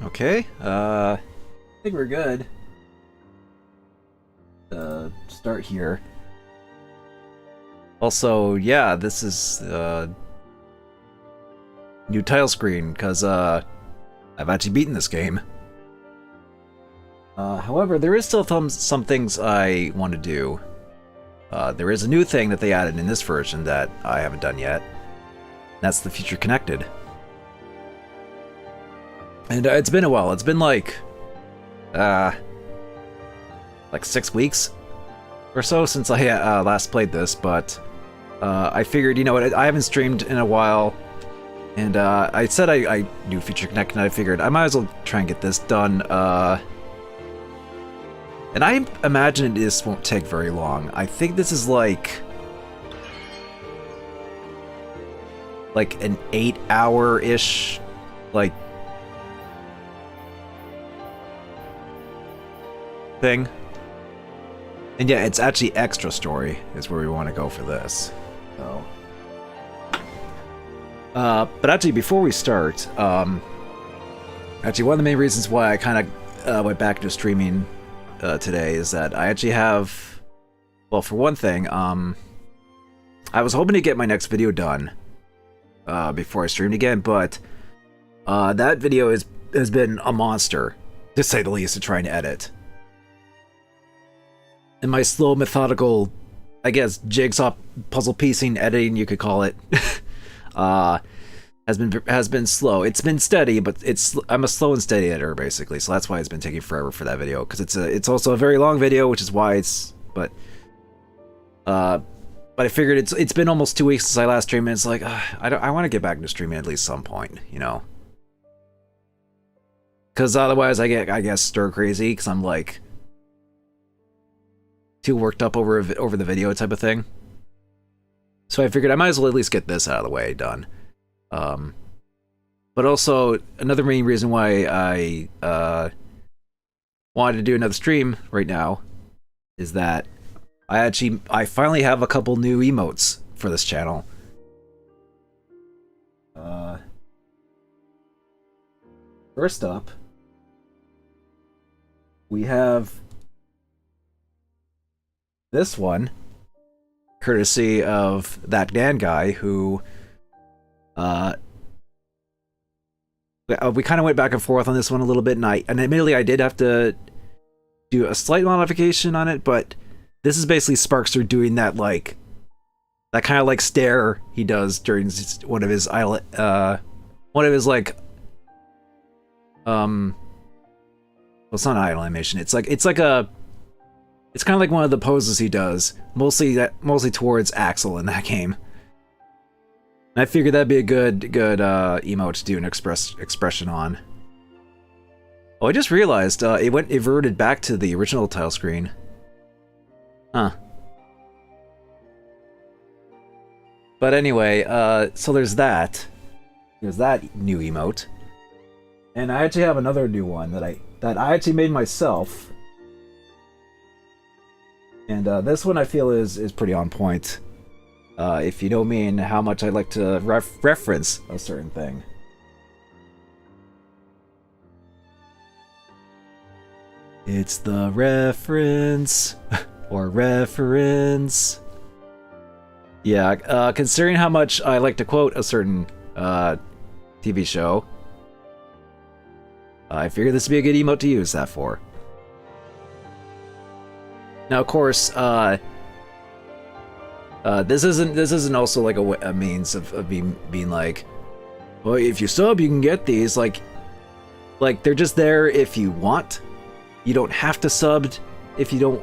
Okay, I think we're good. Start here. Also, yeah, this is new title screen because I've actually beaten this game. However, there is still some things I want to do. There is a new thing that they added in this version that I haven't done yet. That's the Future Connected. And it's been a while. It's been like 6 weeks or so since I last played this, but I figured, you know what, I haven't streamed in a while, and I said I do Future Connect, and I figured I might as well try and get this done. And I imagine this won't take very long. I think this is like an 8-hour-ish, like, thing. And yeah, it's actually extra story is where we want to go for this. So, but actually, before we start, actually one of the main reasons why I kind of went back to streaming today is that I actually have, well, for one thing, I was hoping to get my next video done before I streamed again, but that video has been a monster, to say the least, to try and edit. And my slow, methodical, I guess, jigsaw puzzle piecing editing, you could call it, has been slow. It's been steady, but I'm a slow and steady editor, basically. So that's why it's been taking forever for that video, because it's also a very long video, which is why it's. But I figured it's been almost 2 weeks since I last streamed, and it's like I want to get back into streaming at least some point, you know. Because otherwise I guess stir crazy, because I'm like too worked up over the video type of thing. So I figured I might as well at least get this out of the way, done. But also, another main reason why I wanted to do another stream right now is that I finally have a couple new emotes for this channel. First up, we have this one, courtesy of that Dan guy who, we kind of went back and forth on this one a little bit, and admittedly I did have to do a slight modification on it, but this is basically Sparkster doing that kind of like stare he does during one of his like, well, it's not an idle animation. It's kind of like one of the poses he does, mostly towards Axel in that game. And I figured that'd be a good emote to do an expression on. Oh, I just realized it went inverted back to the original title screen. Huh. But anyway, so there's that. There's that new emote. And I actually have another new one that I actually made myself. And this one I feel is pretty on point. If you know me and how much I like to reference a certain thing. It's the reference, or reference. Yeah, considering how much I like to quote a certain TV show, I figured this would be a good emote to use that for. Now, of course, this isn't also like a means of being like, well, if you sub, you can get these. Like they're just there if you want. You don't have to sub if you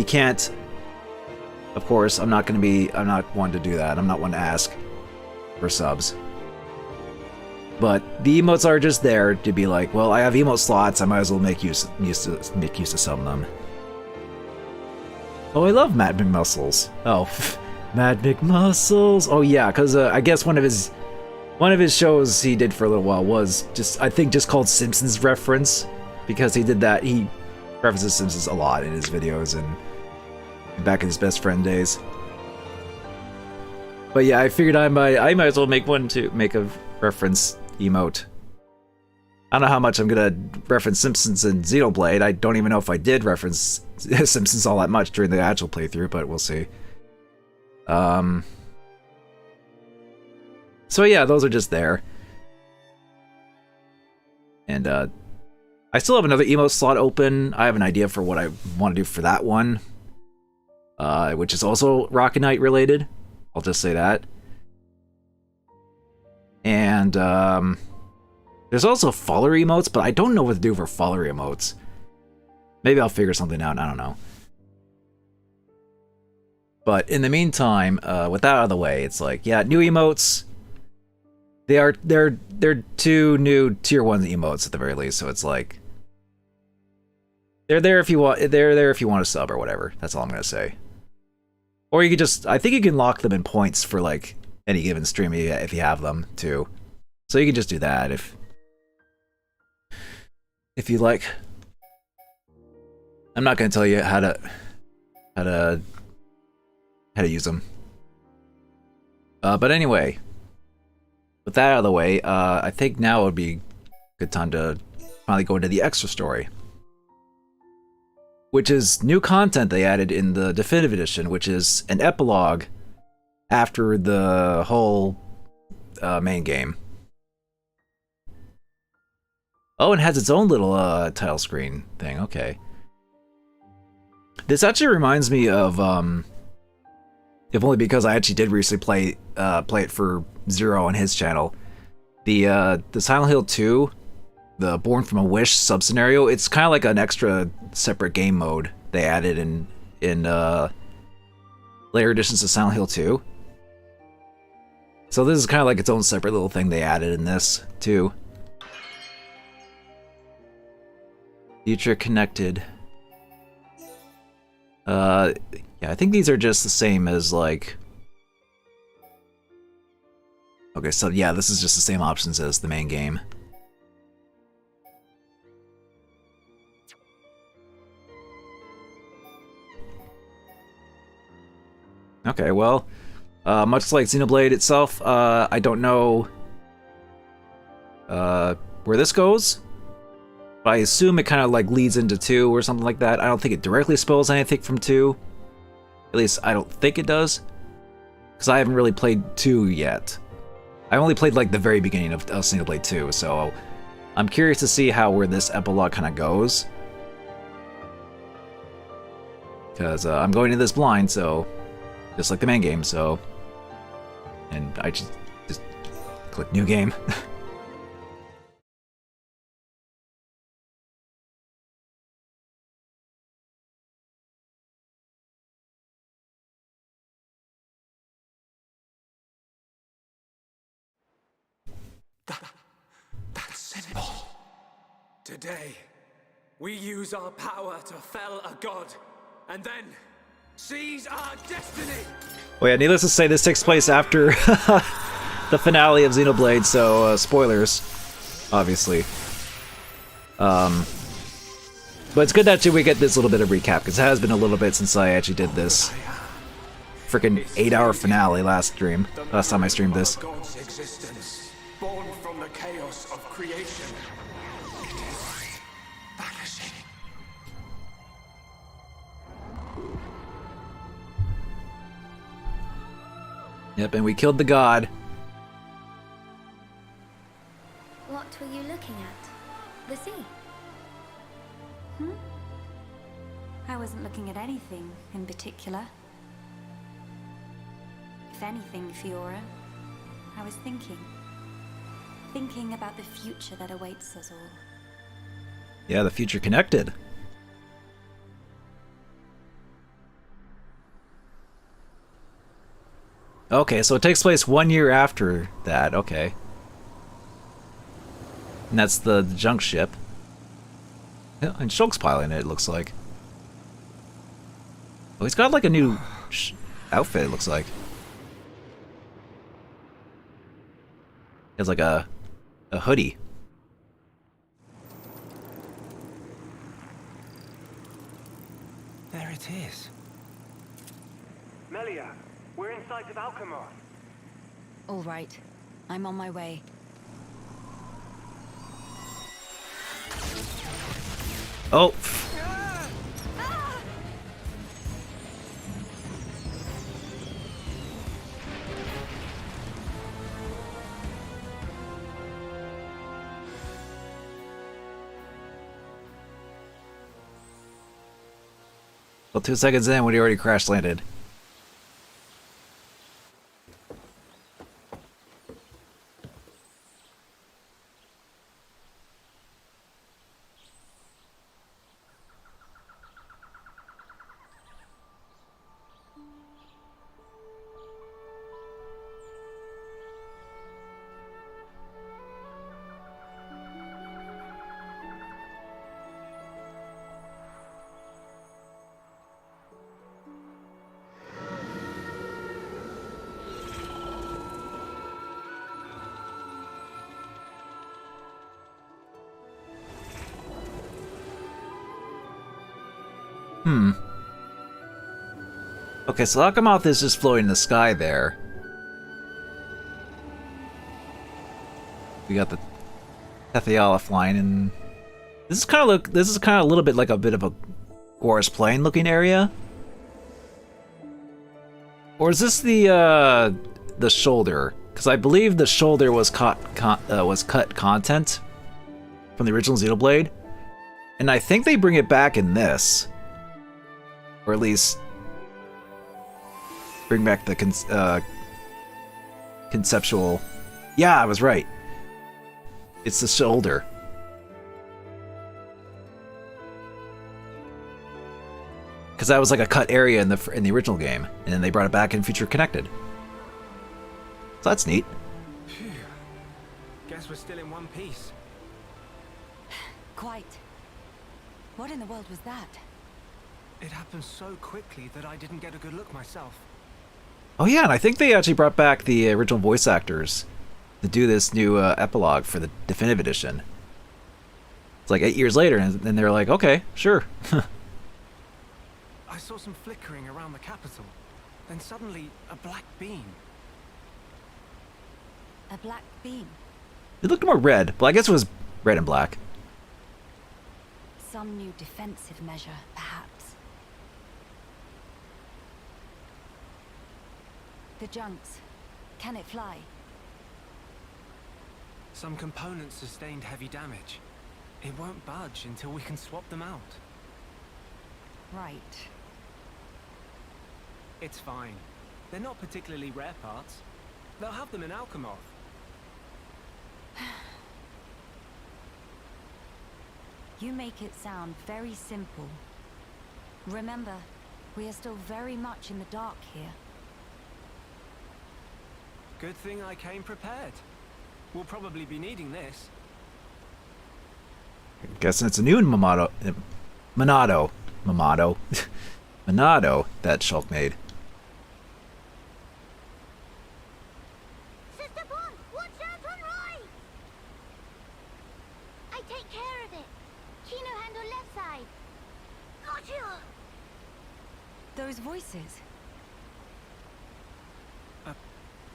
can't. Of course, I'm not one to do that. I'm not one to ask for subs. But the emotes are just there to be like, well, I have emote slots, I might as well make use of some of them. Oh, I love Mad McMuscles. Oh, Mad McMuscles. Oh yeah, because I guess one of his shows he did for a little while was I think just called Simpsons Reference, because he did that. He references Simpsons a lot in his videos and back in his best friend days. But yeah, I figured I might as well make one to make a reference emote. I don't know how much I'm gonna reference Simpsons and Xenoblade. I don't even know if I did reference Simpsons all that much during the actual playthrough, but we'll see. So yeah, those are just there. And I still have another emote slot open. I have an idea for what I want to do for that one, which is also Rocket Knight related. I'll just say that. And there's also faller emotes, but I don't know what to do for faller emotes. Maybe I'll figure something out. I don't know. But in the meantime, with that out of the way, it's like, yeah, new emotes. They're 2 new tier 1 emotes at the very least, so it's like they're there if you want to sub or whatever. That's all I'm gonna say. Or you could just, I think you can lock them in points for like any given stream if you have them too. So you can just do that if you like. I'm not gonna tell you how to use them. But anyway, with that out of the way, I think now would be a good time to finally go into the extra story, which is new content they added in the Definitive Edition, which is an epilogue after the whole main game. Oh, and has its own little title screen thing. Okay. This actually reminds me of, if only because I actually did recently play it for Zero on his channel. The Silent Hill 2, the Born from a Wish sub-scenario, it's kind of like an extra separate game mode they added in later editions of Silent Hill 2. So this is kind of like its own separate little thing they added in this, too. Future connected. Yeah, I think these are just the same as, like... Okay, so yeah, this is just the same options as the main game. Okay, well, much like Xenoblade itself, I don't know where this goes. But I assume it kind of like leads into 2 or something like that. I don't think it directly spoils anything from 2. At least I don't think it does. Because I haven't really played 2 yet. I only played like the very beginning of Xenoblade 2, so I'm curious to see where this epilogue kind of goes. Because I'm going into this blind, so just like the main game, so... And I just click new game. That's simple. Today, we use our power to fell a god, and then seize our destiny! Well, yeah, needless to say, this takes place after the finale of Xenoblade, so spoilers, obviously. But it's good that we get this little bit of recap, because it has been a little bit since I actually did this freaking 8-hour finale last time I streamed this. God's existence, born from the chaos of creation. It is vanishing. Yep, and we killed the god. What were you looking at? The sea? I wasn't looking at anything in particular. If anything, Fiora, I was thinking. Thinking about the future that awaits us all. Yeah, the future connected. Okay, so it takes place 1 year after that, okay. And that's the junk ship. Yeah, and Shulk's piloting it, looks like. Oh, he's got like a new outfit, it looks like. He has like a hoodie. There it is. Melia, we're in sight of Alchemar. All right, I'm on my way. Oh! Well, 2 seconds in when he already crash landed. Okay, so Akamoth is just floating in the sky there. We got the Tethiala flying, and this is kind of a little bit like a bit of a Forest Plain looking area. Or is this the shoulder? Because I believe the shoulder was cut content from the original Xenoblade, and I think they bring it back in this, or at least bring back the conceptual. Yeah, I was right. It's the shoulder. Because that was like a cut area in the original game, and then they brought it back in Future Connected. So that's neat. Phew. Guess we're still in one piece. Quite. What in the world was that? It happened so quickly that I didn't get a good look myself. Oh yeah, and I think they actually brought back the original voice actors to do this new epilogue for the definitive edition. It's like 8 years later, and they're like, okay, sure. I saw some flickering around the capital, then suddenly a black beam. A black beam? It looked more red, but I guess it was red and black. Some new defensive measure, perhaps. The junks. Can it fly? Some components sustained heavy damage. It won't budge until we can swap them out. Right. It's fine. They're not particularly rare parts. They'll have them in Alchemoth. You make it sound very simple. Remember, we are still very much in the dark here. Good thing I came prepared. We'll probably be needing this. Guessing it's a new Monado that Shulk made. Sister Bon, watch out on right! I take care of it. Kino handle left side. Gotcha! Those voices.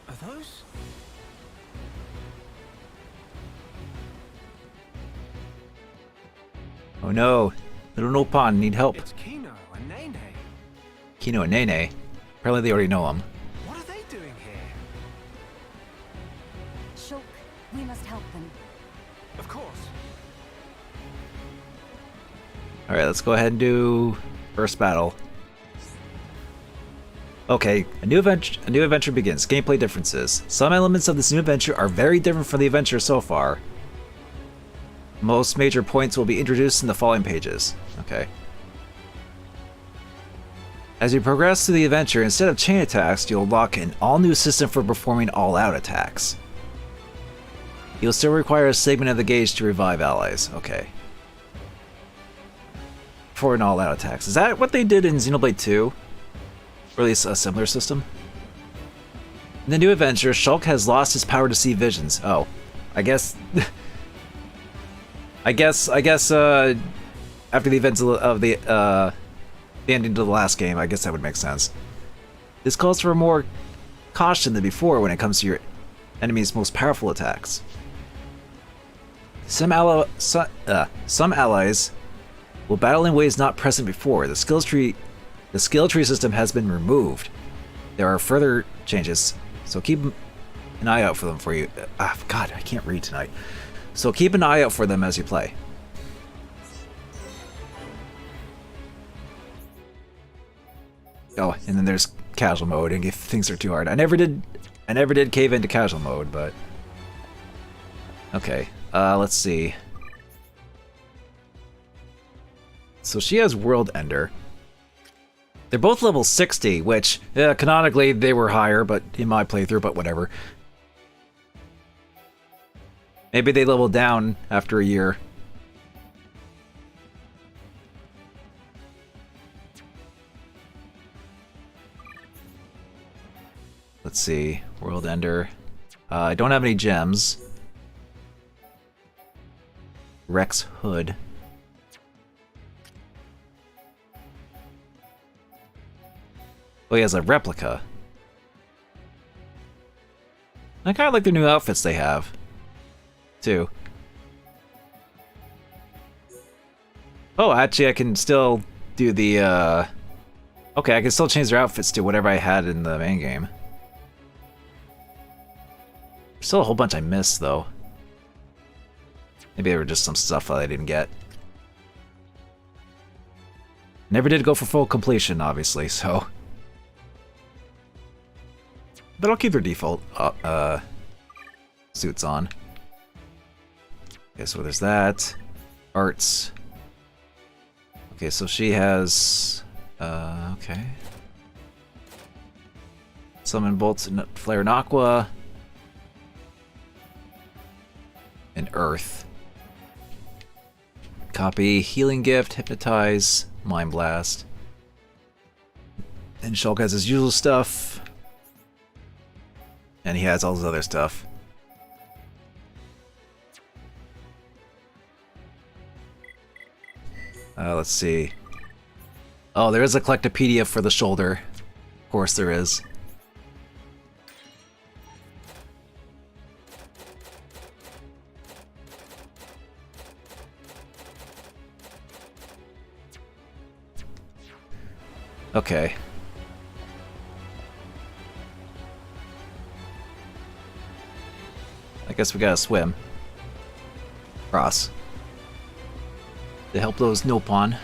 Are those? Oh no, little Nopon need help. It's Kino and Nene. Kino and Nene. Apparently they already know him. What are they doing here? Shulk, we must help them. Of course. Alright, let's go ahead and do first battle. Okay, a new adventure begins. Gameplay differences. Some elements of this new adventure are very different from the adventure so far. Most major points will be introduced in the following pages. Okay. As you progress through the adventure, instead of chain attacks, you'll unlock an all-new system for performing all-out attacks. You'll still require a segment of the gauge to revive allies. Okay. For an all-out attacks. Is that what they did in Xenoblade 2? Or at least a similar system? In the new adventure, Shulk has lost his power to see visions. Oh. I guess... I guess after the events of the ending to the last game, I guess that would make sense. This calls for more caution than before when it comes to your enemy's most powerful attacks. Some allies will battle in ways not present before. The skill tree system has been removed. There are further changes, so keep an eye out for them for you. God, I can't read tonight. So keep an eye out for them as you play. Oh, and then there's casual mode, and if things are too hard. I never did cave into casual mode, but okay. Let's see. So she has World Ender. They're both level 60, which canonically they were higher, but in my playthrough, but whatever. Maybe they leveled down after a year. Let's see, World Ender. I don't have any gems. Rex Hood. Oh, he has a replica. I kind of like the new outfits they have, too. Oh, actually, I can still do the, okay, I can still change their outfits to whatever I had in the main game. There's still a whole bunch I missed, though. Maybe there were just some stuff that I didn't get. Never did go for full completion, obviously, so... But I'll keep their default suits on. Okay, so there's that. Arts. Okay, so she has... okay. Summon Bolts, Flare and Aqua. And Earth. Copy, Healing Gift, Hypnotize, Mind Blast. And Shulk has his usual stuff. And he has all his other stuff. Let's see. Oh, there is a collectopedia for the shoulder. Of course there is. Okay. I guess we gotta swim. Cross. To help those Nopon.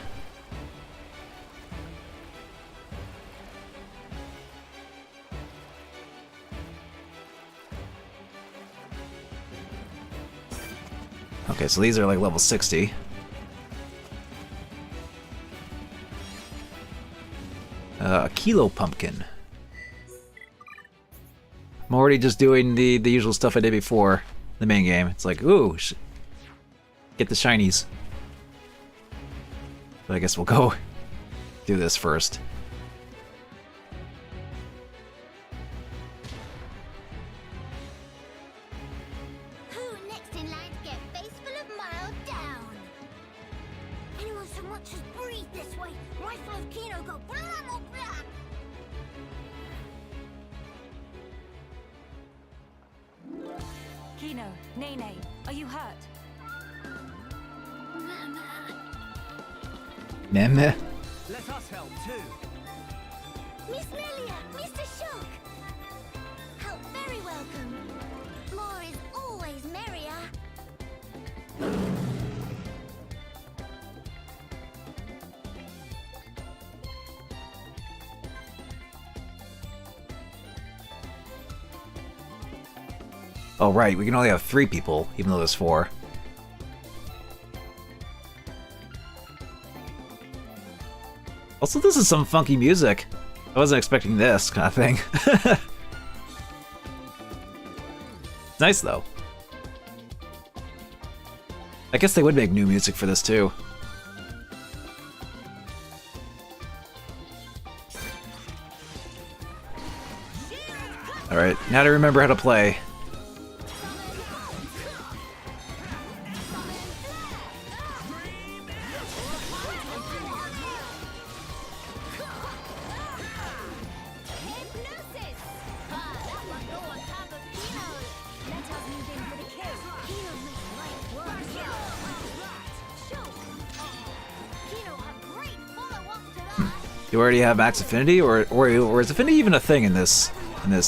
Okay, so these are like level 60. A kilo pumpkin. I'm already just doing the usual stuff I did before the main game. It's like, ooh, get the shinies. But I guess we'll go do this first. Who next in line to get face full of mild down? Anyone so much as breathe this way, rifle of Kino go blam or blam. Kino, Nene, are you hurt? Meme. Let us help too. Miss Melia, Mr. Shock. Help very welcome. More is always merrier. Oh right, we can only have 3 people, even though there's 4. Also, this is some funky music. I wasn't expecting this kind of thing. Nice, though. I guess they would make new music for this, too. Alright, now to remember how to play. You already have max affinity, or is affinity even a thing in this in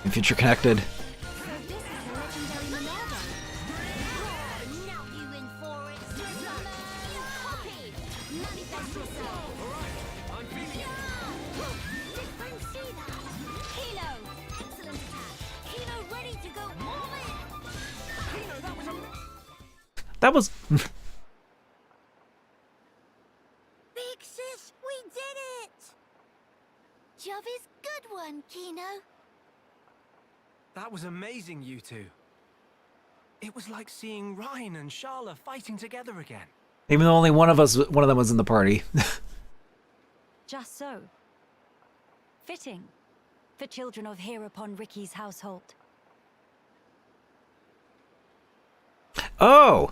Future Connected? So this is the legendary Minerva. Now you in for it, Summon Copy! Manifest yourself! I'm feeling it. Did friends see that? Kino! Excellent attack! Kino ready to go all in! Kino, that was a... That was Big sis, we did it! Job is good one, Kino. That was amazing, you two. It was like seeing Ryan and Sharla fighting together again. even though only one of them was in the party. Just so. Fitting for children of here upon Ricky's household. Oh,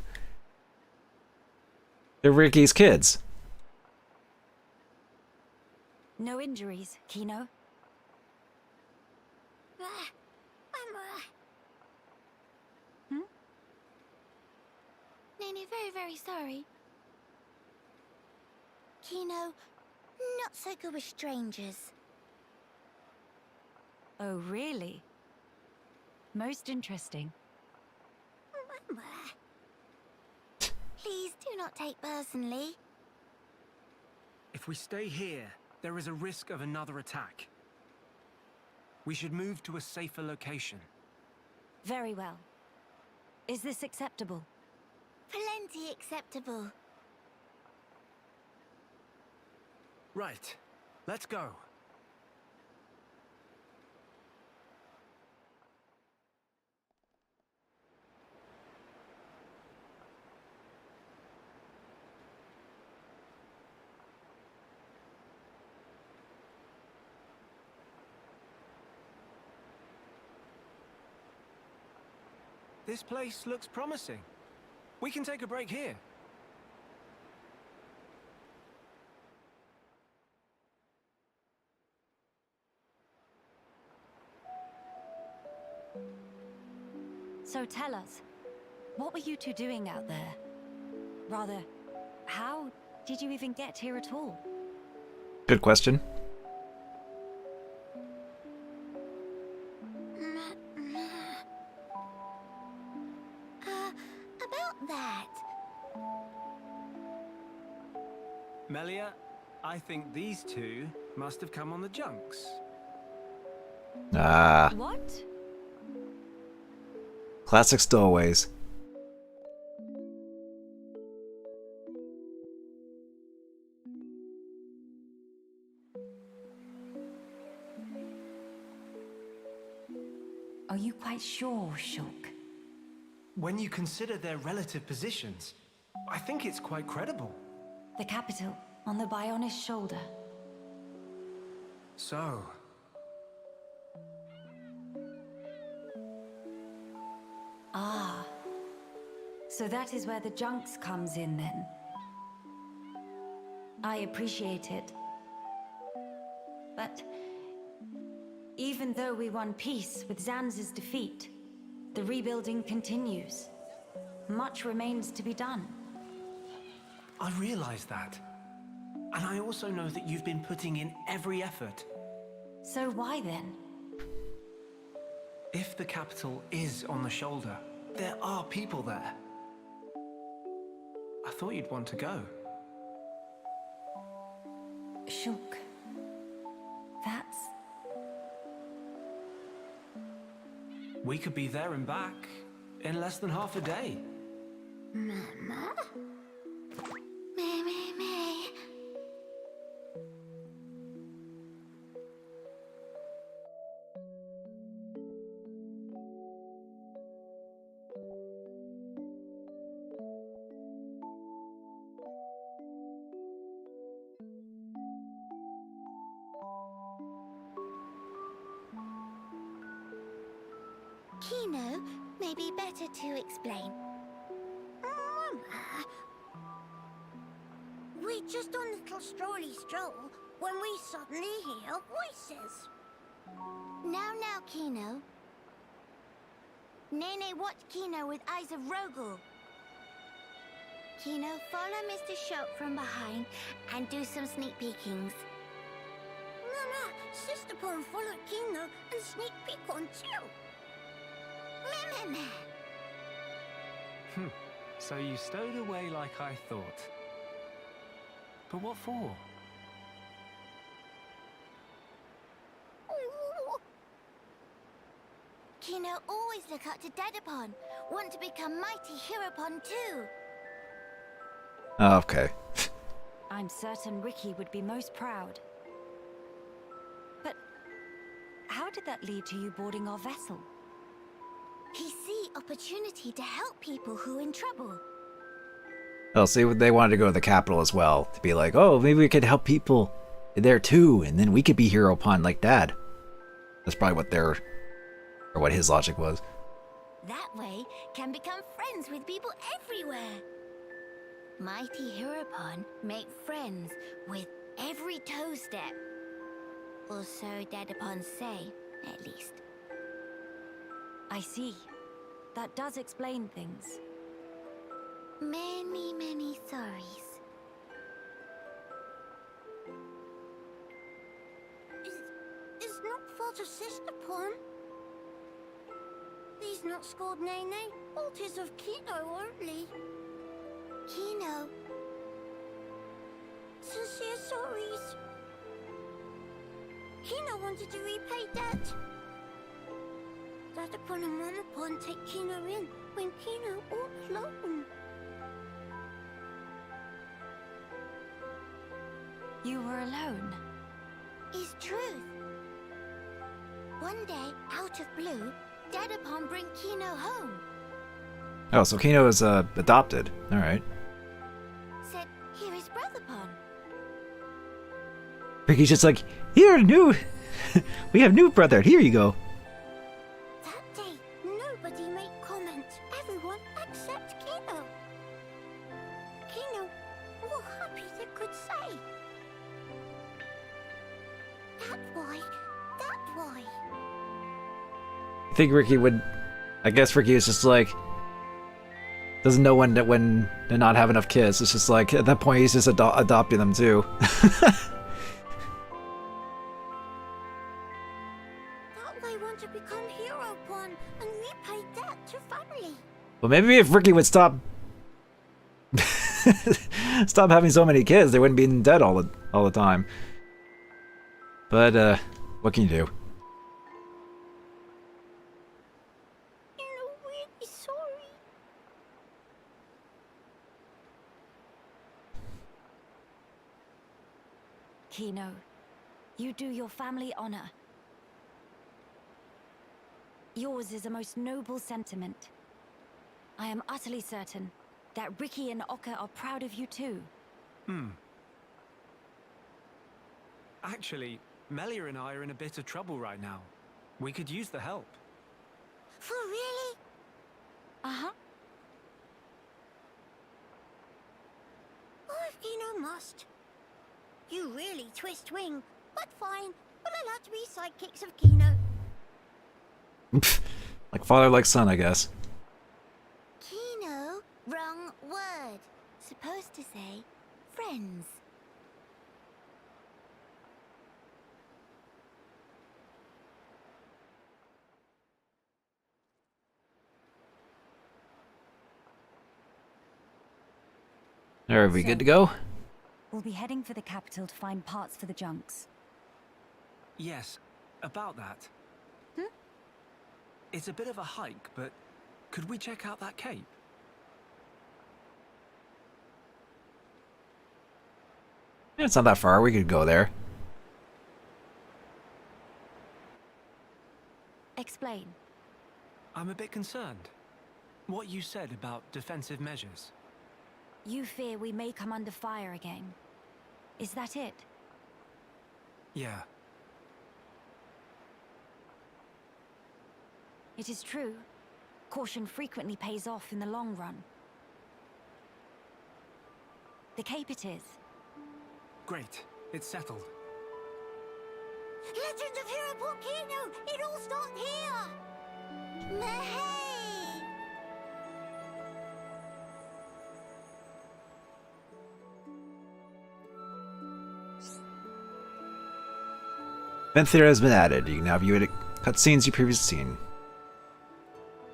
they're Ricky's kids. No injuries, Kino? Hmm? Nene, very, very sorry. Kino, not so good with strangers. Oh, really? Most interesting. Please do not take personally. If we stay here, there is a risk of another attack. We should move to a safer location. Very well. Is this acceptable? Plenty acceptable. Right, let's go. This place looks promising. We can take a break here. So tell us, what were you two doing out there? Rather, how did you even get here at all? Good question. About that. Melia, I think these two must have come on the junks. Ah, What? classic stowaways. Are you quite sure, Shulk? When you consider their relative positions, I think it's quite credible. The capital, on the Bionist shoulder. So, Ah. So that is where the junks comes in then. I appreciate it. But even though we won peace with Zanz's defeat, the rebuilding continues. Much remains to be done. I realize that. And I also know that you've been putting in every effort. So why then? If the capital is on the shoulder, there are people there. I thought you'd want to go. Shulk. That's... We could be there and back in less than half a day. Mama? Me. Kino, may be better to explain. We're just on a little strolly stroll when we suddenly hear voices. Now, Kino. Nene watched Kino with eyes of Rogel. Kino, follow Mr. Shop from behind and do some sneak peekings. Mama, Sister Pon followed Kino and sneak peek on too. Meh, meh, meh. So you stowed away like I thought. But what for? Kino always look up to Dedapon. Want to become mighty Heropon too. Oh, okay. I'm certain Ricky would be most proud. But how did that lead to you boarding our vessel? He see opportunity to help people who in trouble. Oh, see, they wanted to go to the capital as well. To be like, oh, maybe we could help people there too, and then we could be Hero Pond like Dad. That's probably what their, or what his logic was. That way can become friends with people everywhere. Mighty Heropon make friends with every toe step. Or so Dedapon say, at least. I see. That does explain things. Many, many sorries. It's not fault of Sister Pon. He's not scored Nene. Fault is of Kino only. Kino. Sincere sorries. Kino wanted to repay debt. Dedapon and Momapon take Kino in when Kino all alone. You were alone? Is truth. One day, out of blue, Dedapon bring Kino home. Oh, so Kino is adopted. All right. Said, here is Brother Pon. Ricky's just like, here, new. We have new brother. Here you go. That day, nobody made comment. Everyone except Kino. Kino, all happy they could say. That why. I think Ricky would. I guess Ricky is just like, doesn't know when to not have enough kids. It's just like at that point he's just adopting them too. That way want to become Heropon and repay debt to family. Well, maybe if Ricky would stop stop having so many kids, they wouldn't be in debt all the time. But what can you do? Really sorry. Kino, you do your family honor. Yours is a most noble sentiment. I am utterly certain that Ricky and Oka are proud of you too. Melia and I are in a bit of trouble right now. We could use the help. For really? Uh-huh. Oh, if Kino must. You really twist wing, but fine. We're allowed to be sidekicks of Kino. Like father, like son, I guess. Kino? Wrong word. Supposed to say friends. Are we good to go? We'll be heading for the capital to find parts for the junks. Yes, about that. It's a bit of a hike, but could we check out that cape? Yeah, it's not that far. We could go there. Explain. I'm a bit concerned. What you said about defensive measures. You fear we may come under fire again. Is that it? Yeah. It is true. Caution frequently pays off in the long run. The cape it is. Great. It's settled. Legend of Hero Kino! It all starts here! Mahey! Event theater has been added. You can now view it cutscenes you previously seen.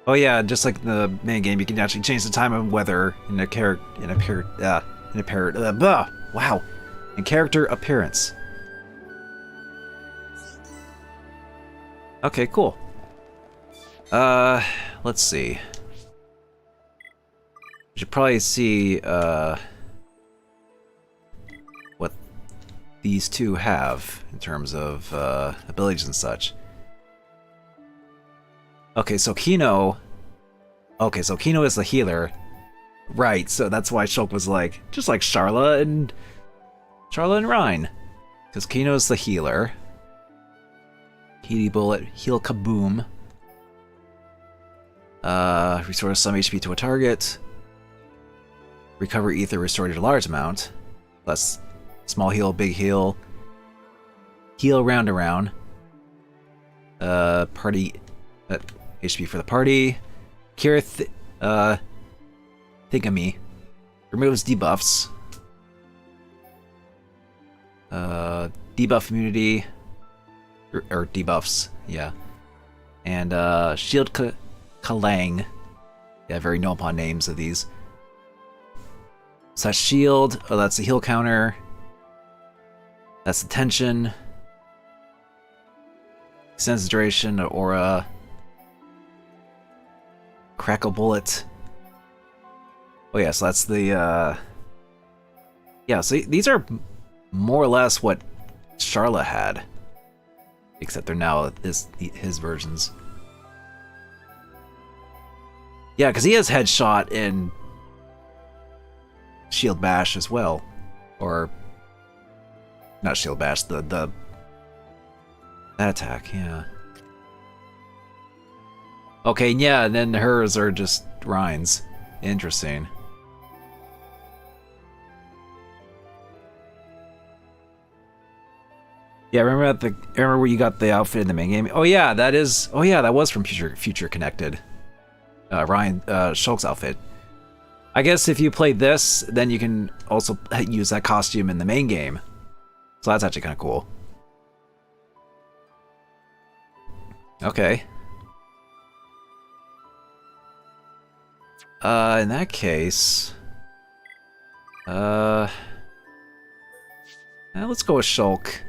Oh yeah, just like the main game, you can actually change the time and weather in character appearance. Okay, cool. Let's see. We should probably see what these two have in terms of abilities and such. Okay, so Kino... Okay, so Kino is the healer. Right, so that's why Shulk was like, just like Charla and Rhine. Because Kino's the healer. Heaty Bullet, Heal Kaboom. Restores some HP to a target. Recover Ether restored a large amount. Plus small heal, big heal. Heal round around. Party... HP for the party. Cure Thingamy. Removes debuffs. Debuff immunity. Or debuffs, yeah. And Shield Kalang. Yeah, very know upon names of these. Slash shield. Oh, that's the heal counter. That's the tension. Extends the duration, aura. Crackle bullet. Oh yeah, so that's the yeah, so these are more or less what Charla had. Except they're now his versions. Yeah, because he has headshot and shield bash as well. Or not shield bash, that attack, yeah. Okay, yeah, and then hers are just Rhines. Interesting. Yeah, remember where you got the outfit in the main game? Oh yeah, that was from Future Connected. Shulk's outfit. I guess if you play this, then you can also use that costume in the main game. So that's actually kind of cool. Okay. In that case... let's go with Shulk.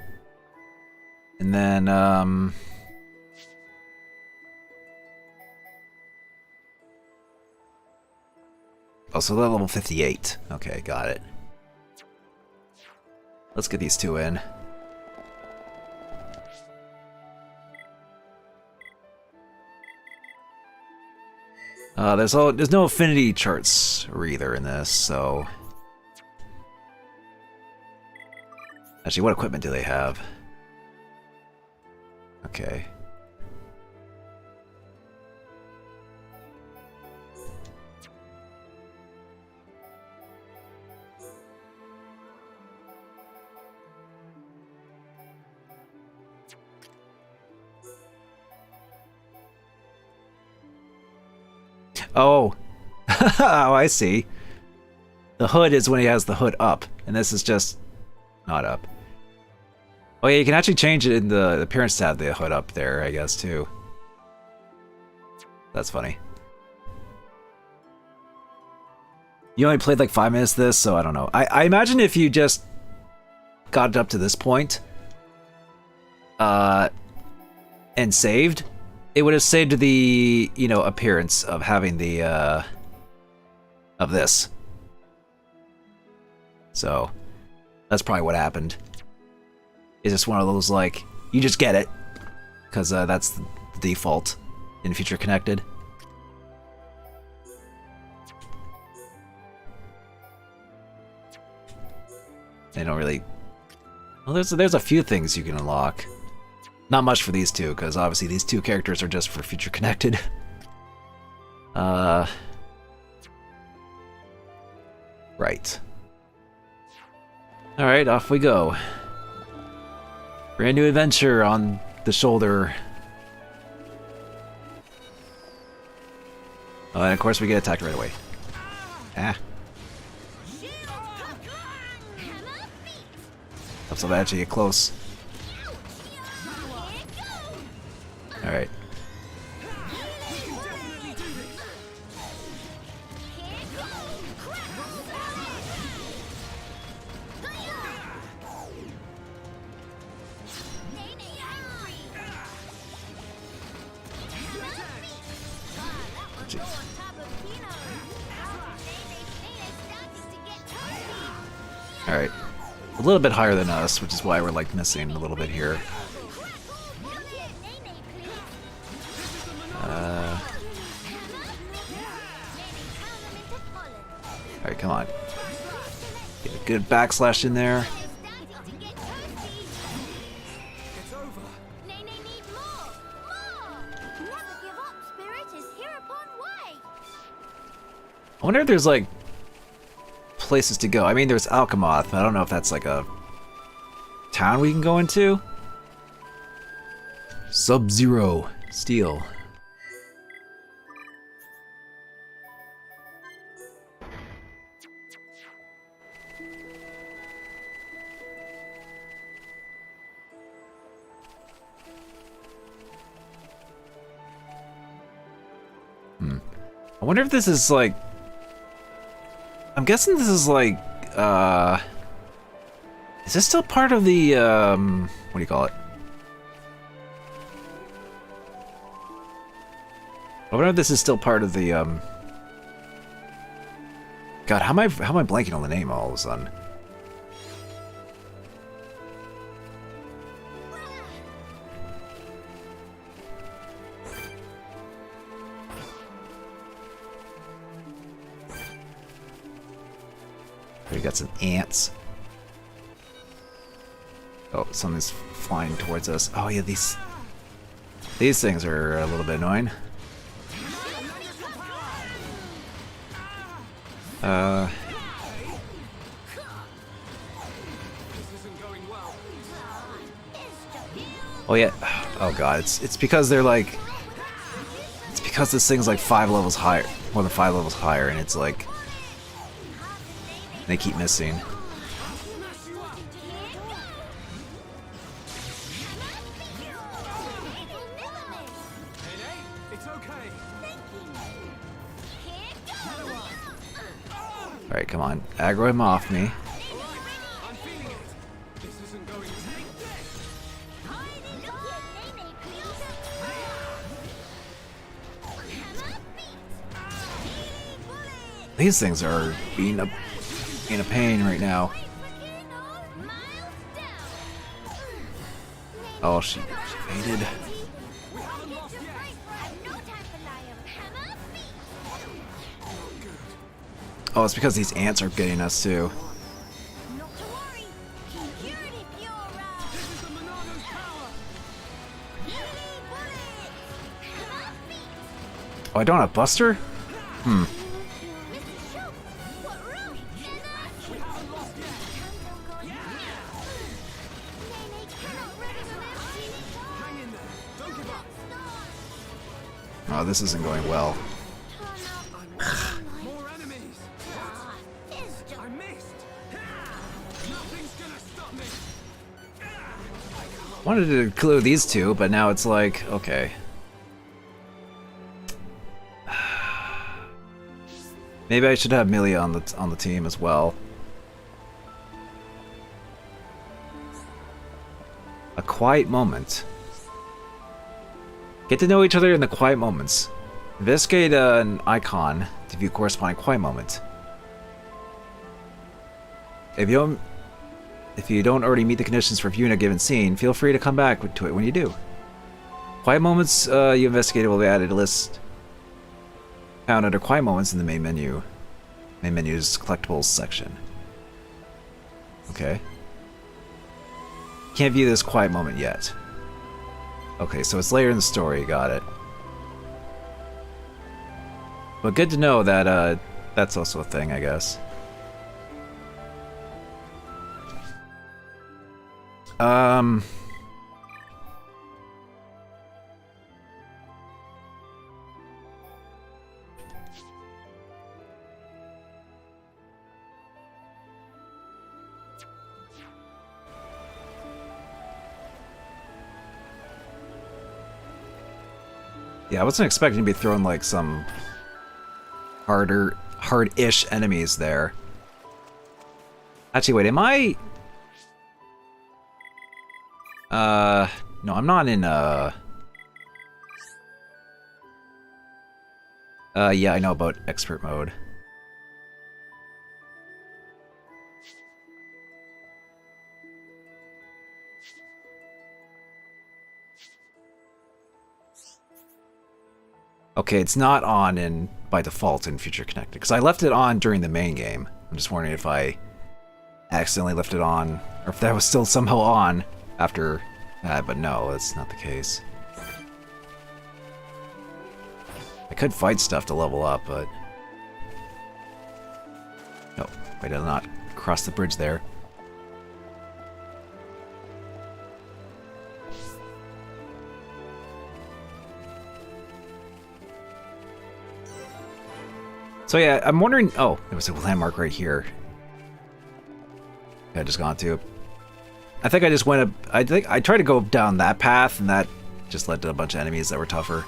And then, oh, so they're level 58. Okay, got it. Let's get these two in. There's no affinity charts either in this, so... Actually, what equipment do they have? Okay. Oh. Oh, I see. The hood is when he has the hood up, and this is just not up. Oh yeah, you can actually change it in the appearance tab, the hood up there, I guess, too. That's funny. You only played like 5 minutes of this, so I don't know. I imagine if you just got it up to this point, and saved, it would have saved the, you know, appearance of having the, of this. So, that's probably what happened. It's just one of those, like, you just get it, because that's the default in Future Connected. They don't really... Well, there's a few things you can unlock. Not much for these two, because obviously these two characters are just for Future Connected. Right. Alright, off we go. Brand new adventure on the shoulder. Oh, and of course we get attacked right away. Ah. I'm so bad to get close. Alright. Alright. A little bit higher than us, which is why we're like missing a little bit here. Alright, come on. Get a good backslash in there. I wonder if there's like places to go. I mean, there's Alchemoth, but I don't know if that's like a town we can go into. Sub-Zero Steel. I wonder if this is like... I'm guessing this is like, is this still part of the, what do you call it? I wonder if this is still part of the, God, how am I blanking on the name all of a sudden? We got some ants. Oh, something's flying towards us. Oh yeah, these things are a little bit annoying. Oh yeah. Oh god, it's because they're like, it's because this thing's like 5 levels higher, more than 5 levels higher, and it's like they keep missing. Alright, come on. Aggro him off me. These things are being a pain right now. Oh, she faded. Oh, it's because these ants are getting us too. Oh, I don't have Buster? Hmm. Oh, this isn't going well. Wanted to include these two, but now it's like, okay. Maybe I should have Milia on the team as well. A quiet moment. Get to know each other in the quiet moments. Investigate an icon to view corresponding quiet moment. If you don't already meet the conditions for viewing a given scene, feel free to come back to it when you do. Quiet moments you investigated will be added to a list found under quiet moments in the main menu. Main menu's collectibles section. Okay. Can't view this quiet moment yet. Okay, so it's later in the story, got it. But good to know that that's also a thing, I guess. Yeah, I wasn't expecting to be throwing like some hard-ish enemies there. Actually, wait, am I... no, I'm not in, yeah, I know about expert mode. Okay, it's not on in by default in Future Connected, because I left it on during the main game. I'm just wondering if I accidentally left it on, or if that was still somehow on after that, but no, that's not the case. I could fight stuff to level up, but... No, I did not cross the bridge there. So yeah, I'm wondering... Oh, there was a landmark right here. I just gone to. I think I just went up... I think I tried to go down that path, and that just led to a bunch of enemies that were tougher.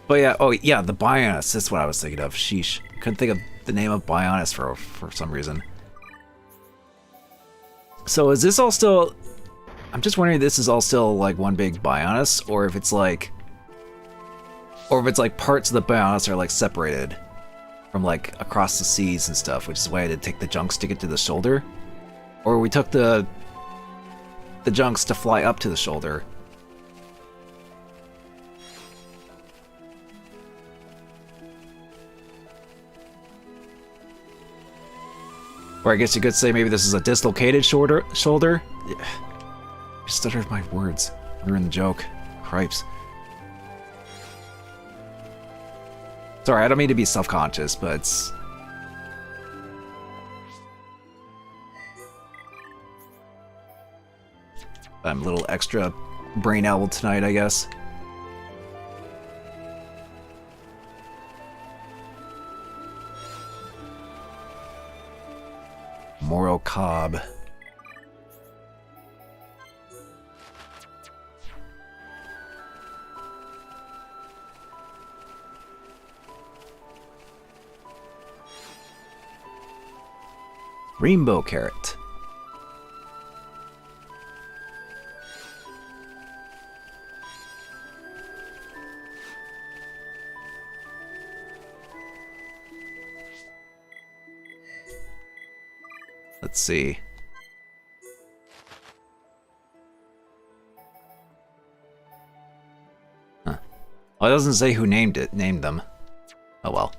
But yeah, oh yeah, the Bionis, that's what I was thinking of. Sheesh. Couldn't think of the name of Bionis for some reason. So is this all still... I'm just wondering if this is all still like one big Bionis, or if it's like... Or if it's like parts of the Bionis are like separated from like across the seas and stuff, which is why I had to take the junks to get to the shoulder. Or we took the junks to fly up to the shoulder. Or I guess you could say maybe this is a dislocated shoulder. Yeah. I stuttered my words. Ruined the joke. Cripes. Sorry, I don't mean to be self-conscious, but it's... I'm a little extra brain-owled tonight, I guess. Moro Cobb. Rainbow Carrot. Let's see. Huh. Well, it doesn't say who named them. Oh well.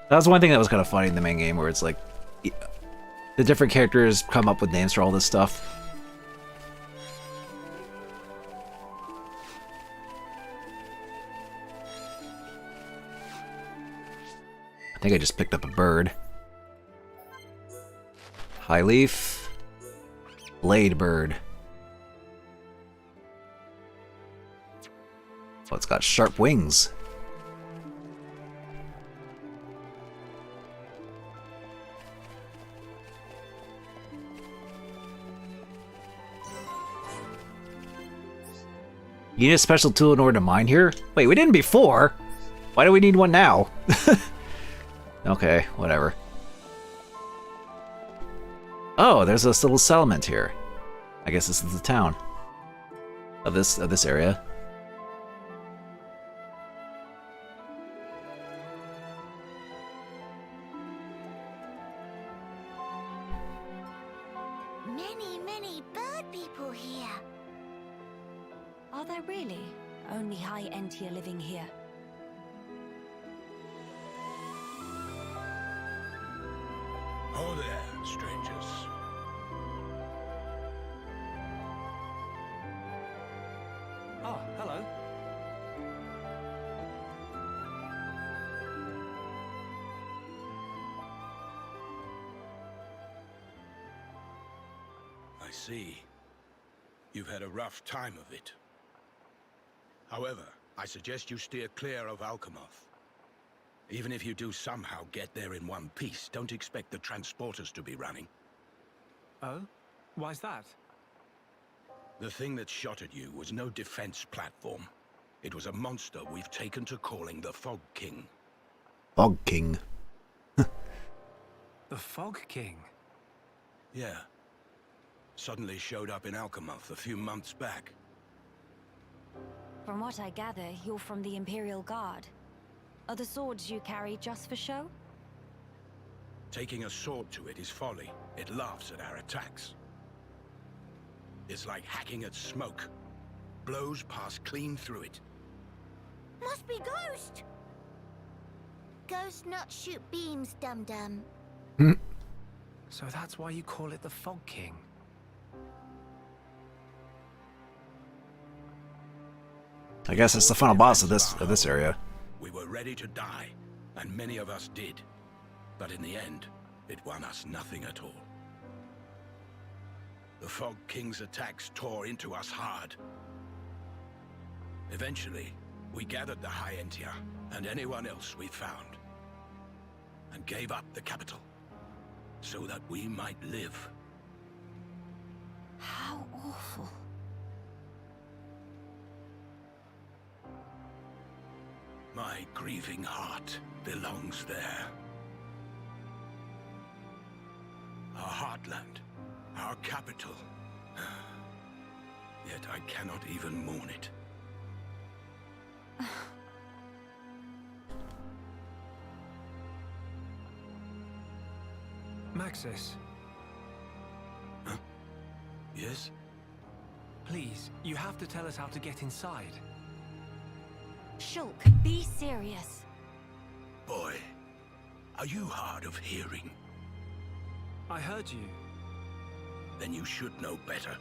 That was one thing that was kind of funny in the main game, where it's like the different characters come up with names for all this stuff. I think I just picked up a bird. High leaf. Blade bird. Oh, it's got sharp wings. You need a special tool in order to mine here? Wait, we didn't before. Why do we need one now? Okay, whatever. Oh, there's this little settlement here. I guess this is the town of this area. Many bird people here. Are there really? Only high Entia living here. Oh there, strangers. Oh, hello. I see. You've had a rough time of it. However, I suggest you steer clear of Alchemoth. Even if you do somehow get there in one piece, don't expect the transporters to be running. Oh? Why's that? The thing that shot at you was no defense platform. It was a monster we've taken to calling the Fog King. Fog King. The Fog King? Yeah. Suddenly showed up in Alchemoth a few months back. From what I gather, you're from the Imperial Guard. Are the swords you carry just for show? Taking a sword to it is folly. It laughs at our attacks. It's like hacking at smoke. Blows pass clean through it. Must be Ghost! Ghost not shoot beams, dum-dum. So that's why you call it the Fog King? I guess it's the final boss of this area. We were ready to die, and many of us did. But in the end, it won us nothing at all. The Fog King's attacks tore into us hard. Eventually, we gathered the High Entia and anyone else we found, and gave up the capital, so that we might live. How awful. My grieving heart belongs there. Our heartland, our capital. Yet I cannot even mourn it. Maxis, Huh? Yes? please, you have to tell us how to get inside. Shulk, be serious. Boy, are you hard of hearing? I heard you. Then you should know better.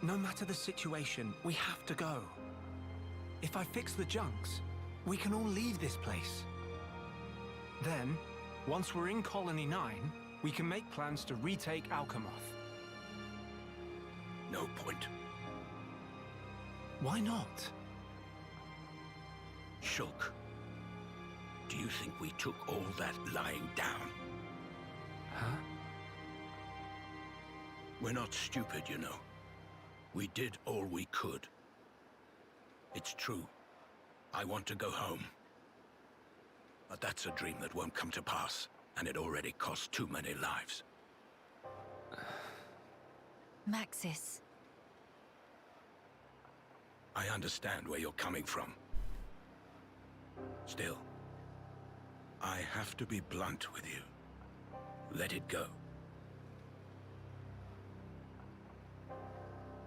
No matter the situation, we have to go. If I fix the junks, we can all leave this place. Then, once we're in Colony 9, we can make plans to retake Alchemoth. No point. Why not? Shulk, do you think we took all that lying down? Huh? We're not stupid, you know. We did all we could. It's true. I want to go home. But that's a dream that won't come to pass, and it already cost too many lives. Maxis. I understand where you're coming from. Still, I have to be blunt with you. Let it go.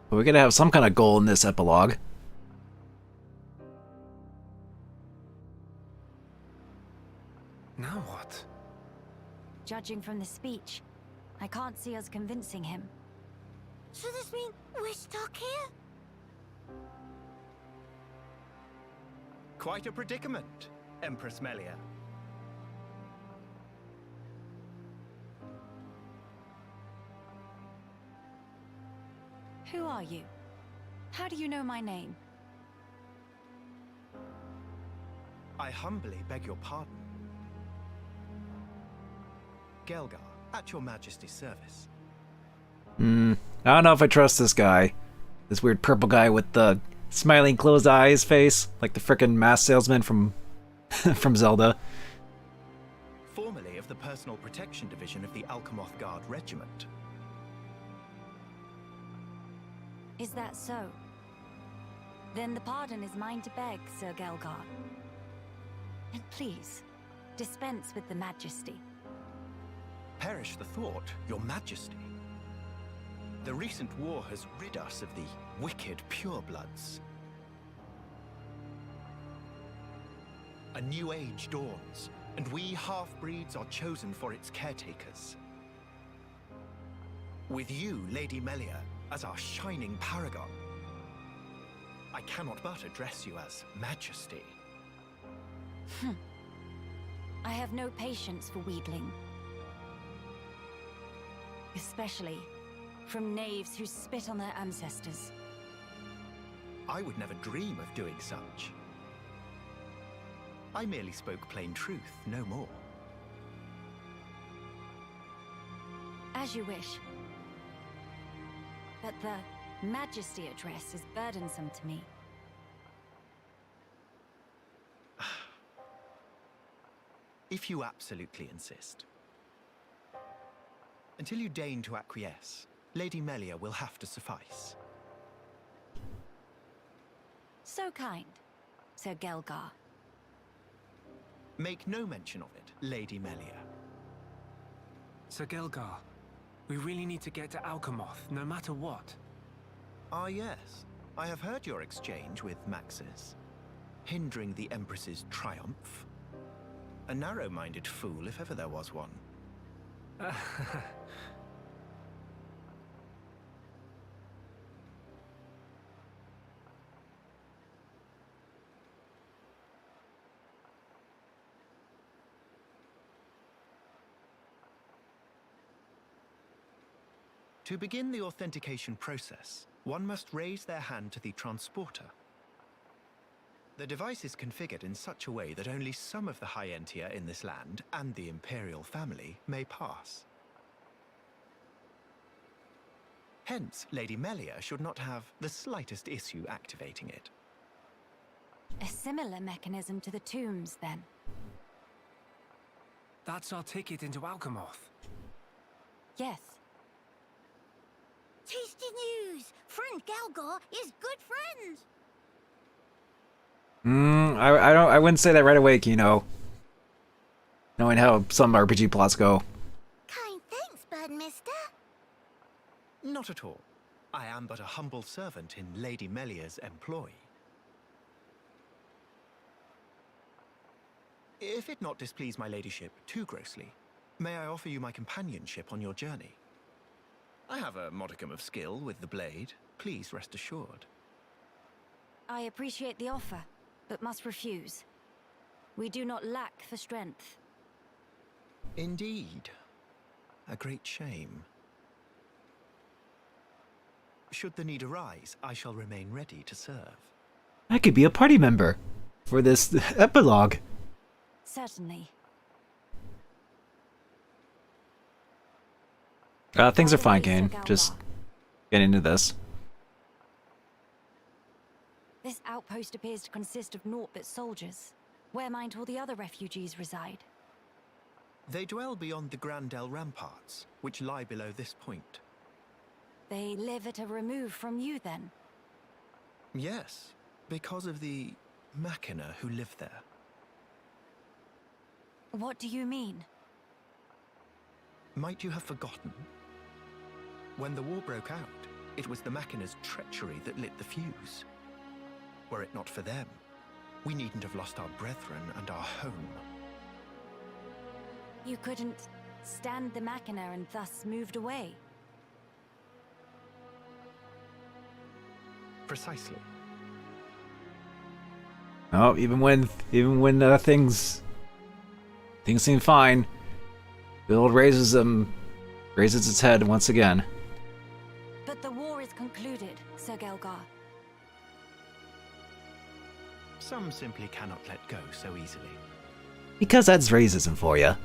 We're gonna have some kind of goal in this epilogue. Now what? Judging from the speech, I can't see us convincing him. So this mean we're stuck here? Quite a predicament, Empress Melia. Who are you? How do you know my name? I humbly beg your pardon. Gelgar, at your Majesty's service. I don't know if I trust this guy. This weird purple guy with the smiling closed eyes face, like the frickin' mask salesman from from Zelda. Formerly of the Personal Protection Division of the Alchemoth Guard Regiment. Is that so? Then the pardon is mine to beg, Sir Gelgar. And please, dispense with the Majesty. Perish the thought, your Majesty. The recent war has rid us of the wicked purebloods. A new age dawns, and we half-breeds are chosen for its caretakers. With you, Lady Melia, as our shining paragon, I cannot but address you as Majesty. I have no patience for wheedling. Especially from knaves who spit on their ancestors. I would never dream of doing such. I merely spoke plain truth, no more. As you wish. But the Majesty address is burdensome to me. if you absolutely insist. Until you deign to acquiesce, Lady Melia will have to suffice. So kind, Sir Gelgar. Make no mention of it, Lady Melia. Sir Gelgar, we really need to get to Alchemoth, no matter what. Ah yes, I have heard your exchange with Maxis. Hindering the Empress's triumph. A narrow-minded fool, if ever there was one. To begin the authentication process, one must raise their hand to the transporter. The device is configured in such a way that only some of the High Entia in this land and the Imperial family may pass. Hence, Lady Melia should not have the slightest issue activating it. A similar mechanism to the tombs, then. That's our ticket into Alchemoth. Yes. Tasty news! Friend Gelgar is good friends! I wouldn't say that right away, Kino. Knowing how some RPG plots go. Kind thanks, Birdmister. Not at all. I am but a humble servant in Lady Melia's employ. If it not displease my ladyship too grossly, may I offer you my companionship on your journey? I have a modicum of skill with the blade. Please rest assured. I appreciate the offer, but must refuse. We do not lack for strength. Indeed. A great shame. Should the need arise, I shall remain ready to serve. I could be a party member for this epilogue. Certainly. Things are fine, Kane. Just get into this. This outpost appears to consist of naught but soldiers. Where might all the other refugees reside? They dwell beyond the Grandel ramparts, which lie below this point. They live at a remove from you, then? Yes, because of the Machina who live there. What do you mean? Might you have forgotten? When the war broke out, it was the Machina's treachery that lit the fuse. Were it not for them, we needn't have lost our brethren and our home. You couldn't stand the Machina and thus moved away? Precisely. Oh, even when things seem fine, Build raises its head once again. But the war is concluded, Sir Gelgar. Some simply cannot let go so easily. Because that's racism for you.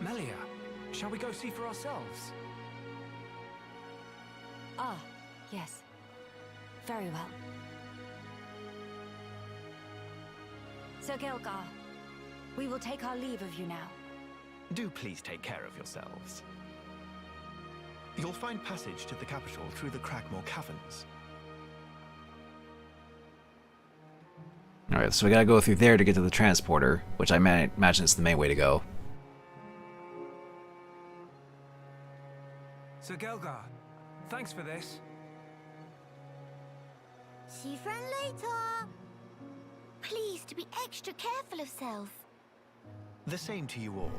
Melia, shall we go see for ourselves? Ah, yes. Very well. Sir Gelgar, we will take our leave of you now. Do please take care of yourselves. You'll find passage to the capital through the Cragmore Caverns. Alright, so we gotta go through there to get to the transporter, which I imagine is the main way to go. Sir Gelgar, thanks for this. See friend later. Please to be extra careful of self. The same to you all.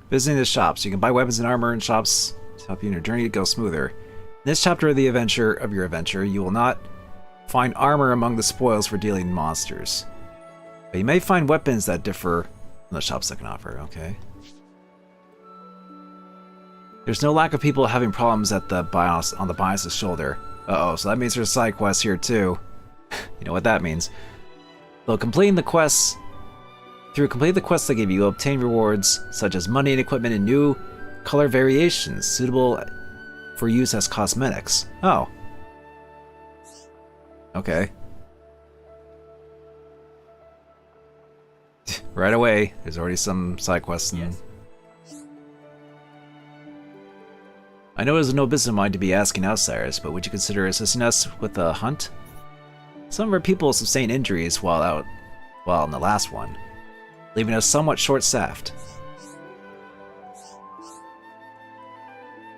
Visiting the shops. You can buy weapons and armor in shops to help you in your journey to go smoother. In this chapter of your adventure, you will not find armor among the spoils for dealing monsters. But you may find weapons that differ from the shops that can offer, okay? There's no lack of people having problems at the on the Bios's shoulder. Uh-oh, so that means there's side quests here too. You know what that means. Though completing the quests Through completing the quests they give you, you'll obtain rewards such as money and equipment and new color variations suitable for use as cosmetics. Oh. Okay. Right away, there's already some side quests. I know it is no business of mine to be asking outsiders, but would you consider assisting us with a hunt? Some of our people sustained injuries while in the last one, leaving us somewhat short-staffed.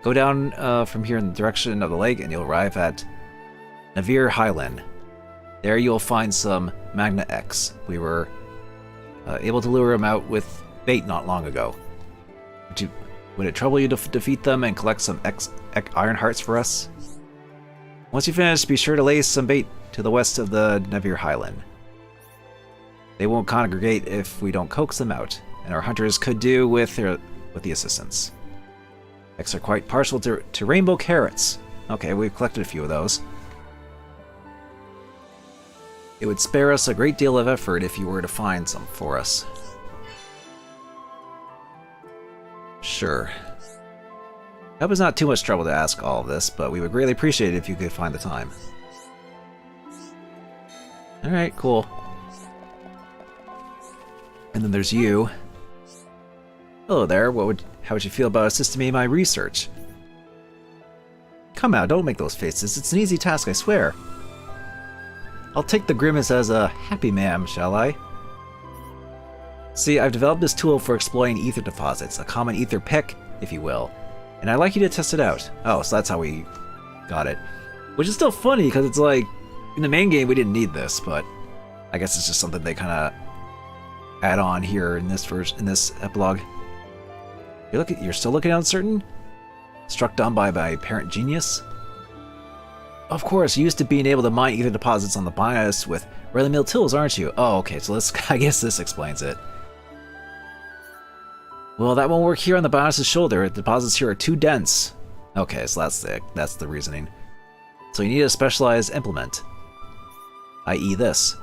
Go down from here in the direction of the lake and you'll arrive at Navir Highland. There you'll find some Magna X. We were able to lure them out with bait not long ago. Would it trouble you to defeat them and collect some iron hearts for us? Once you finish, be sure to lay some bait to the west of the Navir Highland. They won't congregate if we don't coax them out, and our hunters could do with the assistance. X are quite partial to rainbow carrots. Okay, we've collected a few of those. It would spare us a great deal of effort if you were to find some for us. Sure. I hope it's not too much trouble to ask all of this, but we would greatly appreciate it if you could find the time. Alright, cool. And then there's you. Hello there, how would you feel about assisting me in my research? Come out, don't make those faces. It's an easy task, I swear. I'll take the grimace as a happy ma'am, shall I? See, I've developed this tool for exploring ether deposits, a common ether pick, if you will, and I'd like you to test it out. Oh, so that's how we got it. Which is still funny, because it's like, in the main game we didn't need this, but I guess it's just something they kind of add on here in this version, in this epilogue. You're still looking uncertain? Struck dumb by my apparent genius? Of course, you're used to being able to mine ether deposits on the bias with run-of-the-mill tools, aren't you? Oh, okay, so I guess this explains it. Well, that won't work here on the bias's shoulder. The deposits here are too dense. Okay, so that's the reasoning. So you need a specialized implement, i.e. this.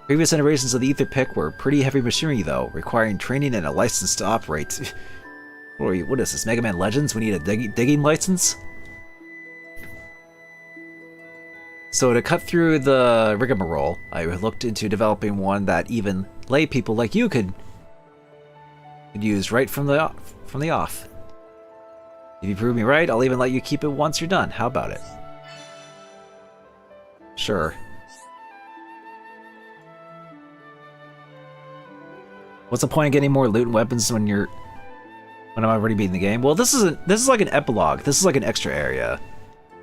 Previous iterations of the ether pick were pretty heavy machinery, though, requiring training and a license to operate. What is this, Mega Man Legends? We need a digging license? So to cut through the rigmarole, I looked into developing one that even lay people like you could use right from the off. If you prove me right, I'll even let you keep it once you're done. How about it? Sure. What's the point of getting more loot and weapons when I'm already beating the game? Well, this is like an epilogue. This is like an extra area.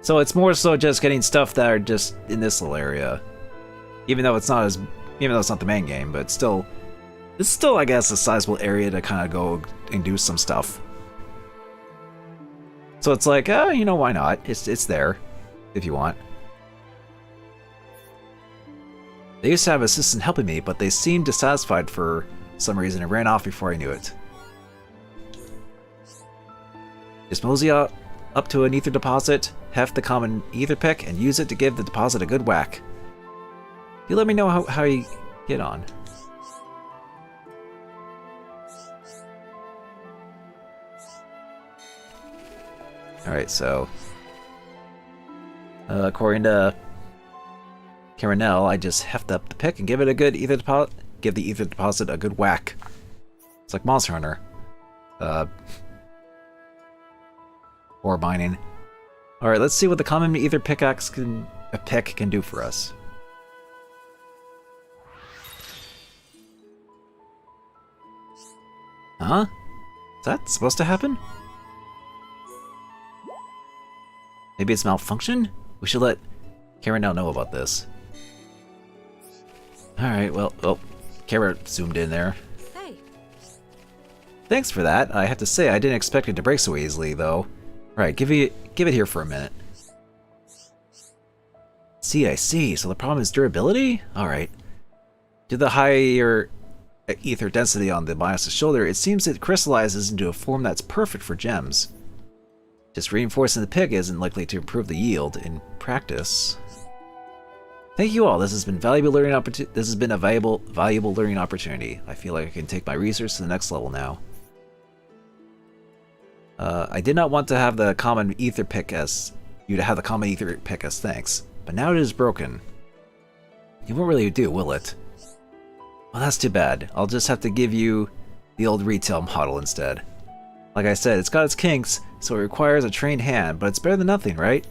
So it's more so just getting stuff that are just in this little area. Even though it's not the main game, but still, it's still, I guess, a sizable area to kind of go and do some stuff. So it's like, you know, why not? It's there, if you want. They used to have an assistant helping me, but they seemed dissatisfied for some reason and ran off before I knew it. Just mosey up to an ether deposit, heft the common ether pick, and use it to give the deposit a good whack. You let me know how you get on. Alright, so according to Caranel, I just heft up the pick and give it a good ether deposit. Give the ether deposit a good whack. It's like Monster Hunter. Ore mining. Alright, let's see what the common ether pickaxe can do for us. Huh? Is that supposed to happen? Maybe it's malfunction? We should let Caranel know about this. Alright, well, oh, Kara zoomed in there. Hey. Thanks for that. I have to say, I didn't expect it to break so easily, though. Right, give it here for a minute. See, I see. So the problem is durability? Alright. Due to the higher ether density on the bias's shoulder, it seems it crystallizes into a form that's perfect for gems. Just reinforcing the pick isn't likely to improve the yield in practice. Thank you all. This has been This has been a valuable learning opportunity. I feel like I can take my research to the next level now. I did not want to have the common ether pick as thanks, but now it is broken. It won't really do, will it? Well, that's too bad. I'll just have to give you the old retail model instead. Like I said, it's got its kinks, so it requires a trained hand, but it's better than nothing, right?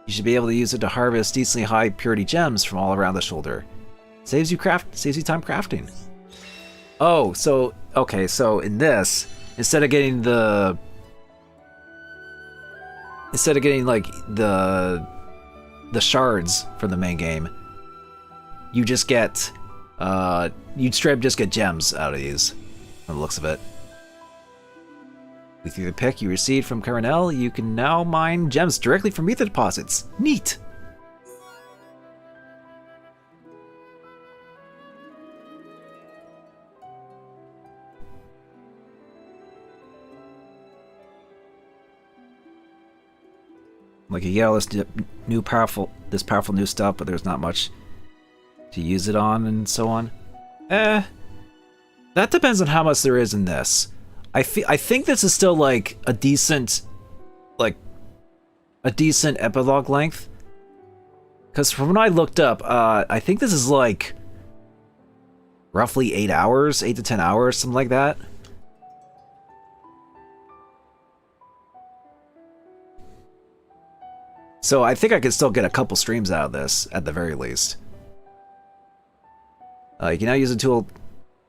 You should be able to use it to harvest decently high purity gems from all around the shoulder. Saves you time crafting. Oh, so okay, so in this, instead of getting like the shards from the main game, you just get you'd straight up just get gems out of these, from the looks of it. With the pick you received from Caranel, you can now mine gems directly from ether deposits. Neat! Like, you get all this powerful new stuff, but there's not much to use it on and so on. That depends on how much there is in this. I think this is still like a decent epilogue length. Because from when I looked up, I think this is like roughly 8 hours, 8 to 10 hours, something like that. So I think I could still get a couple streams out of this, at the very least. You can now use a tool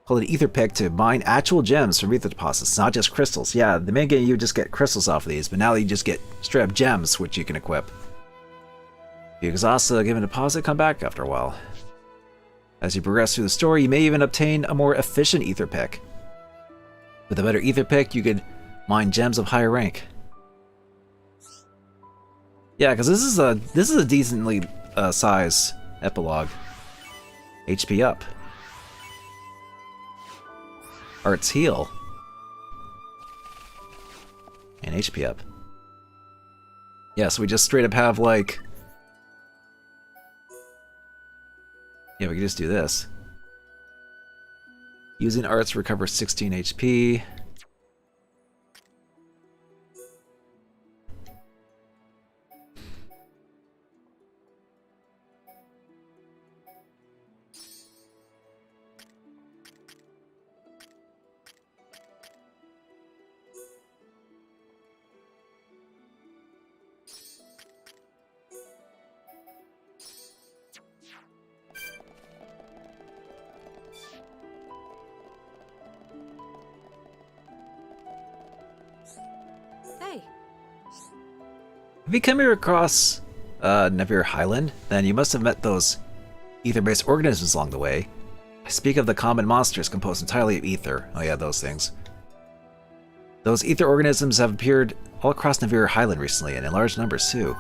called an ether pick to mine actual gems from ether deposits, not just crystals. Yeah, the main game you just get crystals off of these, but now you just get straight up gems, which you can equip. If you exhaust a given deposit, come back after a while. As you progress through the story, you may even obtain a more efficient ether pick. With a better ether pick, you could mine gems of higher rank. Yeah, because this is a decently sized epilogue. HP up. Arts heal. And HP up. Yeah, so we just straight up have like... Yeah, we can just do this. Using arts recover 16 HP. If you come here across Navier Highland, then you must have met those ether-based organisms along the way. I speak of the common monsters composed entirely of ether. Oh yeah, those things. Those ether organisms have appeared all across Navier Highland recently, and in large numbers too.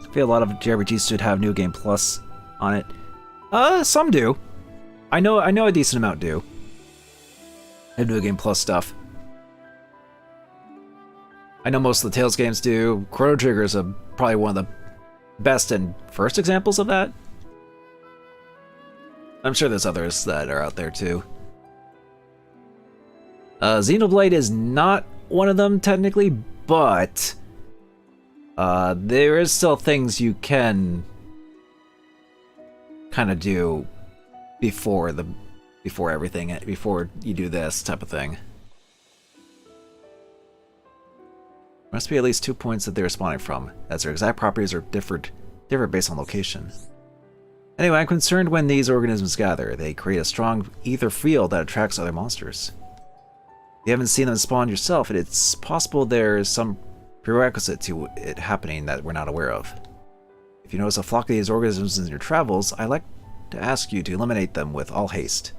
I feel a lot of JRPGs should have New Game Plus on it. Some do. I know a decent amount do. Have New Game Plus stuff. I know most of the Tales games do. Chrono Trigger is probably one of the best and first examples of that. I'm sure there's others that are out there too. Xenoblade is not one of them technically, but there is still things you can kind of do before you do this type of thing. Must be at least 2 points that they're spawning from, as their exact properties are different based on location. Anyway, I'm concerned when these organisms gather. They create a strong ether field that attracts other monsters. If you haven't seen them spawn yourself, it's possible there's some prerequisite to it happening that we're not aware of. If you notice a flock of these organisms in your travels, I'd like to ask you to eliminate them with all haste.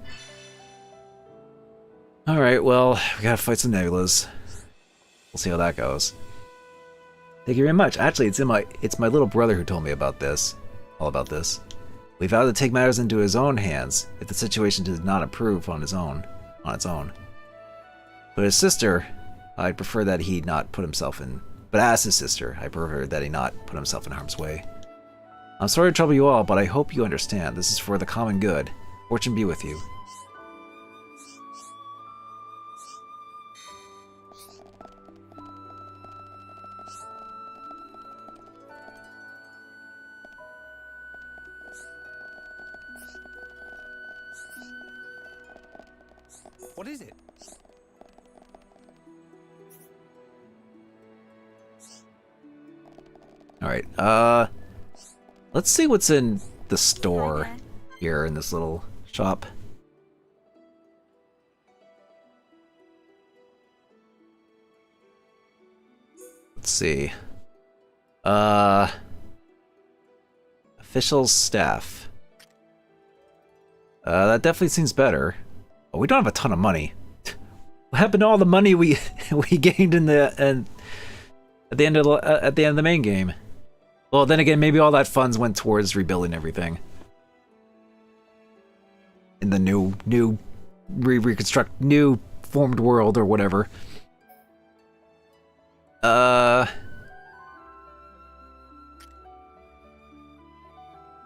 Alright, well, we gotta fight some nebulas. We'll see how that goes. Thank you very much. Actually, it's my little brother who told me about this. All about this. We vowed to take matters into his own hands if the situation did not improve on its own. But his sister, I prefer that he not put himself in. But as his sister, I prefer that he not put himself in harm's way. I'm sorry to trouble you all, but I hope you understand. This is for the common good. Fortune be with you. What is it? Alright, let's see what's in the store Hi there. here in this little shop. Let's see. Official staff. That definitely seems better. Oh, we don't have a ton of money. What happened to all the money we we gained in the at the end of the main game? Well, then again, maybe all that funds went towards rebuilding everything in the new formed world or whatever. Yeah,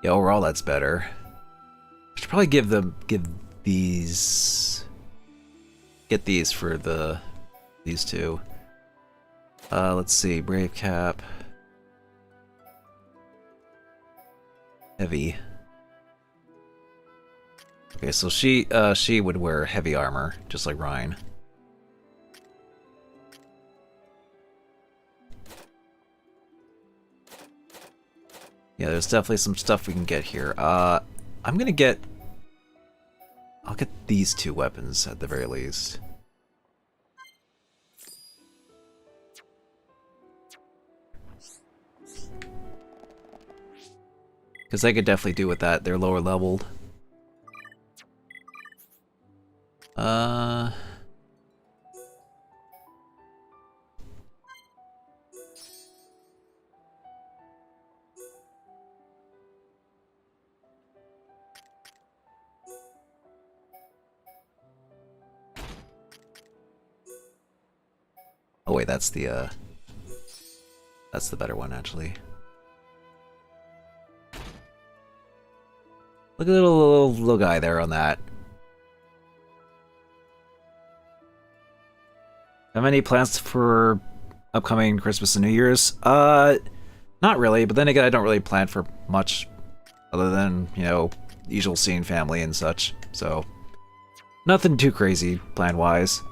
overall that's better. I should probably get these for these two. Let's see, Brave Cap. Heavy. Okay, so she would wear heavy armor, just like Ryan. Yeah, there's definitely some stuff we can get here. I'll get these two weapons at the very least. Because they could definitely do with that. They're lower leveled. Oh wait, that's the better one actually. Look at the little guy there on that. Have any plans for upcoming Christmas and New Year's? Not really, but then again, I don't really plan for much other than, you know, usual seeing family and such. So, nothing too crazy plan-wise.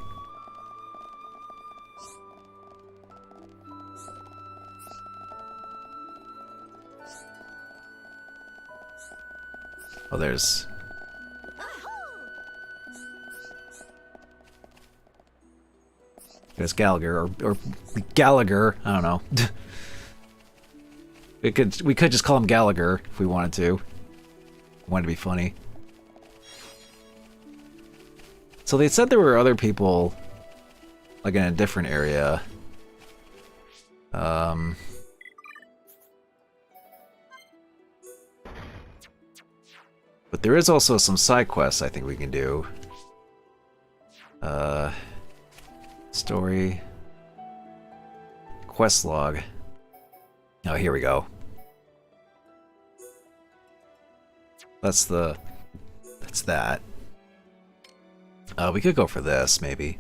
Oh, there's Gallagher or Gallagher. I don't know. we could just call him Gallagher if we wanted to. Wanted to be funny. So they said there were other people, like in a different area. But there is also some side quests I think we can do. Story. Quest log. Oh, here we go. That's that. We could go for this, maybe.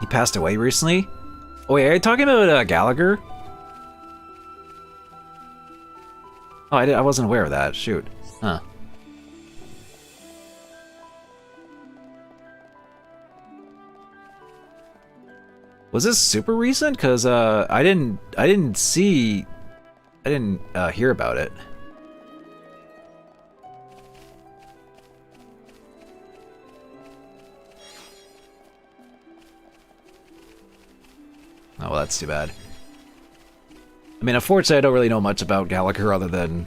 He passed away recently? Oh wait, are you talking about Gallagher? Oh, I wasn't aware of that. Shoot. Huh. Was this super recent? Cause I didn't hear about it. Oh, well, that's too bad. I mean, unfortunately, I don't really know much about Gallagher other than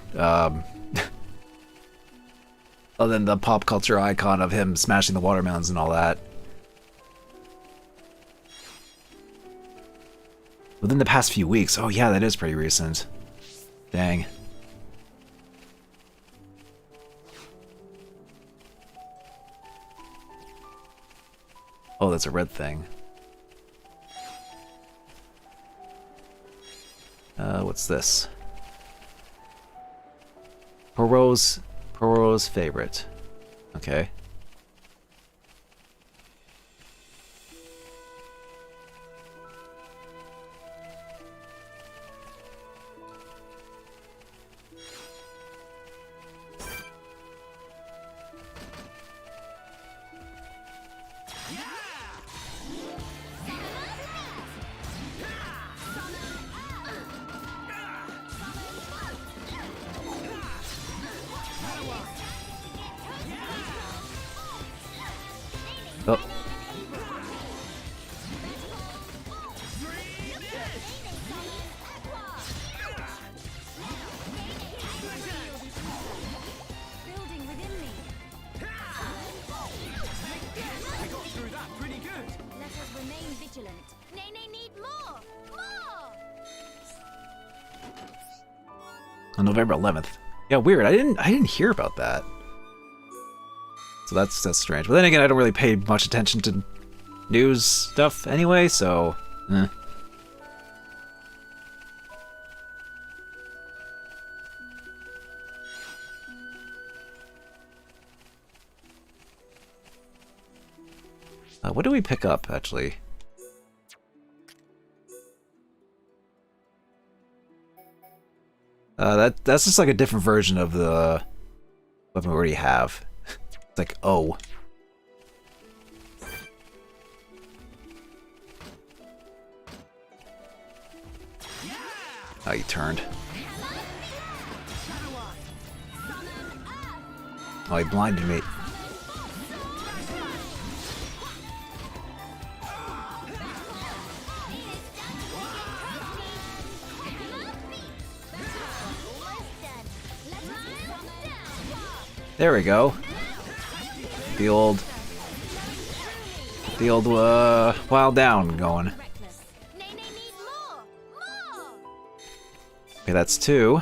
the pop culture icon of him smashing the watermelons and all that. Within the past few weeks. Oh yeah, that is pretty recent. Dang. Oh, that's a red thing. What's this? Poirot's favorite. Okay. Oh. Building within me. I got through that pretty good. Let us remain vigilant. Nene need more! More! On November 11th. Yeah, weird. I didn't hear about that. So that's strange. But then again, I don't really pay much attention to news stuff anyway, so what do we pick up, actually? That's just like a different version of the weapon we already have. It's like, oh. Oh, you turned. Oh, he blinded me. There we go. The old wild down going. Okay, that's 2.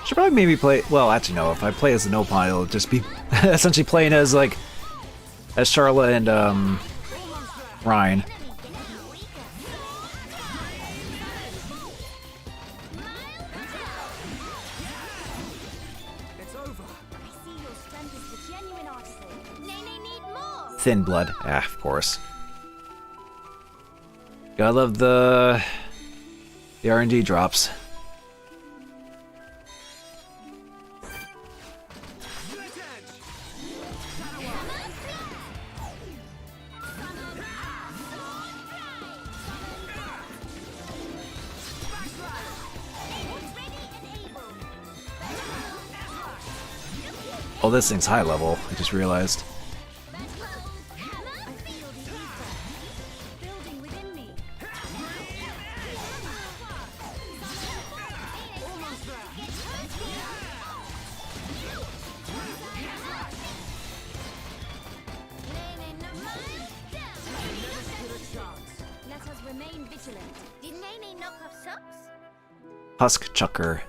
Should probably maybe play. Well, actually, no. If I play as an Opon, it'll just be essentially playing as as Charla and Ryan. It's over. I see your strength is the genuine artisan. Nene need more! Thin blood. Ah, of course. Gotta love the R&D drops. Oh, this thing's high level. I just realized. I feel the ether. Building within me. Let us remain vigilant. Did Nene knock off socks? Husk Chucker.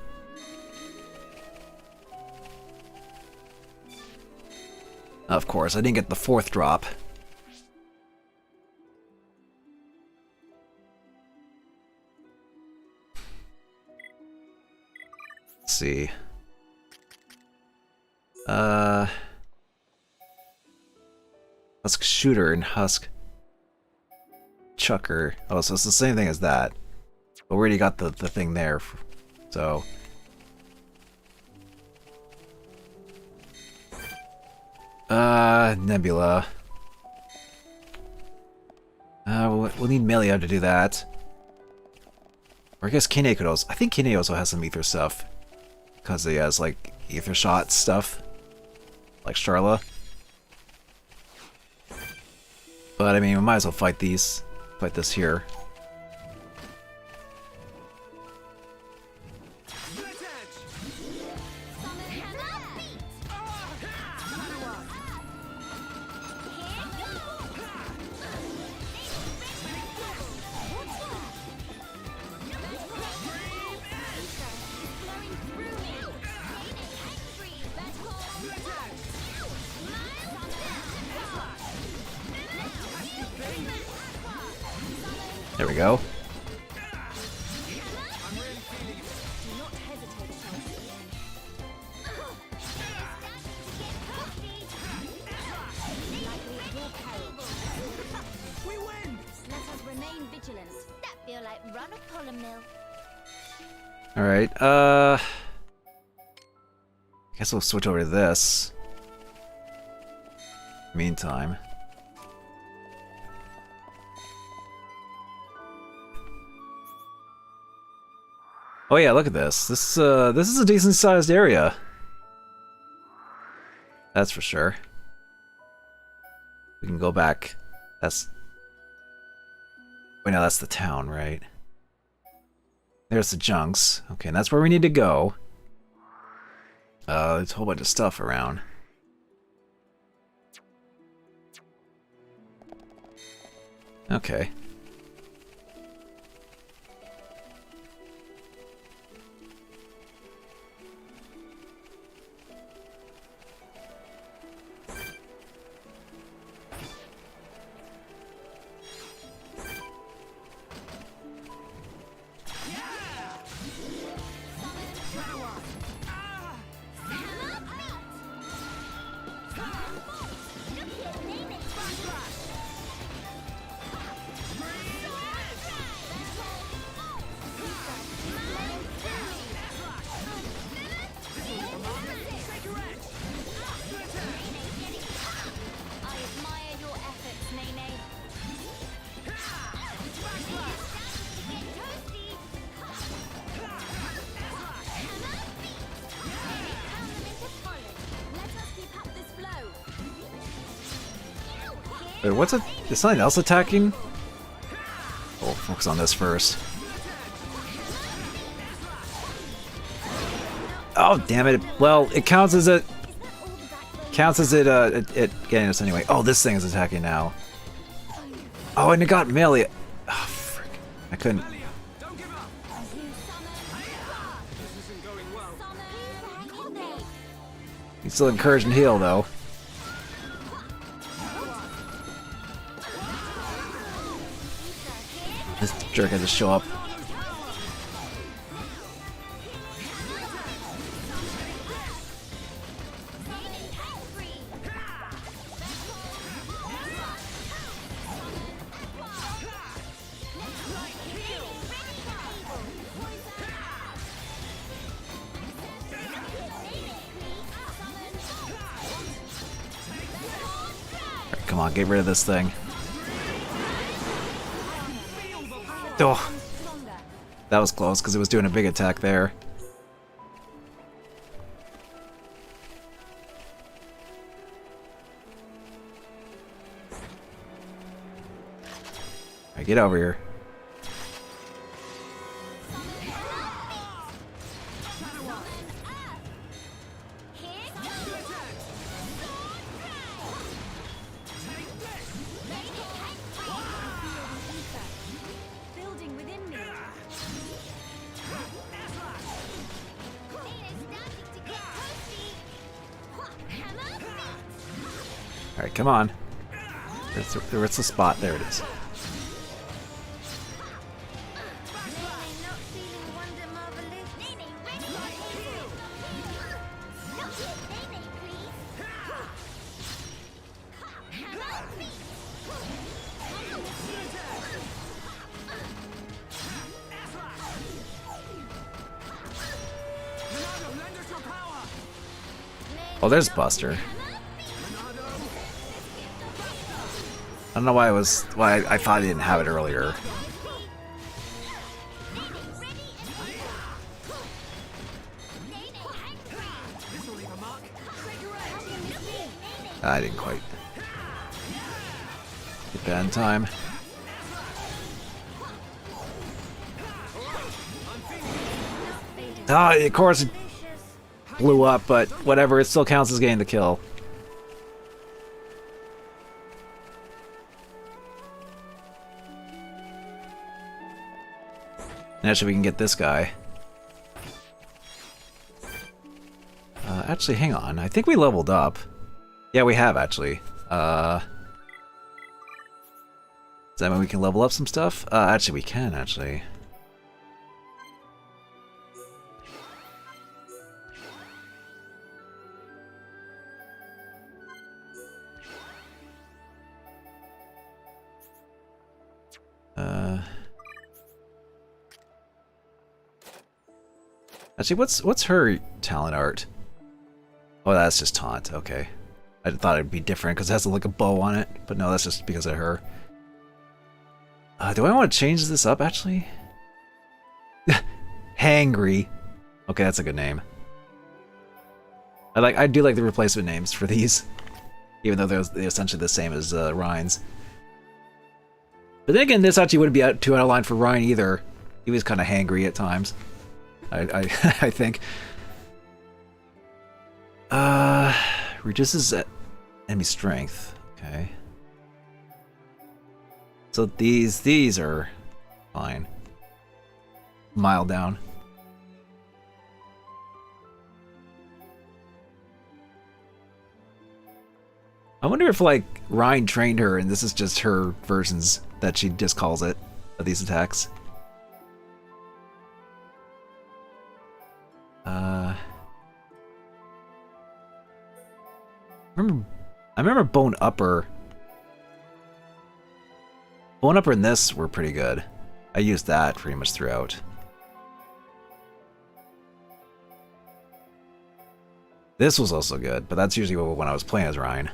Of course, I didn't get the 4th drop. Let's see. Husk Shooter and Husk Chucker. Oh, so it's the same thing as that. But we already got the thing there, so... Nebula. We'll need Melia to do that. Or I guess Kine could also... I think Kine also has some ether stuff. Because he has, like, ether shot stuff. Like Charla. But, I mean, we might as well fight these. Fight this here. There we go. We win! Let us remain vigilant. That feel like run a pollen mill. Alright, guess we'll switch over to this. Meantime. Oh yeah, look at this. This is a decent sized area. That's for sure. We can go back. That's... Wait, no, that's the town, right? There's the junks. Okay, and that's where we need to go. There's a whole bunch of stuff around. Okay. Wait, what's it? Is something else attacking? Oh, focus on this first. Oh, damn it. Well, it counts as it getting us anyway. Oh, this thing is attacking now. Oh, and it got melee. Oh, frick. I couldn't. He's still encourage and heal, though. This jerk had to show up. Alright, come on, get rid of this thing. Oh, that was close because it was doing a big attack there. Alright, get over here. Alright, come on. Where's the spot? There it is. Oh, there's Buster. I don't know why I thought I didn't have it earlier. I didn't quite get that in time. Ah, of course it blew up, but whatever, it still counts as getting the kill. Actually, we can get this guy. Actually, hang on. I think we leveled up. Yeah, we have, actually. Does that mean we can level up some stuff? Actually, we can, actually. Actually, what's her talent art? Oh, that's just taunt. Okay, I thought it'd be different because it has like a bow on it, but no, that's just because of her. Do I want to change this up actually? Hangry. Okay, that's a good name. I do like the replacement names for these, even though they're essentially the same as Ryan's. But then again, this actually wouldn't be too out of line for Ryan either. He was kind of hangry at times. I think. Reduces enemy strength. Okay. So these are fine. Mild down. I wonder if like Ryan trained her and this is just her versions that she just calls it of these attacks. I remember Bone Upper. Bone Upper and this were pretty good. I used that pretty much throughout. This was also good, but that's usually when I was playing as Ryan.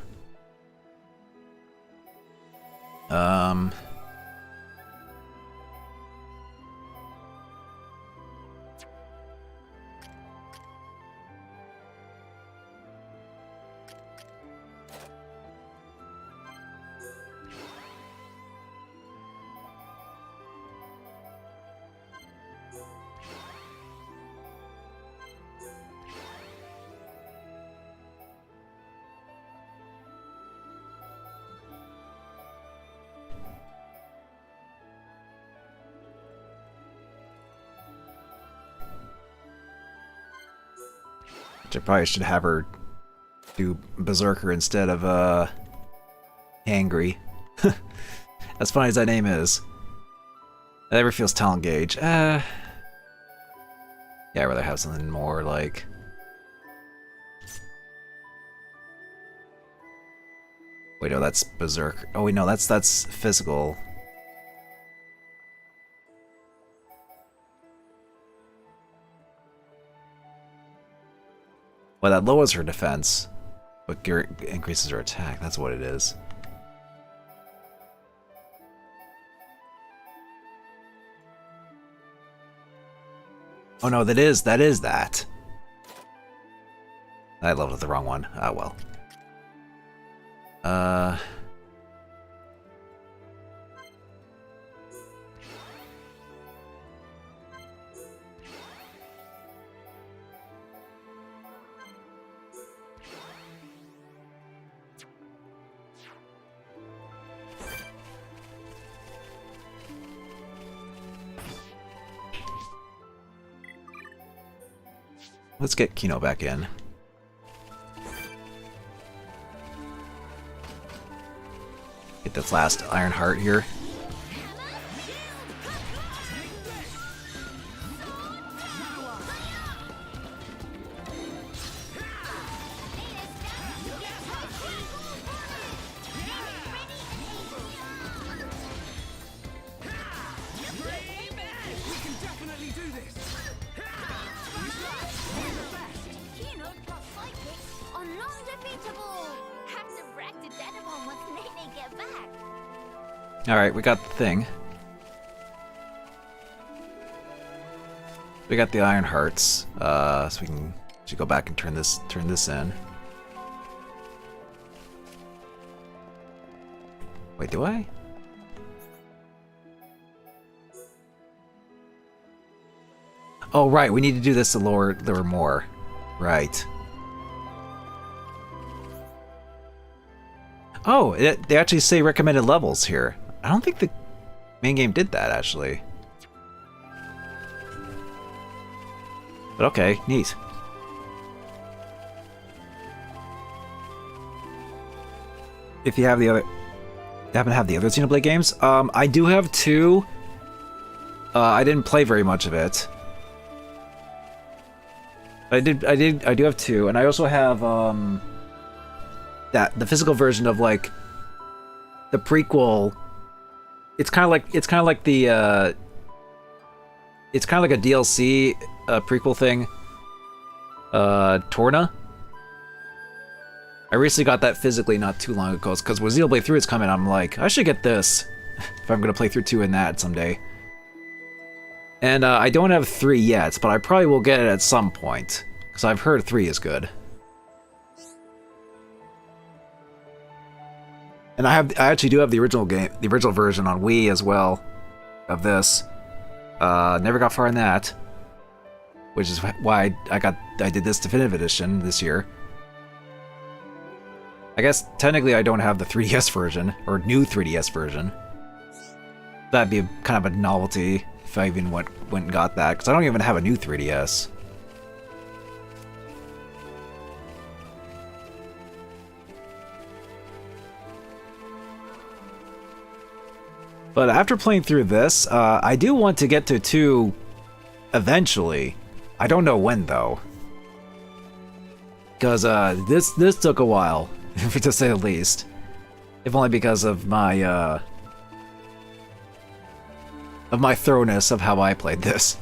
I probably should have her do Berserker instead of Angry. As funny as that name is. That never feels talent gauge. Yeah, I'd rather have something more like... Wait, no, that's Berserker. Oh wait, no, that's physical. Well, that lowers her defense, but increases her attack. That's what it is. Oh no, that is that. I leveled the wrong one. Ah, well. Let's get Kino back in. Get this last Iron Heart here. Alright, we got the thing. We got the Iron Hearts, so we can should go back and turn this in. Wait, do I? Oh right, we need to do this to lower more. Right. Oh, they actually say recommended levels here. I don't think the main game did that, actually. But okay, neat. If you have the happen to have the other Xenoblade games. I do have 2. I didn't play very much of it. I do have 2, and I also have the physical version of like the prequel. It's kind of like a DLC prequel thing. Torna. I recently got that physically not too long ago, because when Xenoblade 3 is coming, I'm like, I should get this if I'm gonna play through 2 in that someday. And I don't have 3 yet, but I probably will get it at some point, because I've heard 3 is good. And I actually do have the original version on Wii as well, of this. Never got far in that, which is why I did this definitive edition this year. I guess technically I don't have the 3DS version, or new 3DS version. That'd be kind of a novelty if I even went and got that, because I don't even have a new 3DS. But after playing through this, I do want to get to 2 eventually. I don't know when, though. Because this took a while, to say the least. If only because of my thoroughness of how I played this.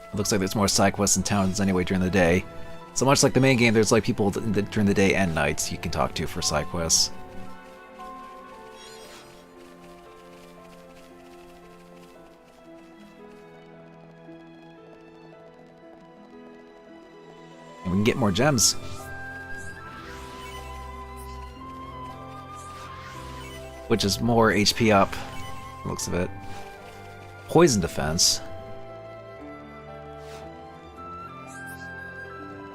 It looks like there's more side quests in towns anyway during the day. So much like the main game, there's like people during the day and nights you can talk to for side quests. And we can get more gems. Which is more HP up, looks of it. Poison defense.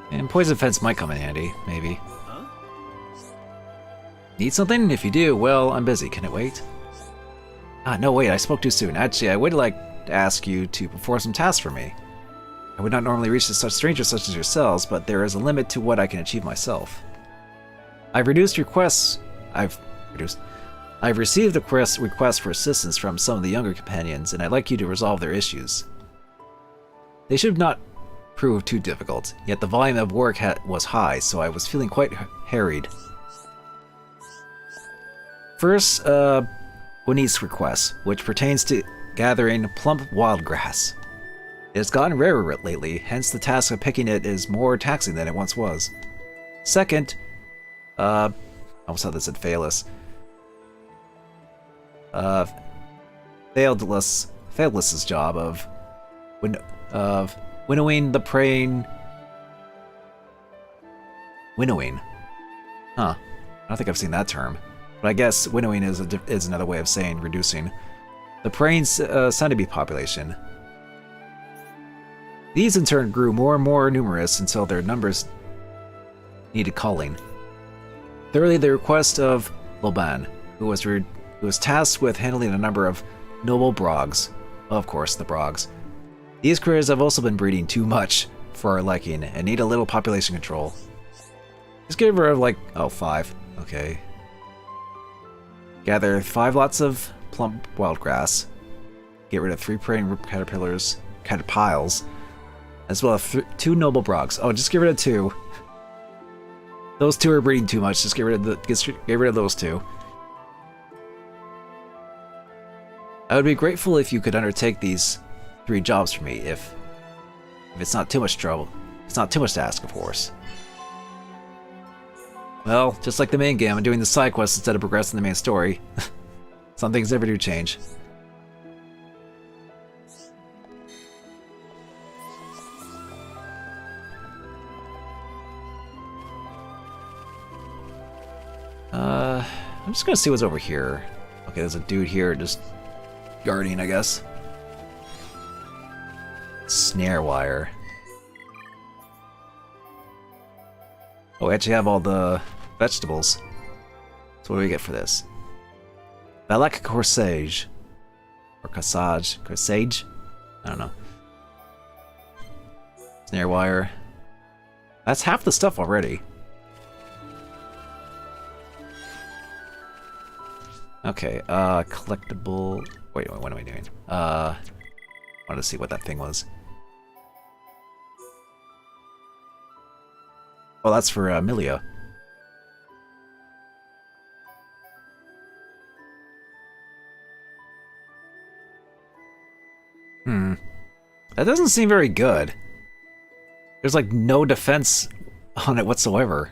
And poison defense might come in handy, maybe. Need something? If you do, well, I'm busy. Can it wait? No, wait, I spoke too soon. Actually, I would like to ask you to perform some tasks for me. I would not normally reach such strangers such as yourselves, but there is a limit to what I can achieve myself. I've received requests for assistance from some of the younger companions, and I'd like you to resolve their issues. They should not prove too difficult, yet the volume of work was high, so I was feeling quite harried. First, Winnie's request, which pertains to gathering plump wild grass. It has gotten rarer lately, hence the task of picking it is more taxing than it once was. Second, I almost thought this said Phaelus. Phaelus's job of winnowing the praying. Winnowing. Huh. I don't think I've seen that term. But I guess winnowing is another way of saying reducing the praying centipede population. These in turn grew more and more numerous until their numbers needed culling. Thirdly, the request of Loban, who was tasked with handling a number of noble brogs. Of course, the brogs. These critters have also been breeding too much for our liking and need a little population control. Just get rid of like, 5. Okay. Gather 5 lots of plump wildgrass. Get rid of 3 praying caterpillars, as well as 2 noble brogs. Oh, just get rid of 2. Those 2 are breeding too much. Just get rid of those 2. I would be grateful if you could undertake these 3 jobs for me, if it's not too much trouble. It's not too much to ask, of course. Well, just like the main game, I'm doing the side quests instead of progressing the main story. Some things never do change. I'm just gonna see what's over here. Okay, there's a dude here just guarding, I guess. Snare wire. Oh, we actually have all the vegetables. So what do we get for this? Balak corsage. Or corsage. Corsage? I don't know. Snare wire. That's half the stuff already. Okay, collectible... Wait, what am I doing? I wanted to see what that thing was. Oh, that's for Milia. That doesn't seem very good. There's like no defense on it whatsoever.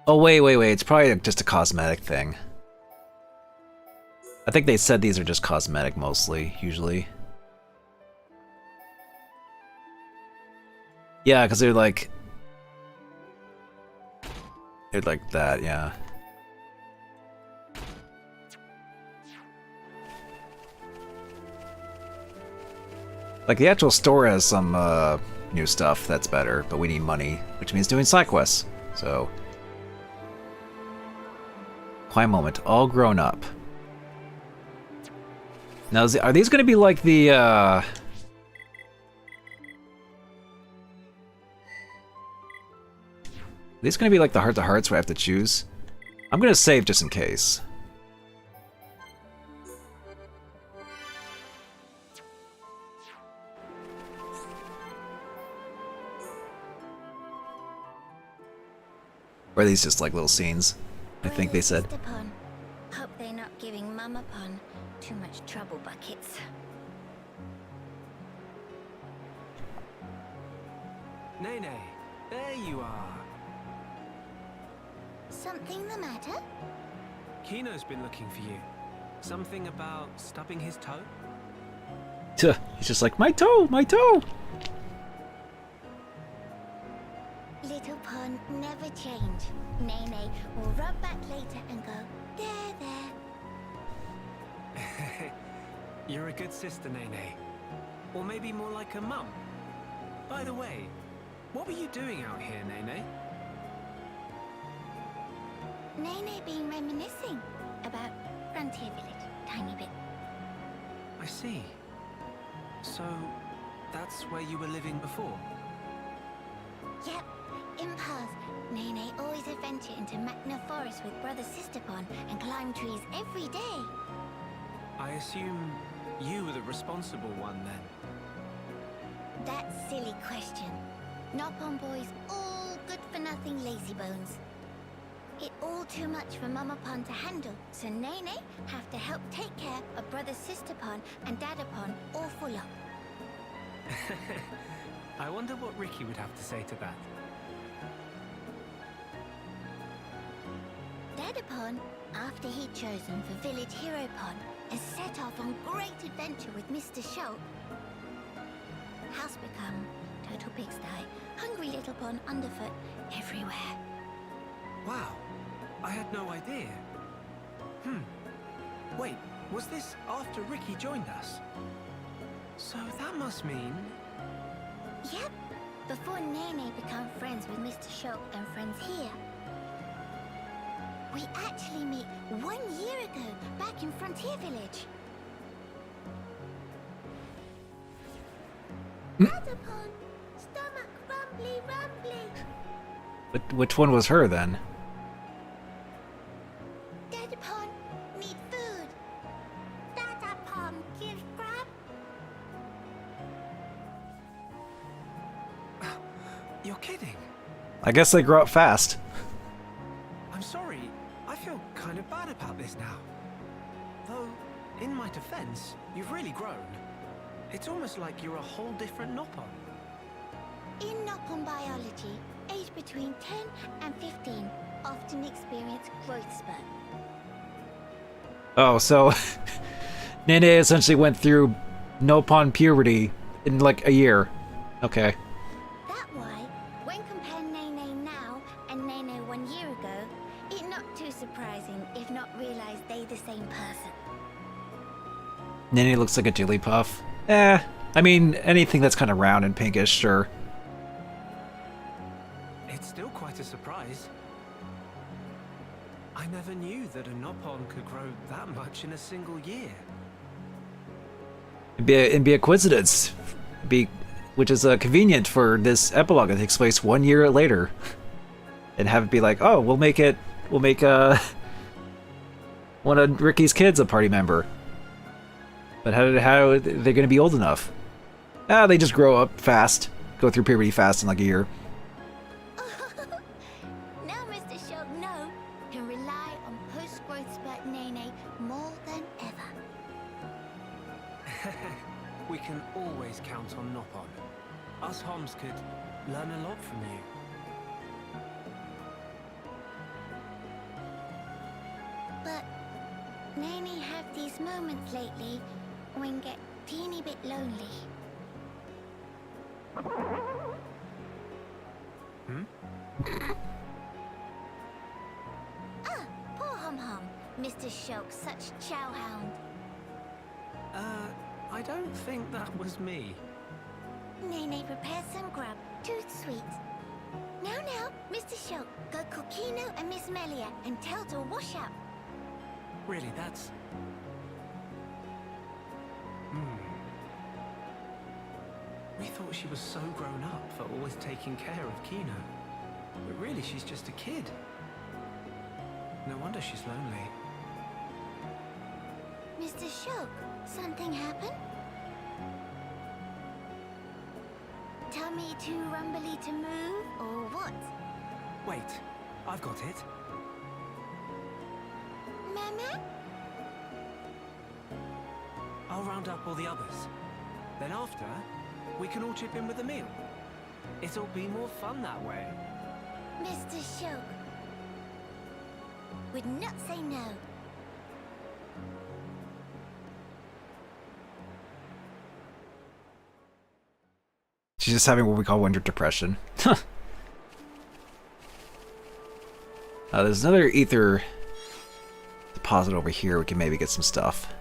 Oh, wait. It's probably just a cosmetic thing. I think they said these are just cosmetic mostly, usually. Yeah, because they're like that, yeah. Like, the actual store has some new stuff that's better, but we need money, which means doing side quests. So, quiet moment, all grown up. Now, are these going to be like the are these going to be like the heart-to-hearts where I have to choose? I'm going to save just in case. Or are these just like little scenes? I think they said. Sister Pon. Hope they're not giving Mama Pon too much trouble buckets. Nene, there you are. Something the matter? Kino's been looking for you. Something about stubbing his toe? Tuh, he's just like, my toe, my toe! Little Pon never change. Nene will rub back later and go, there. You're a good sister, Nene. Or maybe more like a mum. By the way, what were you doing out here, Nene? Nene been reminiscing about Frontier Village, tiny bit. I see. So, that's where you were living before? Yep, in past, Nene always adventure into Magna Forest with brother Sister Pon and climb trees every day. I assume you were the responsible one then? That silly question. Nopon boys all good for nothing lazy bones. It all too much for Mama Pon to handle, so Nene have to help take care of brother Sister Pon and Dada Pon all full up. I wonder what Ricky would have to say to that. Dada Pon, after he'd chosen for Village Hero Pon, and set off on great adventure with Mr. Schultz. House become total pigsty, hungry little Pon underfoot everywhere. Wow, I had no idea. Wait, was this after Ricky joined us? So that must mean... Yep, before Nene became friends with Mr. Schultz and friends here. We actually met 1 year ago, back in Frontier Village. Pon, stomach rumbly. But which one was her then? Dada Pon, need food. Dada Pon, give grab. You're kidding? I guess they grow up fast. I'm sorry, I feel kind of bad about this now. Though, in my defense, you've really grown. It's almost like you're a whole different Nopon. In Nopon biology, age between 10 and 15 often experience growth spurt. Oh, so Nene essentially went through Nopon puberty in like a year. Okay. That why, when compare Nene now and Nene 1 year ago, it not too surprising if not realize they the same person. Nene looks like a Jigglypuff. I mean, anything that's kind of round and pinkish, sure. It's still quite a surprise. I never knew that a Nopon could grow that much in a single year. It'd be a coincidence. which is convenient for this epilogue that takes place 1 year later, and have it be like, oh, we'll make one of Ricky's kids a party member. But how are they going to be old enough? They just grow up fast, go through puberty fast in like a year. Now Mr. Shogno can rely on post-growth spurt Nene more than ever. We can always count on Nopon. Us Homs could learn a lot from you. But Nene have these moments lately when get teeny bit lonely. Poor Hum-Hum. Mr. Shulk, such chowhound. I don't think that was me. Nene prepared some grub, tooth sweet. Now, Mr. Shulk, go call Kino and Miss Melia and tell to wash up. Really, that's... We thought she was so grown up for always taking care of Kino. But really, she's just a kid. No wonder she's lonely. Mr. Shulk, something happened? Tell me too rumbly to move, or what? Wait, I've got it. Mama? I'll round up all the others. Then after, we can all chip in with a meal. It'll be more fun that way. Mr. Shulk would not say no. She's just having what we call winter depression. There's another ether deposit over here. We can maybe get some stuff.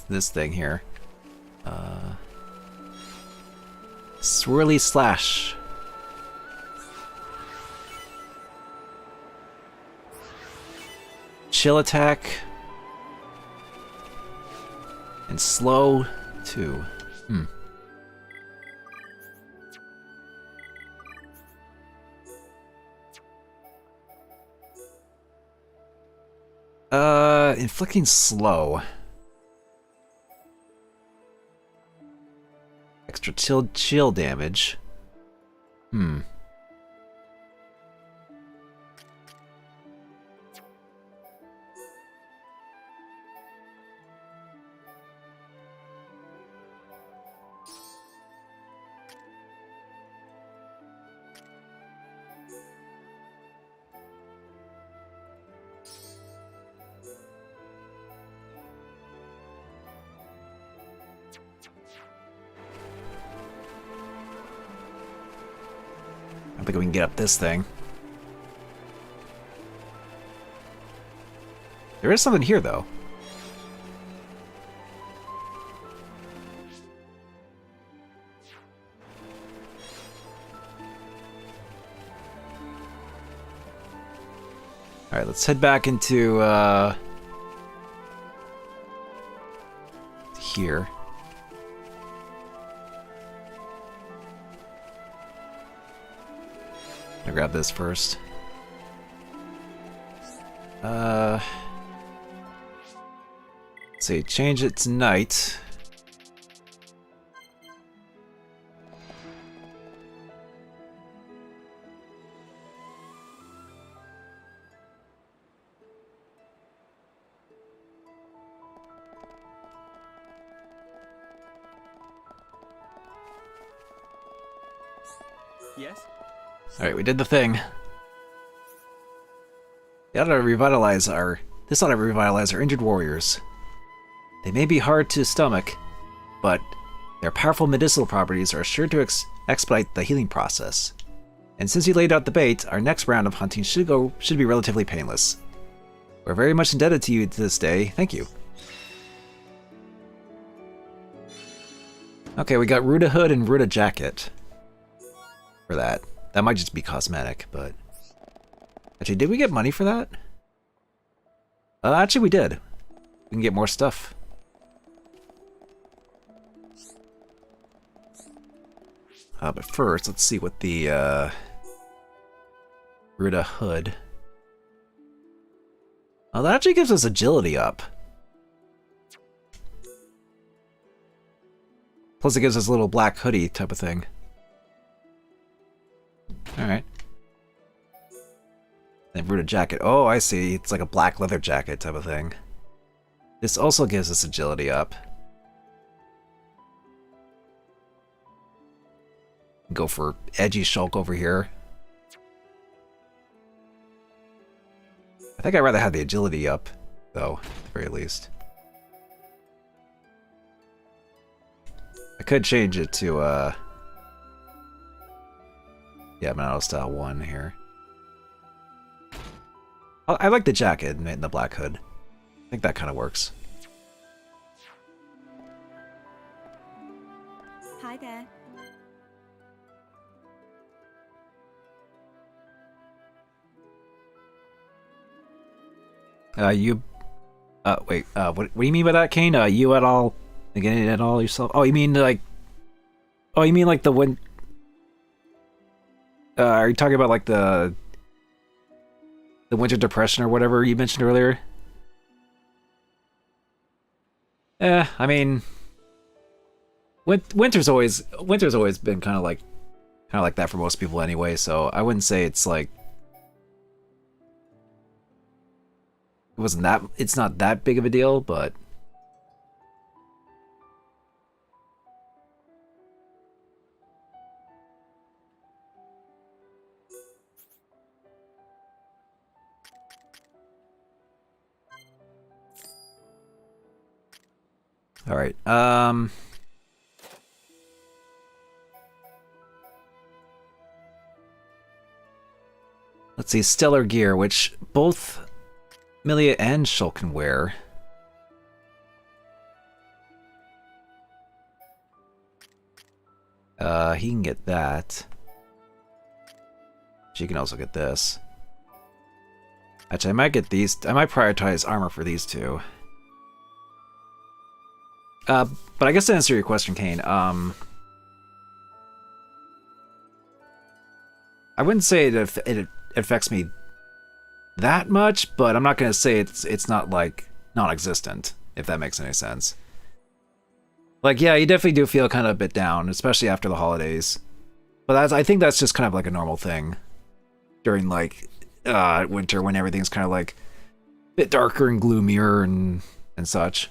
This thing here. Swirly Slash. Chill attack. And slow, too. Inflicting slow. Extra chill damage. I think we can get up this thing. There is something here, though. Alright, let's head back into, here. I'll grab this first. Let's see, change it to night. Yes? Alright, we did the thing. This ought to revitalize our injured warriors. They may be hard to stomach, but their powerful medicinal properties are sure to expedite the healing process. And since you laid out the bait, our next round of hunting should be relatively painless. We're very much indebted to you to this day. Thank you. Okay, we got Ruda Hood and Ruda Jacket for that. That might just be cosmetic, but... Actually, did we get money for that? Actually, we did. we can get more stuff. But first, let's see what the Ruda hood. Oh, that actually gives us agility up. Plus, it gives us a little black hoodie type of thing. All right. And Ruda jacket. Oh, I see. It's like a black leather jacket type of thing. This also gives us agility up. Go for edgy Shulk over here. I think I'd rather have the agility up, though, at the very least. I could change it to, yeah, Monado Style 1 here. I like the jacket and the black hood. I think that kind of works. Hi there. Wait, what do you mean by that, Kane? You at all? Again, at all yourself? Oh, you mean like the when? Are you talking about like the winter depression or whatever you mentioned earlier? I mean, winter's always been kind of like that for most people anyway. So I wouldn't say it's like it's not that big of a deal, but all right. Let's see, stellar gear, which both Milia and Shulk can wear. He can get that. She can also get this. Actually, I might get these. I might prioritize armor for these two. But I guess to answer your question, Kane, I wouldn't say it affects me that much, but I'm not gonna say it's not like non-existent, if that makes any sense. Like, yeah, you definitely do feel kind of a bit down, especially after the holidays. But I think that's just kind of like a normal thing during like winter when everything's kind of like a bit darker and gloomier and such.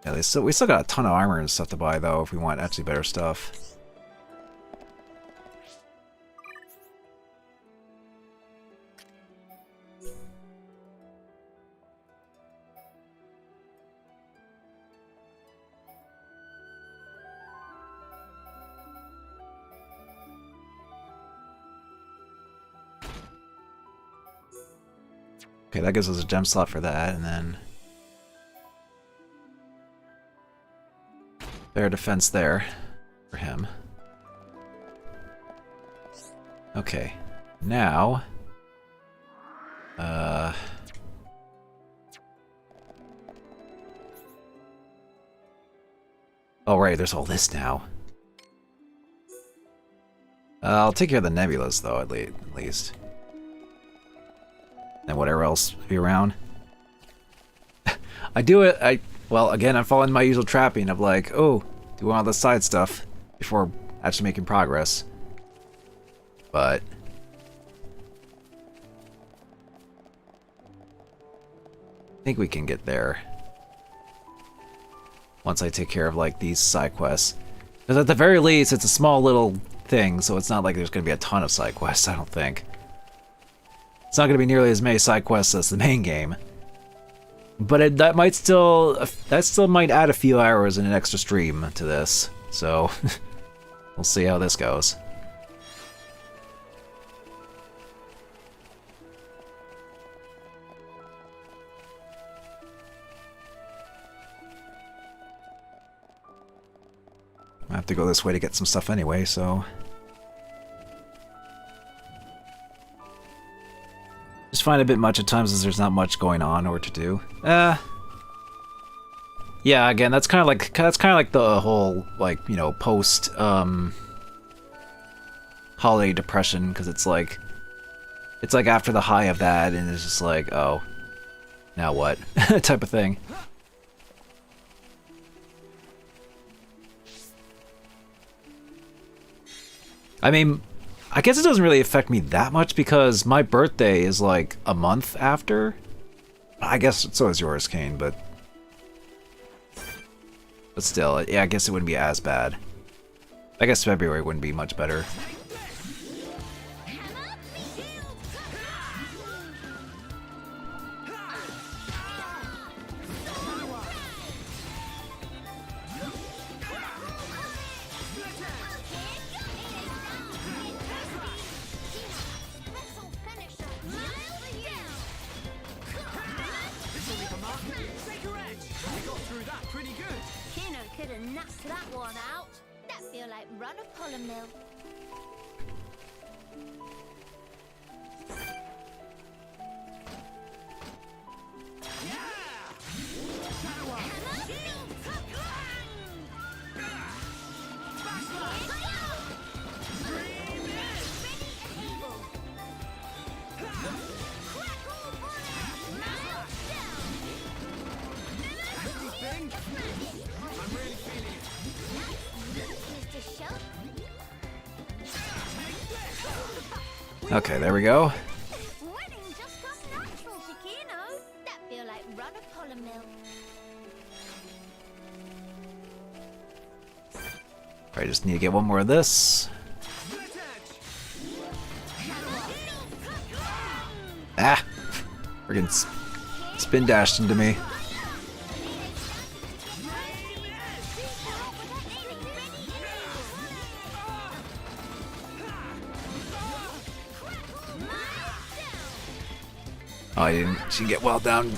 Yeah, we still got a ton of armor and stuff to buy, though, if we want actually better stuff. Okay, that gives us a gem slot for that, and then better defense there for him. Okay, now oh right, there's all this now. I'll take care of the nebulas though, at least. And whatever else be around. Well, again, I'm following my usual trapping of like, oh, do all the side stuff before actually making progress. But I think we can get there once I take care of like these side quests. Because at the very least, it's a small little thing, so it's not like there's going to be a ton of side quests, I don't think. It's not going to be nearly as many side quests as the main game. But that still might add a few hours in an extra stream to this. So we'll see how this goes. have to go this way to get some stuff anyway, so... Just find it a bit much at times as there's not much going on or to do. Yeah, again, that's kind of like the whole, like, you know, post holiday depression, because it's like after the high of that, and it's just like, oh, now what? type of thing. I mean, I guess it doesn't really affect me that much because my birthday is like a month after. I guess so is yours, Kane, but still, yeah, I guess it wouldn't be as bad. I guess February wouldn't be much better. Okay, there we go. I just need to get one more of this. Ah! Friggin' spin dashed into me. Oh, I didn't. She get well down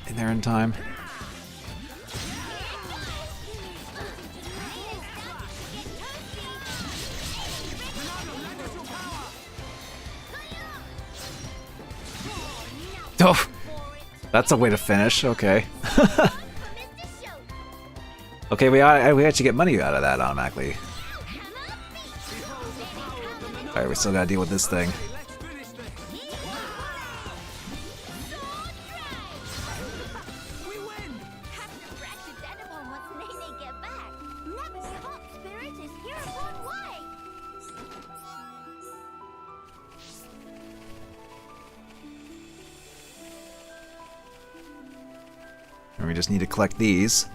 in there in time. Oh, that's a way to finish. Okay. Okay, we actually get money out of that automatically. All right, we still gotta deal with this thing. And we just need to collect these.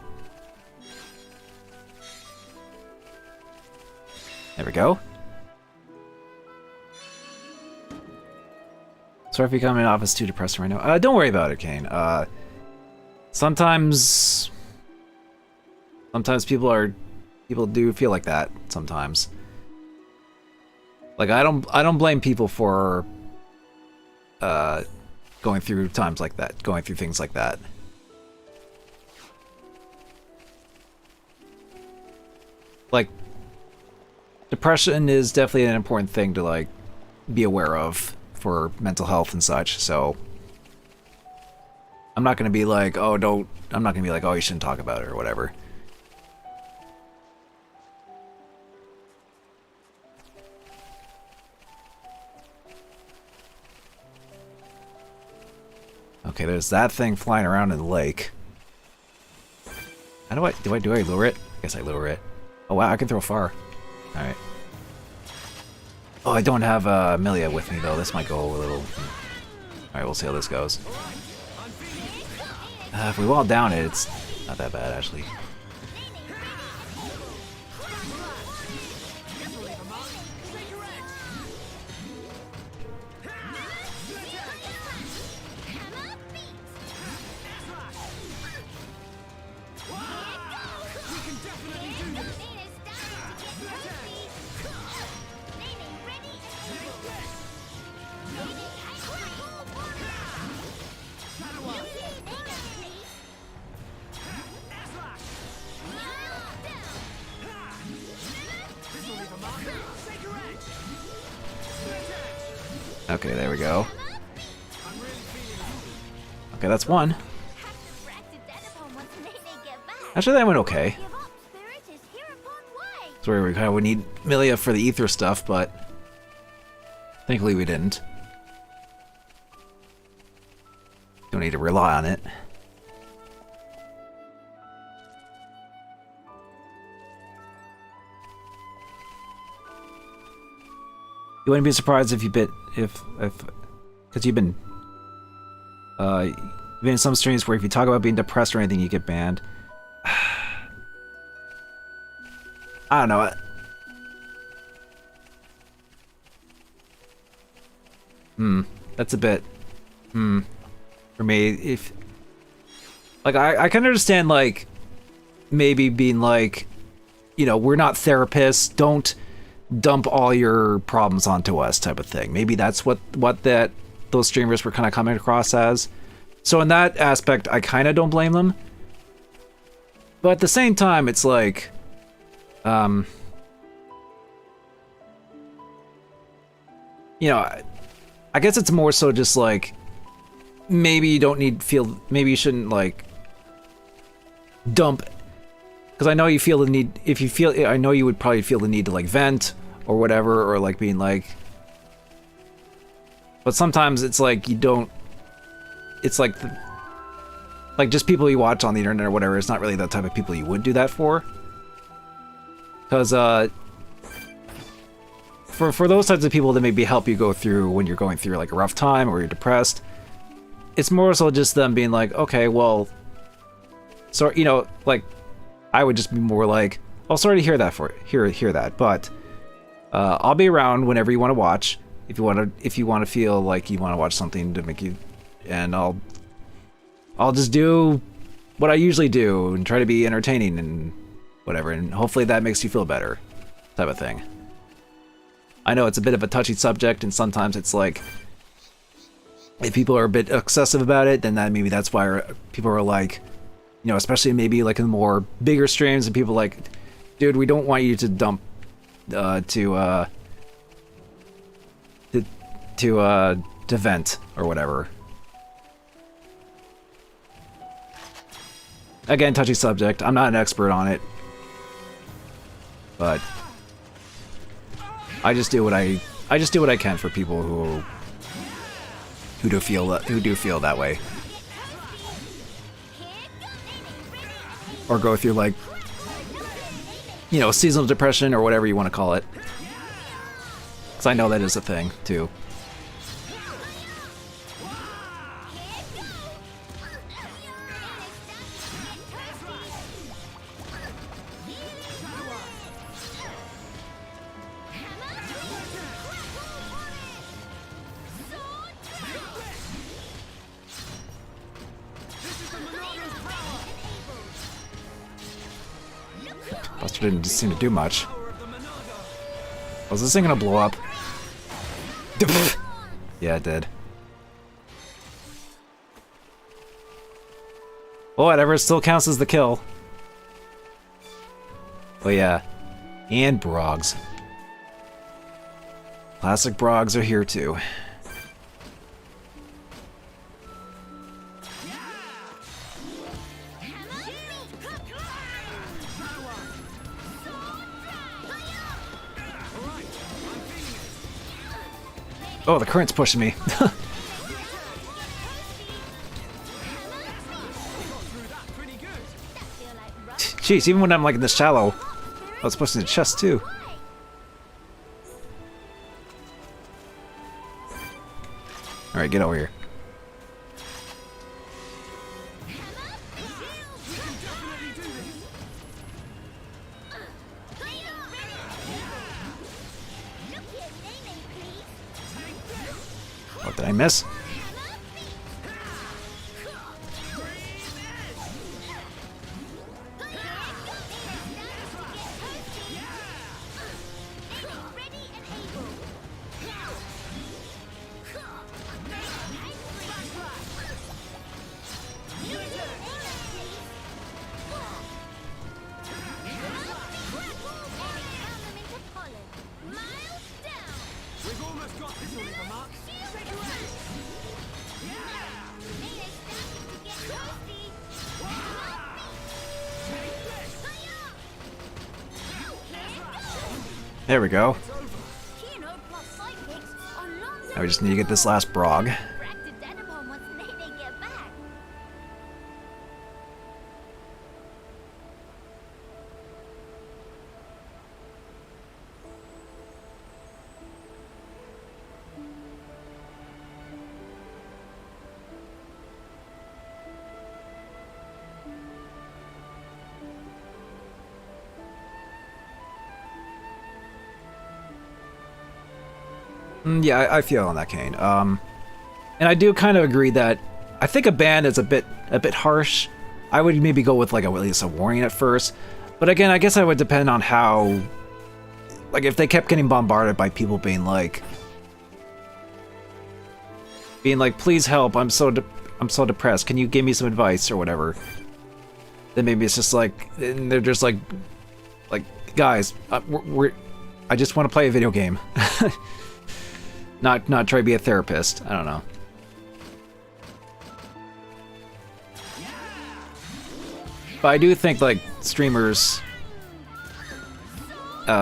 There we go. Sorry if you come in office too depressing right now. Don't worry about it, Kane. Sometimes people do feel like that sometimes. Like I don't blame people for going through times like that, going through things like that. Like, depression is definitely an important thing to, like, be aware of for mental health and such, so I'm not gonna be like, oh, you shouldn't talk about it or whatever. Okay, there's that thing flying around in the lake. How do I lure it? I guess I lure it. Oh wow, I can throw far. Alright. Oh, I don't have Amelia with me though. This might go a little... Alright, we'll see how this goes. If we wall down it, it's not that bad actually. Okay, there we go. Okay, that's one. Actually, that went okay. So we kind of would need Milia for the ether stuff, but thankfully we didn't. Don't need to rely on it. You wouldn't be surprised if you bit because you've been in some streams where if you talk about being depressed or anything, you get banned. I don't know. That's a bit. For me, if like I can understand like maybe being like, you know, we're not therapists. Don't dump all your problems onto us, type of thing. Maybe that's what those streamers were kind of coming across as. So in that aspect, I kind of don't blame them. But at the same time, it's like, you know, I guess it's more so just like, maybe you don't need maybe you shouldn't like dump, because I know you feel the need, I know you would probably feel the need to like vent or whatever, or like being like, but sometimes it's like you don't, it's like just people you watch on the internet or whatever, it's not really the type of people you would do that for. Because for those types of people that maybe help you go through when you're going through like a rough time or you're depressed, it's more so just them being like, okay, well, so, you know, like, I would just be more like, oh, sorry to hear that hear that, but I'll be around whenever you want to watch, if you want to feel like you want to watch something to make you, and I'll just do what I usually do and try to be entertaining and whatever, and hopefully that makes you feel better, type of thing. I know it's a bit of a touchy subject, and sometimes it's like, if people are a bit excessive about it, then maybe that's why people are like, you know, especially maybe like in more bigger streams, and people like, dude, we don't want you to dump to vent or whatever. Again, touchy subject. I'm not an expert on it, but I just do what I can for people who do feel that way, or go through like, you know, seasonal depression or whatever you want to call it, because I know that is a thing too. Buster didn't seem to do much. Was this thing gonna blow up? Yeah, it did. Well, whatever, it still counts as the kill. Oh yeah, and Brogs. Classic Brogs are here too. Oh, the current's pushing me. Jeez, even when I'm like in the shallow, I was pushing the chest too. Alright, get over here. What, did I miss? There we go. Now we just need to get this last Brog. Yeah, I feel on that, Kane. And I do kind of agree that I think a ban is a bit harsh. I would maybe go with like at least a warning at first, but again, I guess I would depend on how, like, if they kept getting bombarded by people being like, please help, I'm so depressed. Can you give me some advice or whatever? Then maybe it's just like, and they're just like guys, I just want to play a video game. Not try to be a therapist. I don't know. But I do think like streamers, you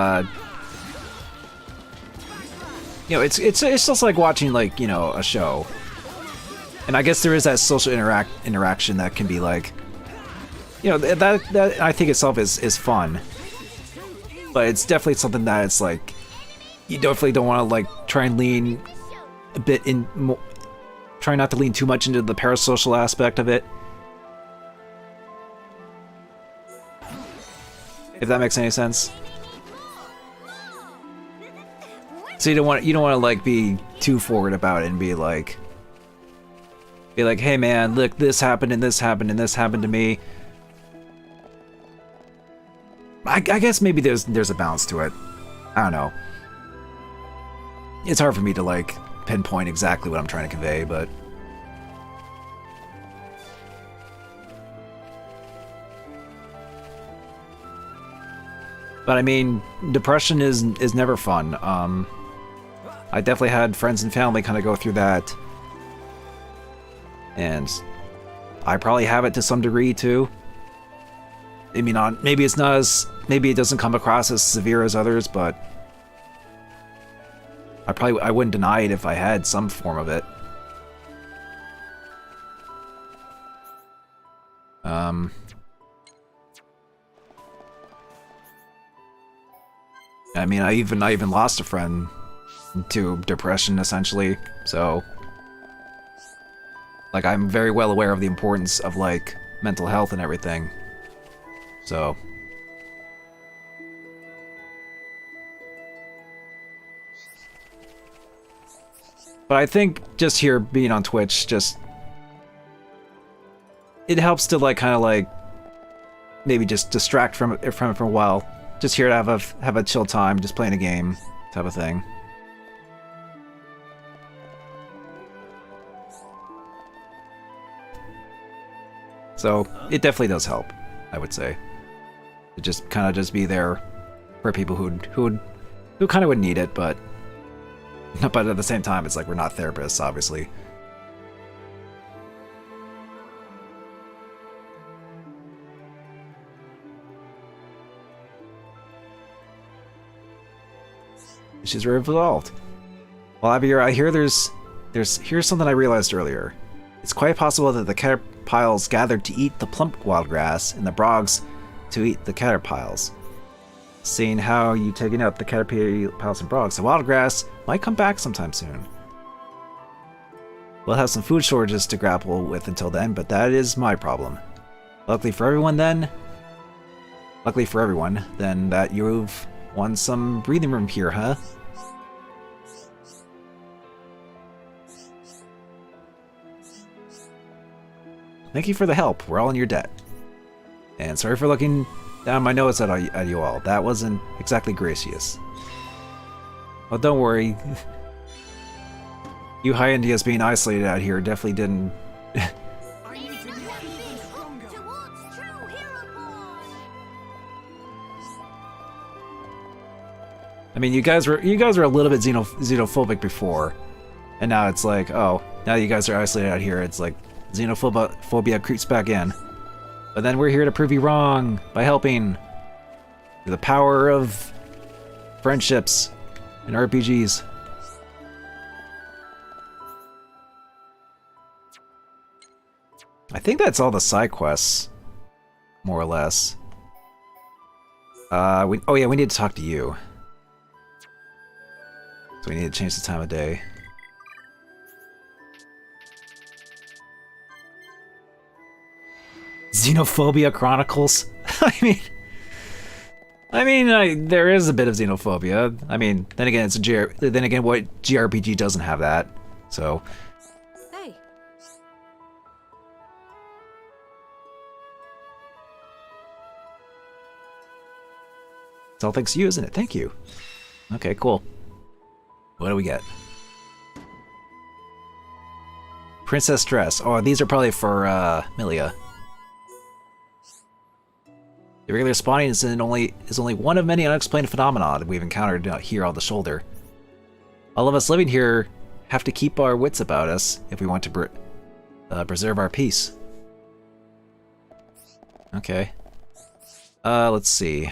know, it's just like watching like, you know, a show. And I guess there is that social interaction that can be like, you know, that I think itself is fun. But it's definitely something that it's like, you definitely don't want to like try and lean a bit in, try not to lean too much into the parasocial aspect of it. If that makes any sense. So you don't want to like be too forward about it and be like, hey man, look, this happened and this happened and this happened to me. I guess maybe there's a balance to it. I don't know. It's hard for me to like pinpoint exactly what I'm trying to convey, but I mean, depression is never fun. I definitely had friends and family kind of go through that, and I probably have it to some degree too. I mean, maybe it's not as, maybe it doesn't come across as severe as others, but I wouldn't deny it if I had some form of it. I mean, I even lost a friend to depression, essentially, so like I'm very well aware of the importance of like mental health and everything. So but I think just here being on Twitch, just it helps to like kind of like maybe just distract from it for a while. Just here to have a chill time, just playing a game type of thing. So it definitely does help, I would say. To just kind of just be there for people who kind of would need it, but at the same time, it's like we're not therapists, obviously. She's resolved. Well, Abir, I hear here's something I realized earlier. It's quite possible that the caterpillars gathered to eat the plump wild grass and the brogs to eat the caterpillars. Seeing how you taking out the caterpillars and brogs, the wild grass might come back sometime soon. We'll have some food shortages to grapple with until then, but that is my problem. Luckily for everyone, then, that you've won some breathing room here, huh? Thank you for the help. We're all in your debt. And sorry for looking down my nose at you all. That wasn't exactly gracious. Well, don't worry. You high Indias being isolated out here definitely didn't... I mean, you guys were a little bit xenophobic before, And now it's like, oh, now you guys are isolated out here. It's like xenophobia creeps back in. But then we're here to prove you wrong by helping. Through the power of friendships and RPGs. I think that's all the side quests, more or less. Oh yeah, we need to talk to you. So we need to change the time of day. Xenoblade Chronicles. I mean, there is a bit of xenophobia. I mean, then again, then again, what JRPG doesn't have that? So. Hey. It's all thanks to you, isn't it? Thank you. Okay, cool. What do we get? Princess Dress. Oh, these are probably for Milia. The regular spawning is only one of many unexplained phenomena that we've encountered here on the shoulder. All of us living here have to keep our wits about us if we want to preserve our peace. Okay. Let's see.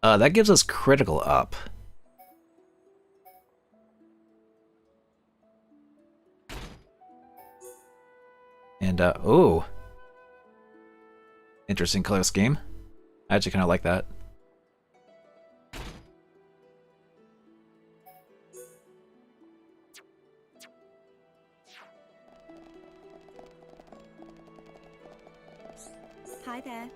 That gives us critical up. And, ooh. Interesting color scheme. I actually kind of like that. Hi there.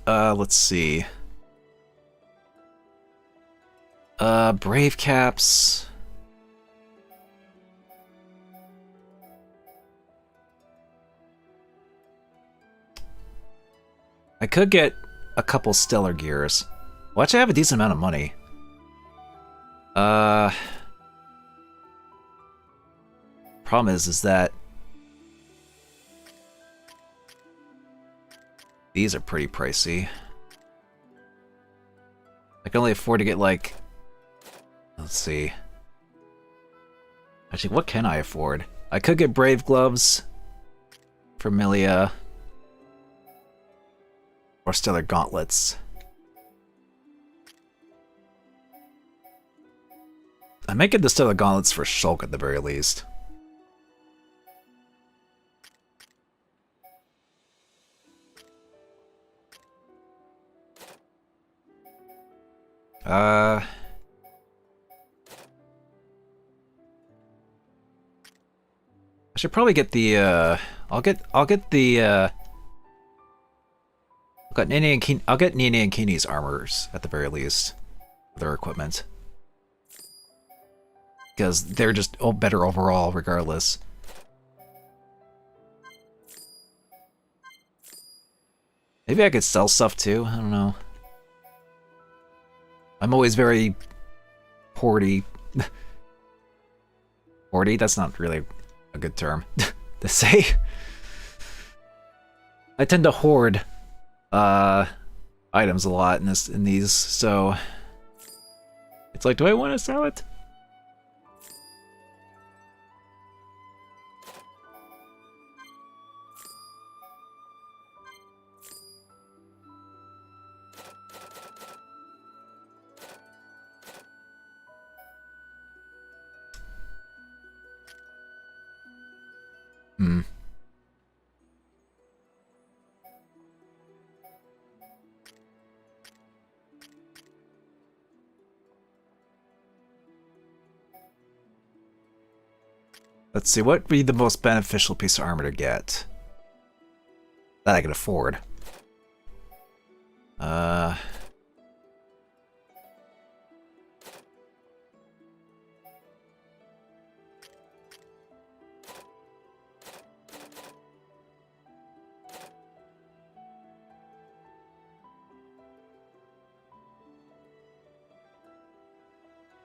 Let's see. Brave caps. I could get a couple stellar gears. Well, actually, I have a decent amount of money. Problem is that these are pretty pricey. I can only afford to get like, let's see. Actually, what can I afford? I could get Brave Gloves for Milia. Or Stellar Gauntlets. I might get the Stellar Gauntlets for Shulk at the very least. I should probably get the I'll get Nini and Kini's armors at the very least for their equipment. Because they're just better overall regardless. Maybe I could sell stuff too, I don't know. I'm always very hoardy. Hoardy? That's not really a good term to say. I tend to hoard items a lot in these, so it's like, do I want to sell it? Let's see, what would be the most beneficial piece of armor to get that I can afford?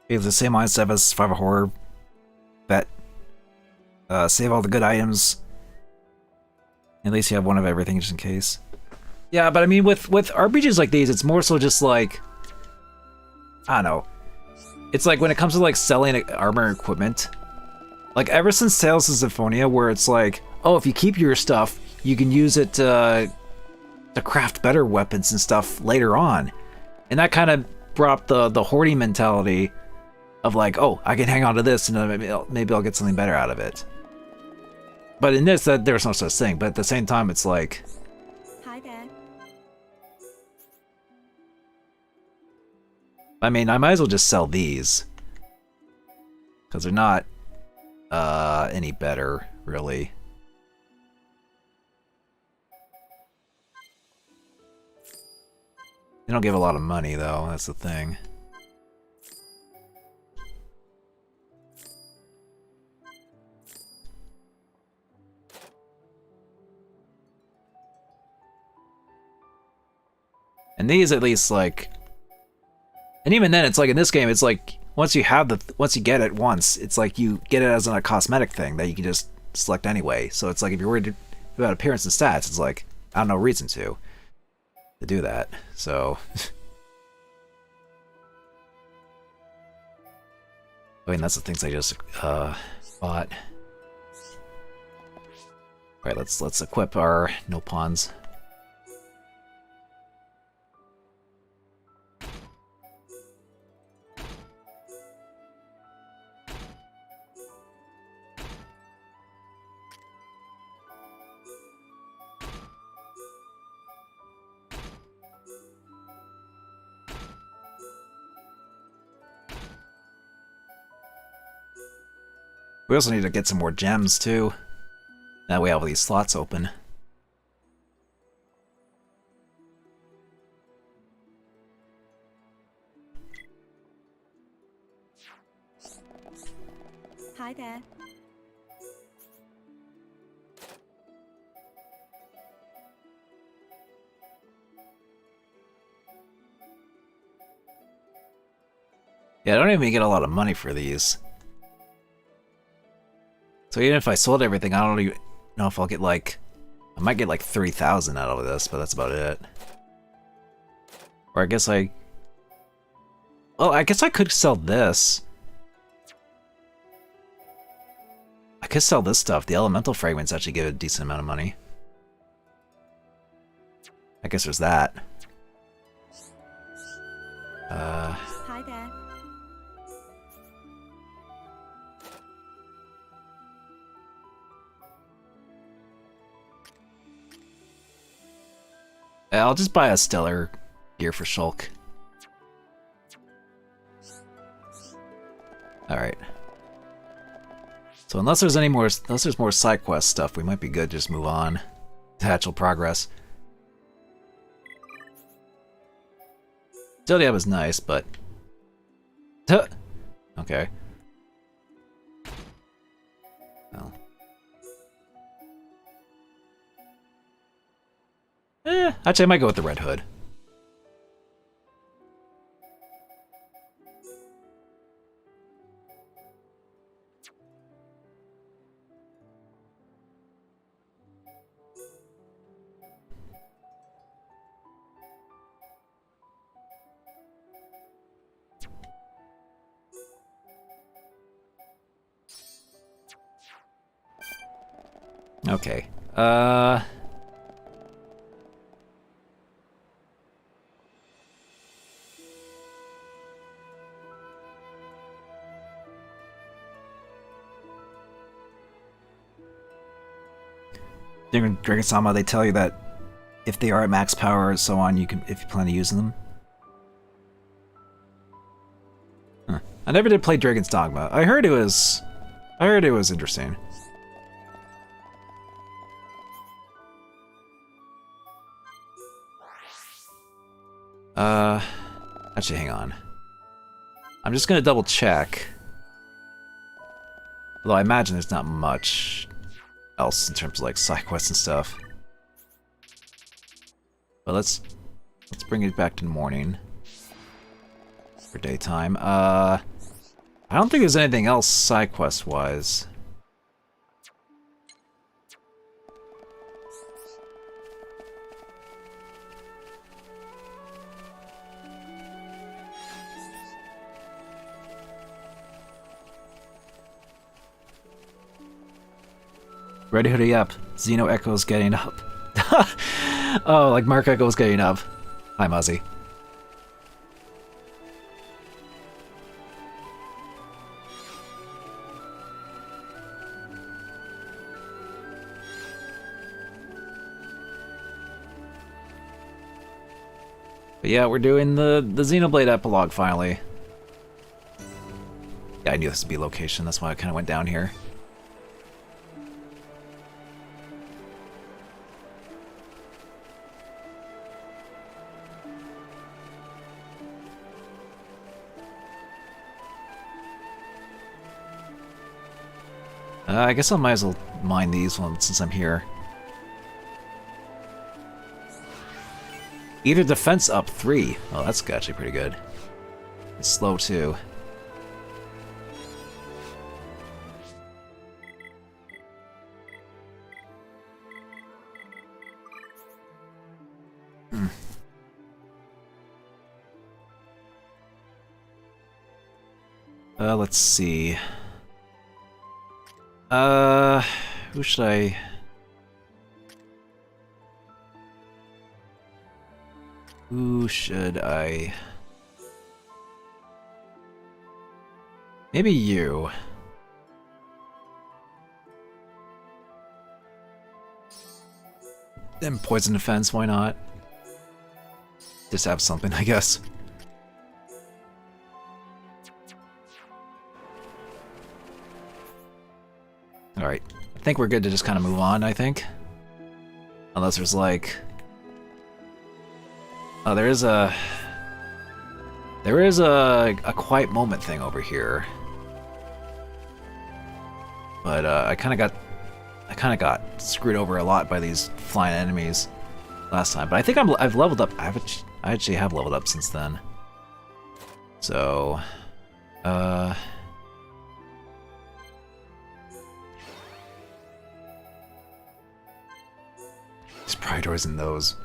It's the same mindset as Survival Horror. Bet. Save all the good items At least you have one of everything just in case. Yeah, but I mean, with RPGs like these, it's more so just like, I don't know. It's like when it comes to like selling armor and equipment, like ever since Tales of Symphonia, where it's like, oh, if you keep your stuff, you can use it to craft better weapons and stuff later on. And that kind of brought the hoarding mentality of like, oh, I can hang on to this and maybe I'll get something better out of it. But in this, there's no such thing. But at the same time, it's like... Hi there. I mean, I might as well just sell these. Because they're not any better, really. They don't give a lot of money, though. That's the thing. And these, at least, like... And even then, it's like, in this game, it's like, once you get it once, it's like you get it as a cosmetic thing that you can just select anyway. So it's like, if you're worried about appearance and stats, it's like, I have no reason to do that. So... I mean, that's the things I just bought. Alright, let's equip our no pawns. We also need to get some more gems, too. That way we have all these slots open. Hi there. Yeah, I don't even get a lot of money for these. So even if I sold everything, I don't even know if I'll get like... I might get like 3,000 out of this, but that's about it. Or I guess I... Oh, I guess I could sell this. I could sell this stuff. The elemental fragments actually give a decent amount of money. I guess there's that. Hi there. I'll just buy a stellar gear for Shulk. Alright. So unless there's more side quest stuff, we might be good to just move on to actual progress. Zodiac was nice, but... Okay. Well. Actually I might go with the Red Hood. Okay. Dragon-sama, they tell you that if they are at max power and so on, you can, if you plan to use them. Huh. I never did play Dragon's Dogma. I heard it was interesting. Actually, hang on. I'm just gonna double check. Although I imagine there's not much else in terms of like side quests and stuff. But let's bring it back to the morning for daytime. I don't think there's anything else side quest wise. Ready, hoodie up. Xeno Echo's getting up. Oh, like Mark Echo's getting up. Hi, Muzzy. But yeah, we're doing the Xenoblade epilogue finally. Yeah, I knew this would be location, that's why I kind of went down here. I guess I might as well mine these ones since I'm here. Either defense up 3. Oh, that's actually pretty good. It's slow too. Let's see. Who should I... Who should I... Maybe you. Then poison defense, why not? Just have something, I guess. Alright, I think we're good to just kind of move on, I think. Unless there's like... Oh, there is a quiet moment thing over here. But I kind of got screwed over a lot by these flying enemies last time. But I think I've leveled up. I actually have leveled up since then. So, there's probably doors in those.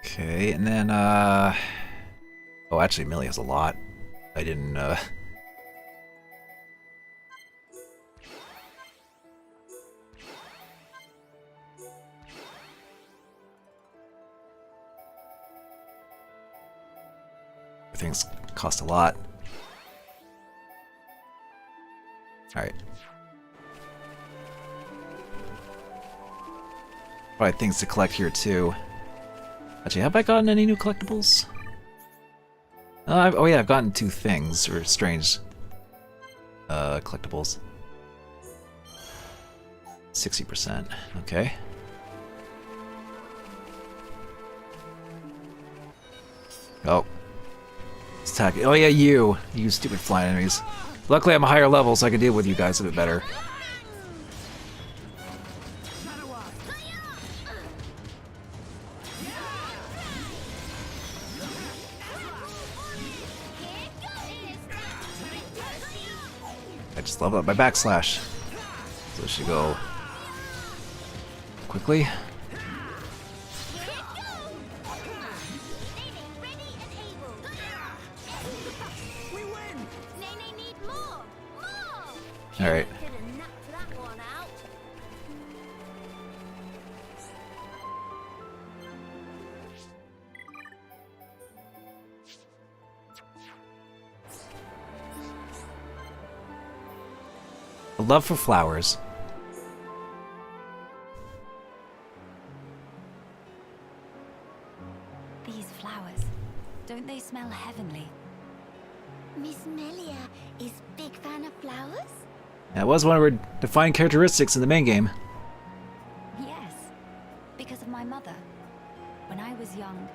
Okay, and then, oh, actually, Millie has a lot. I didn't, Everything's cost a lot. Alright. Probably things to collect here, too. Actually, have I gotten any new collectibles? Oh yeah, I've gotten 2 things, or strange collectibles. 60%, okay. Oh. It's attacking. Oh yeah, you stupid flying enemies. Luckily I'm a higher level, so I can deal with you guys a bit better. Just level up my backslash. So it should go quickly. Alright. A love for flowers. These flowers, don't they smell heavenly? Miss Melia is big fan of flowers? That was one of her defining characteristics in the main game. Yes, because of my mother. When I was young,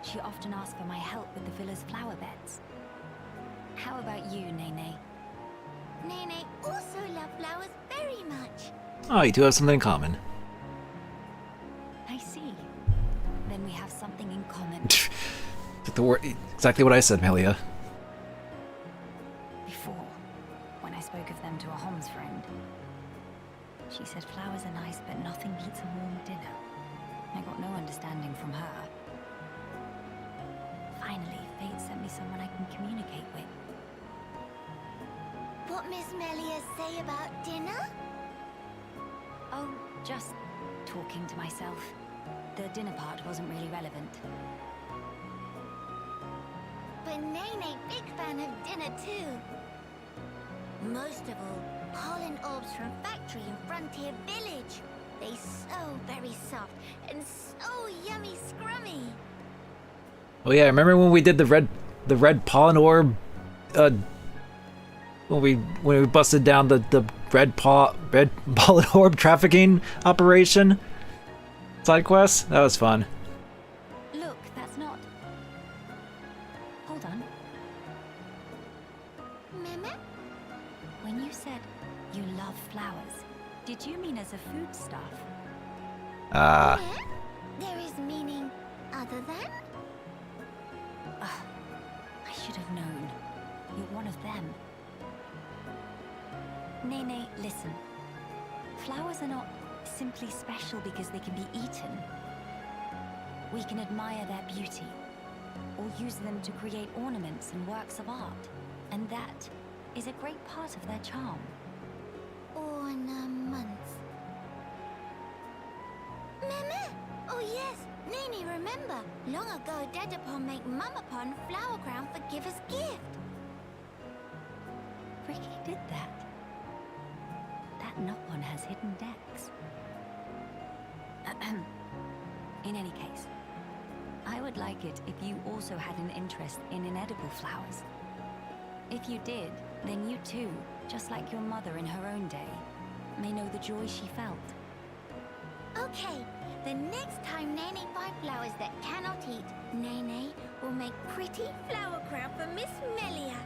she often asked for my help with the villa's flower beds. How about you, Nene? Nene also loves flowers very much. Oh, you two have something in common. I see. then we have something in common. Exactly what I said, Melia. Before, when I spoke of them to a Homs friend, she said flowers are nice, but nothing beats a warm dinner. I got no understanding from her. Finally, fate sent me someone I can communicate with. What Miss Melia say about dinner? Oh, just talking to myself. The dinner part wasn't really relevant. But Nene, big fan of dinner too. Most of all, pollen orbs from factory in Frontier Village. They so very soft and so yummy scrummy. Oh yeah, remember when we did the red pollen orb? When we busted down the red pollen orb trafficking operation side quest? That was fun. Look, that's not... Hold on. Meme? When you said you love flowers, did you mean as a foodstuff? Yeah? There is meaning other than? I should have known. You're one of them. Nene, listen. Flowers are not simply special because they can be eaten. We can admire their beauty, or use them to create ornaments and works of art. And that is a great part of their charm. Ornaments. Meme! Oh yes, Nene, remember. Long ago, Dedapon make Mamapon flower crown for Giver's gift. Ricky did that. That Nopon has hidden decks. In any case, I would like it if you also had an interest in inedible flowers. If you did, then you too, just like your mother in her own day, may know the joy she felt. Okay, the next time Nene finds flowers that cannot eat, Nene will make pretty flower crown for Miss Melia.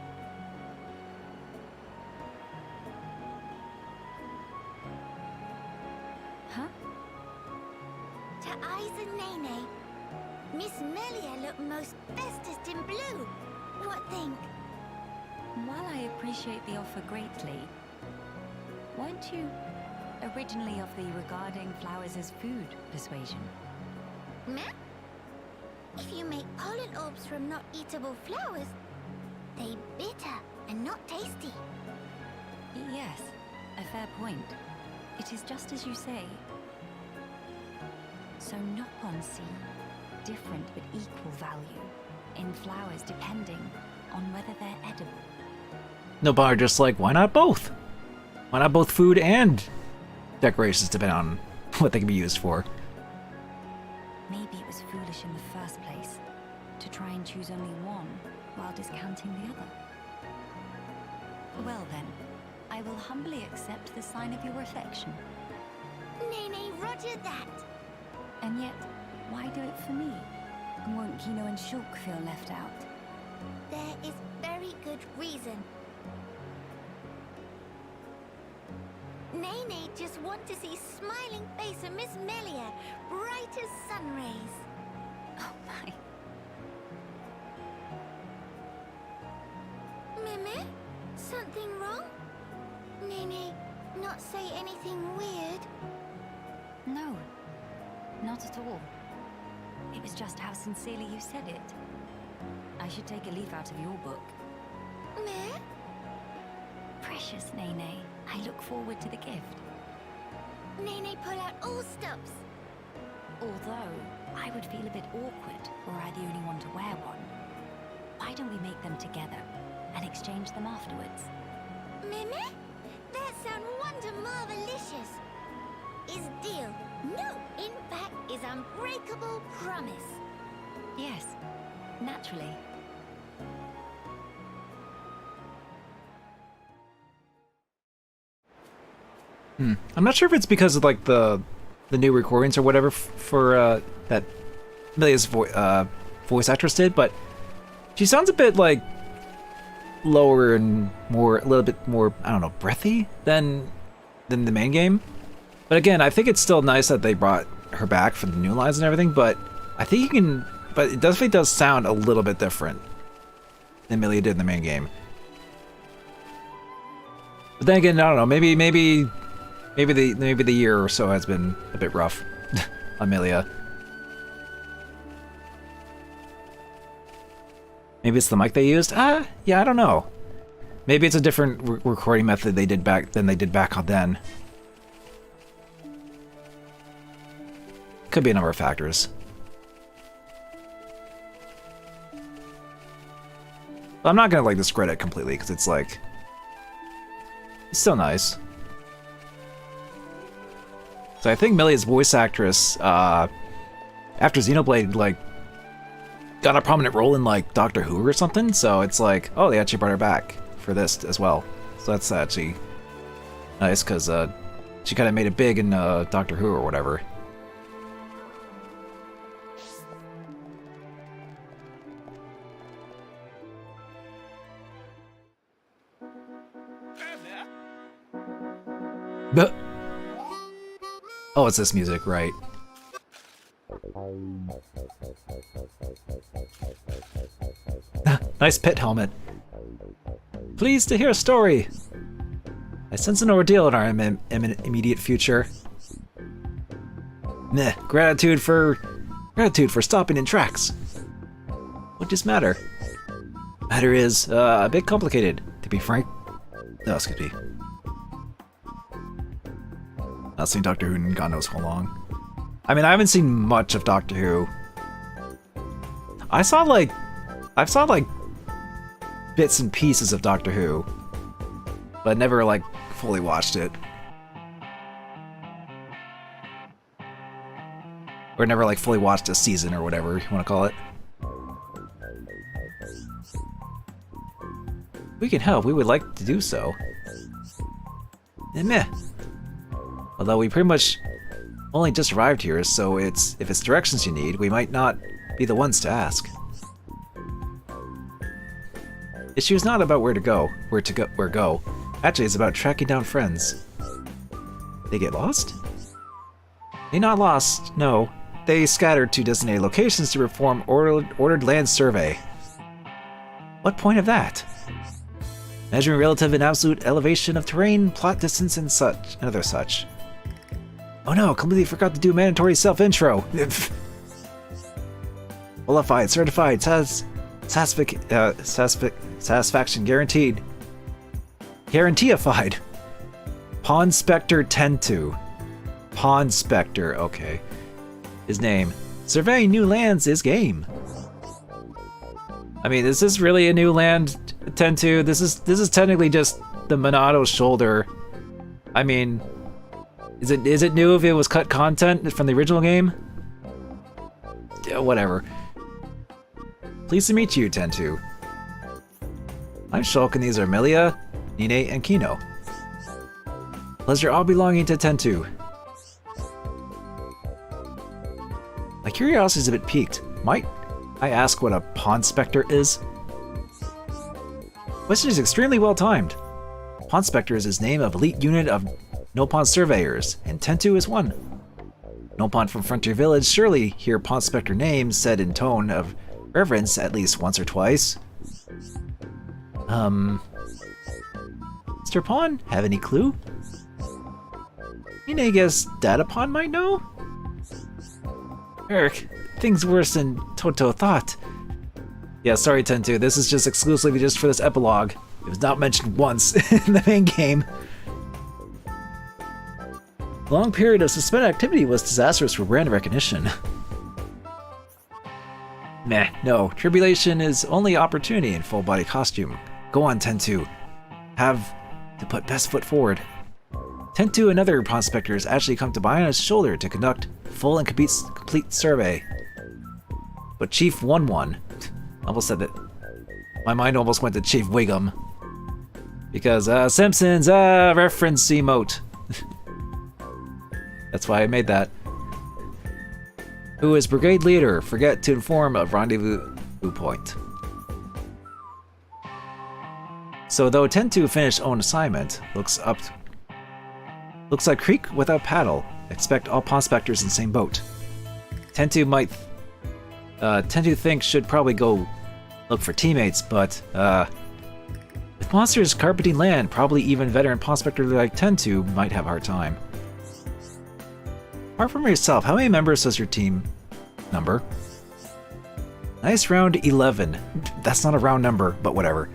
Huh? To eyes and Nene, Miss Melia look most bestest in blue. What think? While I appreciate the offer greatly, weren't you originally of the regarding flowers as food persuasion? Meh? If you make pollen orbs from not eatable flowers, they bitter and not tasty. Yes, a fair point. It is just as you say. So Nopon see different but equal value in flowers depending on whether they're edible. No, but are just like, why not both? Why not both food and decorations, depending on what they can be used for? Maybe it was foolish in the first place to try and choose only one while discounting the other. Well then, I will humbly accept the sign of your affection. Nene, roger that. And yet, why do it for me? Won't Kino and Shulk feel left out? There is very good reason. Nene just want to see smiling face of Miss Melia, bright as sun rays. Oh my. Meme? Something wrong? Nene, not say anything weird? No, not at all. It was just how sincerely you said it. I should take a leaf out of your book. Meh? Precious Nene, I look forward to the gift. Nene, pull out all stops. Although, I would feel a bit awkward were I the only one to wear one. Why don't we make them together and exchange them afterwards? Meme? That sound wonder marvelicious. Is deal? No, in fact, is unbreakable promise. Yes, naturally. I'm not sure if it's because of like the new recordings or whatever for that Melia's voice actress did, but she sounds a bit like lower and a little bit more, I don't know, breathy than the main game. But again, I think it's still nice that they brought her back for the new lines and everything, but I think you can, but it definitely does sound a little bit different than Amelia did in the main game. But then again, I don't know. Maybe the year or so has been a bit rough. Amelia. Maybe it's the mic they used. Yeah, I don't know. Maybe it's a different recording method they did back then. Could be a number of factors. But I'm not gonna like discredit it completely because it's like it's still nice. So I think Millia's voice actress, after Xenoblade, like, got a prominent role in like Doctor Who or something. So it's like, oh, they actually brought her back for this as well. So that's actually nice because she kind of made it big in Doctor Who or whatever. But oh, it's this music, right? Nice pit helmet. Pleased to hear a story. I sense an ordeal in our immediate future. Meh, gratitude for stopping in tracks. What does matter? Matter is a bit complicated, to be frank. No, excuse me. Not seen Doctor Who in God knows how long. I mean, I haven't seen much of Doctor Who. I've saw like bits and pieces of Doctor Who, but never like fully watched it. Or never like fully watched a season or whatever you want to call it. We can help, we would like to do so. And meh. Although we pretty much only just arrived here, so if it's directions you need, we might not be the ones to ask. Issue is not about where go. Actually, it's about tracking down friends. They get lost? They not lost, no. They scattered to designated locations to perform ordered land survey. What point of that? Measuring relative and absolute elevation of terrain, plot distance, and other such. Oh no, completely forgot to do mandatory self-intro. Qualified, certified, satisfaction guaranteed. Guaranteeified. Pawn Spectre 10-2. Pawn Spectre, okay. His name. Surveying new lands is game. I mean, is this really a new land, 10-2? This is technically just the Monado shoulder. I mean, is it new if it was cut content from the original game? Yeah, whatever. Pleased to meet you, 10-2. I'm Shulk and these are Melia, Nine, and Kino. Pleasure all belonging to 10-2. My curiosity is a bit piqued. Might I ask what a Pawn Spectre is? Question is extremely well timed. Pawn Spectre is his name of elite unit of no-pawn surveyors, and 10-2 is one. No-pawn from Frontier Village surely hear Pawn Spectre name said in tone of reverence at least once or twice. Mr. Pawn, have any clue? I guess Data Pawn might know? Eric, things worse than Toto thought. Yeah, sorry 10-2, this is just exclusively just for this epilogue. It was not mentioned once in the main game. The long period of suspended activity was disastrous for brand recognition. Meh, no. Tribulation is only opportunity in full-body costume. Go on, 10-2. Have to put best foot forward. 10-2 and other Pawn Spectres actually come to Biona's shoulder to conduct full and complete survey. But Chief 1-1... almost said that. My mind almost went to Chief Wiggum. Because, Simpsons, reference emote. That's why I made that. Who is brigade leader? Forget to inform of rendezvous point. So though 10-2 finished own assignment, looks like creek without paddle. Expect all Pawn Spectres in same boat. 10-2 might Tend think should probably go look for teammates, but, with monsters carpeting land, probably even veteran prospector like Tentu might have a hard time. Apart from yourself, how many members does your team number? Nice round 11. That's not a round number, but whatever.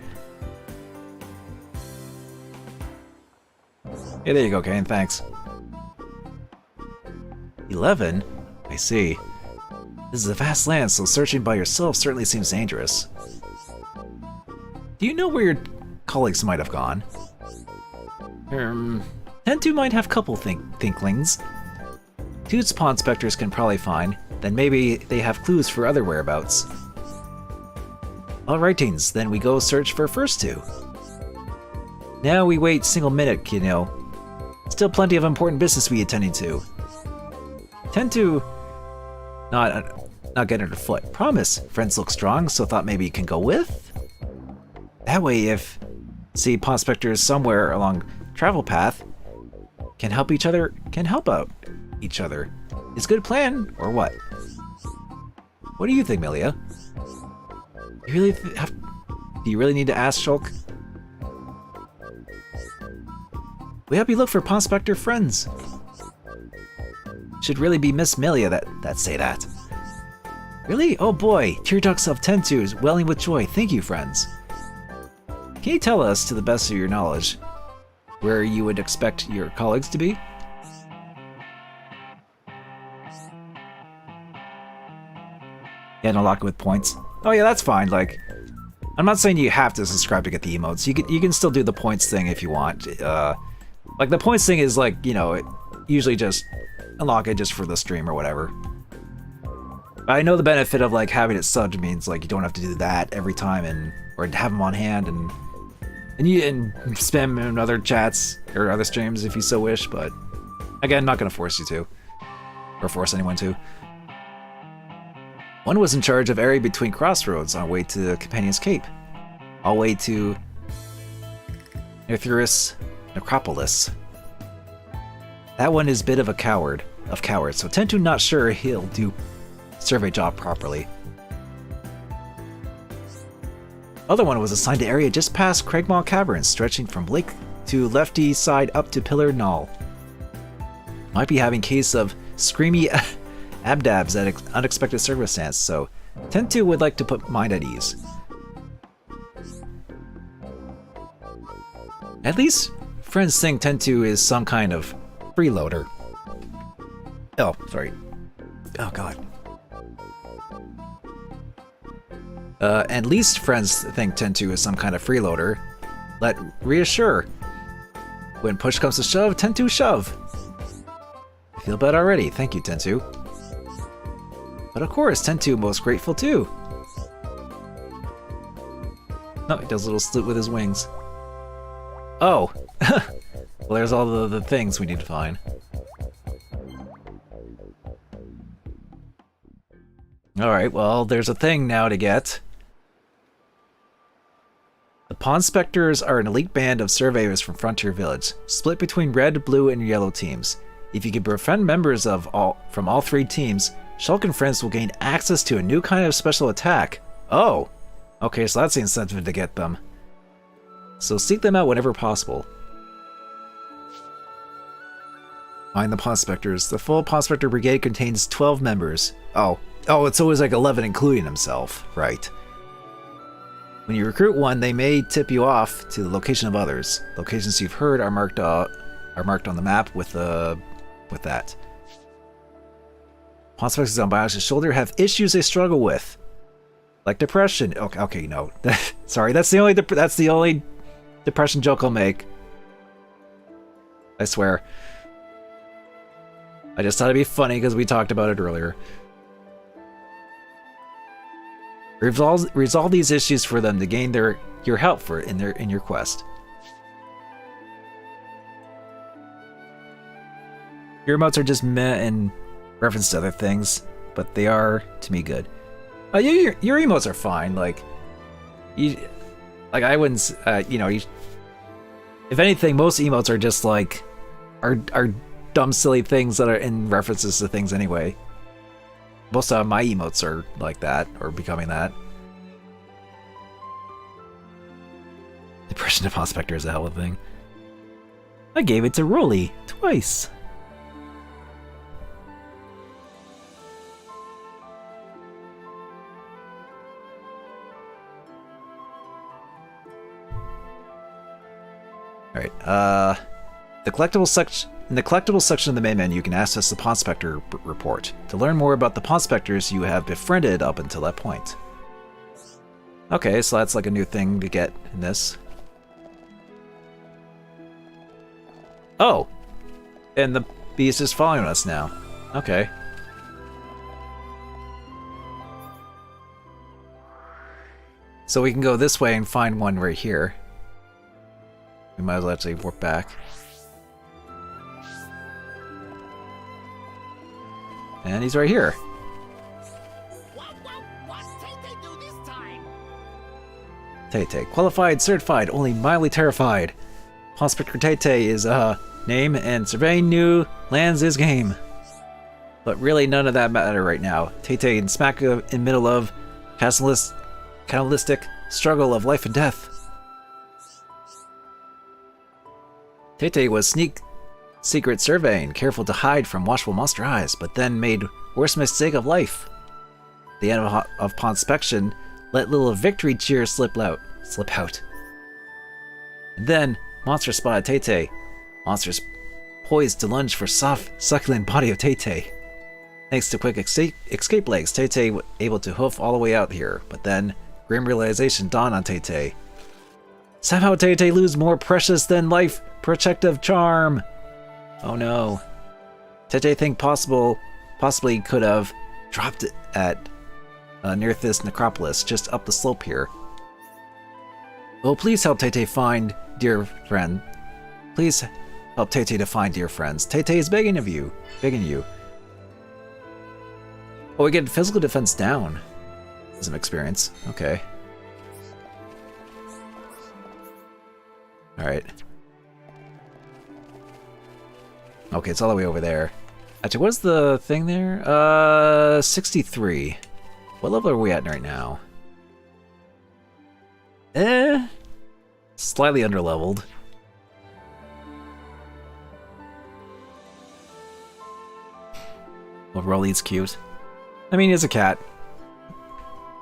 Yeah, there you go, Kane, thanks. 11? I see. This is a vast land, so searching by yourself certainly seems dangerous. Do you know where your colleagues might have gone? Tentu might have couple thinklings. Two spawn specters can probably find, then maybe they have clues for other whereabouts. Alright teens, then we go search for first two. Now we wait single minute, you know. Still plenty of important business we attending to. Tend to not get underfoot. Promise, friends look strong, so thought maybe you can go with? That way if see prospectors somewhere along travel path can help out each other. It's a good plan, or what? What do you think, Milia? Do you really need to ask Shulk? We help you look for prospector friends. Should really be Miss Milia that say that. Really? Oh boy, Tear Ducks of Tentu is welling with joy. Thank you, friends. Can you tell us, to the best of your knowledge, where you would expect your colleagues to be? Yeah, no lock with points. Oh yeah, that's fine. Like, I'm not saying you have to subscribe to get the emotes. You can still do the points thing if you want. Like the points thing is like, you know, usually just unlock it just for the stream or whatever. But I know the benefit of like having it subbed means like you don't have to do that every time or have them on hand and spam in other chats or other streams if you so wish. But again, not gonna force you to, or force anyone to. One was in charge of area between crossroads on way to Companion's Cape, all way to Nerthurus Necropolis. That one is a bit of a coward, so Tentu not sure he'll do survey job properly. Other one was assigned to area just past Craigmaw Caverns, stretching from lake to lefty side up to Pillar Knoll. Might be having case of screamy abdabs at unexpected circumstance, so Tentu would like to put mind at ease. At least friends think Tentu is some kind of freeloader. Oh, sorry. Oh god. At least friends think Tentu is some kind of freeloader. Let reassure. When push comes to shove, Tentu shove. I feel bad already. Thank you, Tentu. But of course, Tentu most grateful too. Oh, he does a little salute with his wings. Oh! Well, there's all the things we need to find. Alright, well, there's a thing now to get. The Pawn Spectres are an elite band of surveyors from Frontier Village, split between red, blue, and yellow teams. If you can befriend members from all three teams, Shulk and friends will gain access to a new kind of special attack. Oh! Okay, so that's the incentive to get them. So seek them out whenever possible. Find the Pawn Spectres. The full Pawn Spectre Brigade contains 12 members. Oh, it's always like 11 including himself. Right. When you recruit one, they may tip you off to the location of others. Locations you've heard are marked on the map with that. Pawn Spectres on Biosh's shoulder have issues they struggle with, like depression. Okay, no. Sorry, that's the only depression joke I'll make. I swear. I just thought it'd be funny because we talked about it earlier. Resolve these issues for them to gain your help in your quest. Your emotes are just meh in reference to other things, but they are to me good. Your emotes are fine. Like I wouldn't. If anything, most emotes are just like are dumb, silly things that are in references to things anyway. Most of my emotes are like that, or becoming that. Depression to Pawn Spectre is a hell of a thing. I gave it to Rolly twice. Alright, the collectible section. In the collectibles section of the main menu, you can access the Pawn Spectre report to learn more about the Pawn Spectres you have befriended up until that point. Okay, so that's like a new thing to get in this. Oh! And the beast is following us now. Okay. So we can go this way and find one right here. We might as well actually warp back. And he's right here. What's Tay-Tay do this time? Tay-Tay. Qualified, certified, only mildly terrified. Pawn Spectre Tay-Tay is, name, and surveying new lands is game. But really none of that matter right now. Tay-Tay in smack in middle of catalytic struggle of life and death. Tay-Tay was secret surveying, careful to hide from watchful monster eyes, but then made worst mistake of life. The end of Pawnspection let little victory cheers slip out. And then monster spotted Tay-Tay. Monsters poised to lunge for soft, succulent body of Tay-Tay. Thanks to quick escape legs, Tay-Tay able to hoof all the way out here, but then grim realization dawned on Tay-Tay. Somehow Tay-Tay lose more precious than life protective charm. Oh no. Tay-Tay think possibly could have dropped it at near this necropolis, just up the slope here. Oh, please help Tay-Tay find dear friend. Please help Tay-Tay to find dear friends. Tay-Tay is begging you. Oh, we get physical defense down. Some experience. Okay. Alright. Okay, it's all the way over there. Actually, what's the thing there? 63. What level are we at right now? Slightly underleveled. Well, Rolly's cute. I mean, he's a cat.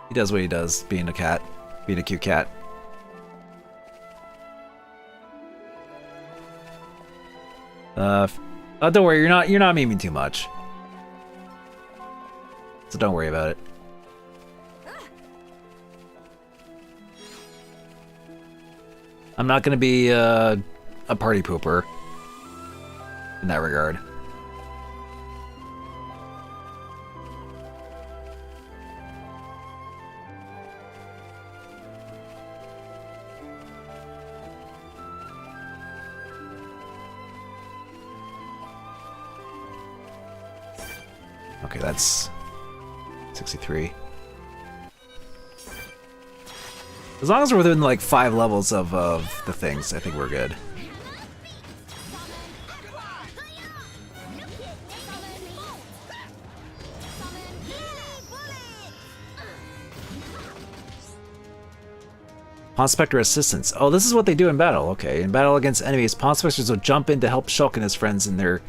He does what he does, being a cat. Being a cute cat. Oh, don't worry, you're not memeing too much. So don't worry about it. I'm not gonna be a party pooper in that regard. Okay, that's 63. As long as we're within like 5 levels of the things, I think we're good. Pawn Spectre assistance. Oh, this is what they do in battle. Okay, in battle against enemies, Pawn Spectres will jump in to help Shulk and his friends on their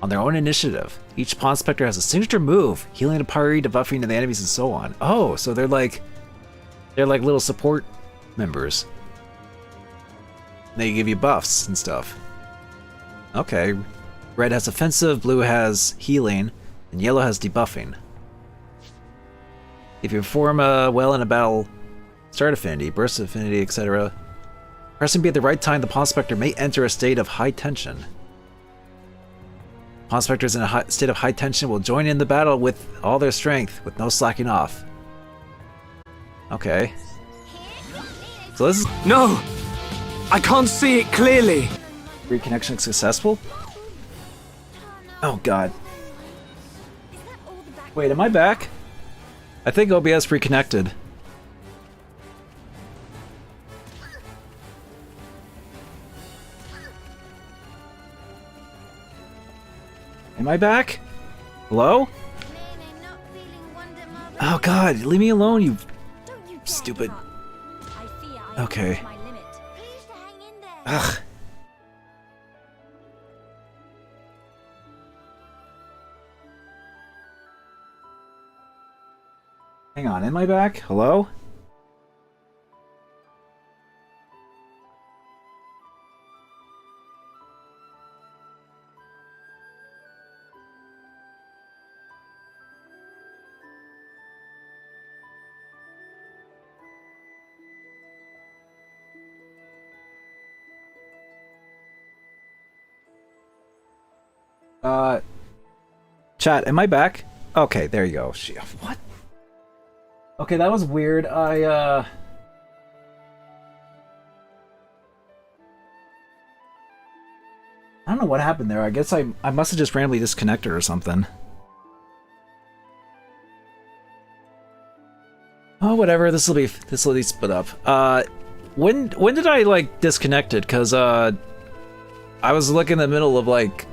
own initiative. Each Pawn Spectre has a signature move, healing the party, debuffing to the enemies, and so on. Oh, so they're like little support members. They give you buffs and stuff. Okay. Red has offensive, blue has healing, and yellow has debuffing. If you perform well in a battle, start affinity, burst affinity, etc. Pressing B at the right time, the Pawn Spectre may enter a state of high tension. Pawn Spectres in a state of high tension will join in the battle with all their strength, with no slacking off. Okay. So this is... No! I can't see it clearly! Reconnection successful? Oh god. Wait, am I back? I think OBS reconnected. Am I back? Hello? May not be Oh god, leave me alone, you Don't you dare stupid. give up. I fear I have Okay. reached my limit. Please to hang in there. Ugh. Hang on, am I back? Hello? Chat, am I back? Okay, there you go. What? Okay, that was weird. I don't know what happened there. I guess I must have just randomly disconnected or something. Oh, whatever. This will be split up. When did I like disconnected? Cause I was like in the middle of like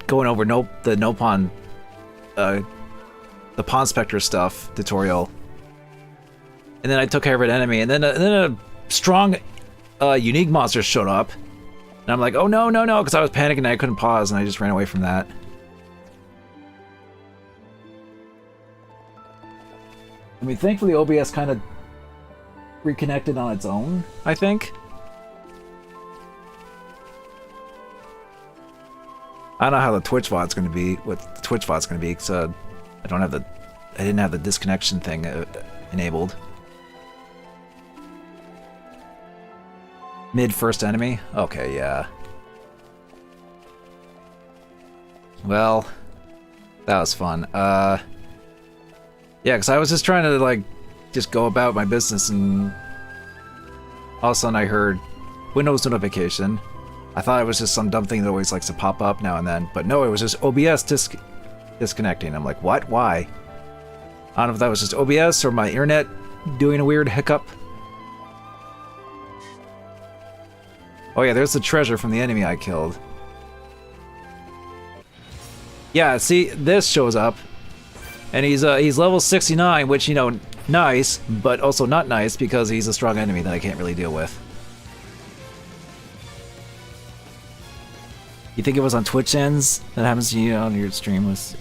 going over the Nopon the Pawn Spectre stuff tutorial, and then I took care of an enemy, and then a strong unique monster showed up, and I'm like, oh no, because I was panicking and I couldn't pause, and I just ran away from that. I mean, thankfully OBS kind of reconnected on its own, I think. I don't know how the Twitch VOD's going to be, what the Twitch VOD's going to be, because I didn't have the disconnection thing enabled. Mid first enemy? Okay, yeah. Well, that was fun. Yeah, because I was just trying to, like, just go about my business, and all of a sudden I heard Windows notification. I thought it was just some dumb thing that always likes to pop up now and then, but no, it was just OBS disconnecting. I'm like, what? Why? I don't know if that was just OBS or my internet doing a weird hiccup. Oh yeah, there's the treasure from the enemy I killed. Yeah, see, this shows up, and he's level 69, which, you know, nice, but also not nice because he's a strong enemy that I can't really deal with. You think it was on Twitch ends? That happens to you on your stream with,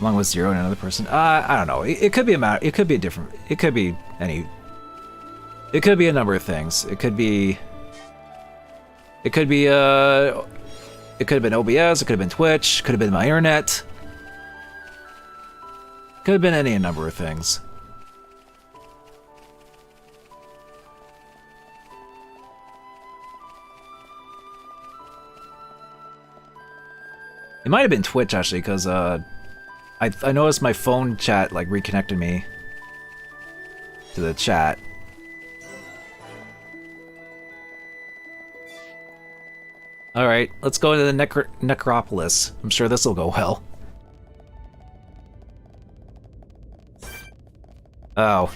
along with Zero and another person? I don't know. It could be a matter. It could be a different. It could be any. It could be a number of things. It could be. It could be It could have been OBS. It could have been Twitch. Could have been my internet. Could have been any number of things. It might have been Twitch, actually, because I noticed my phone chat, like, reconnected me to the chat. Alright, let's go into the Necropolis. I'm sure this will go well. Oh.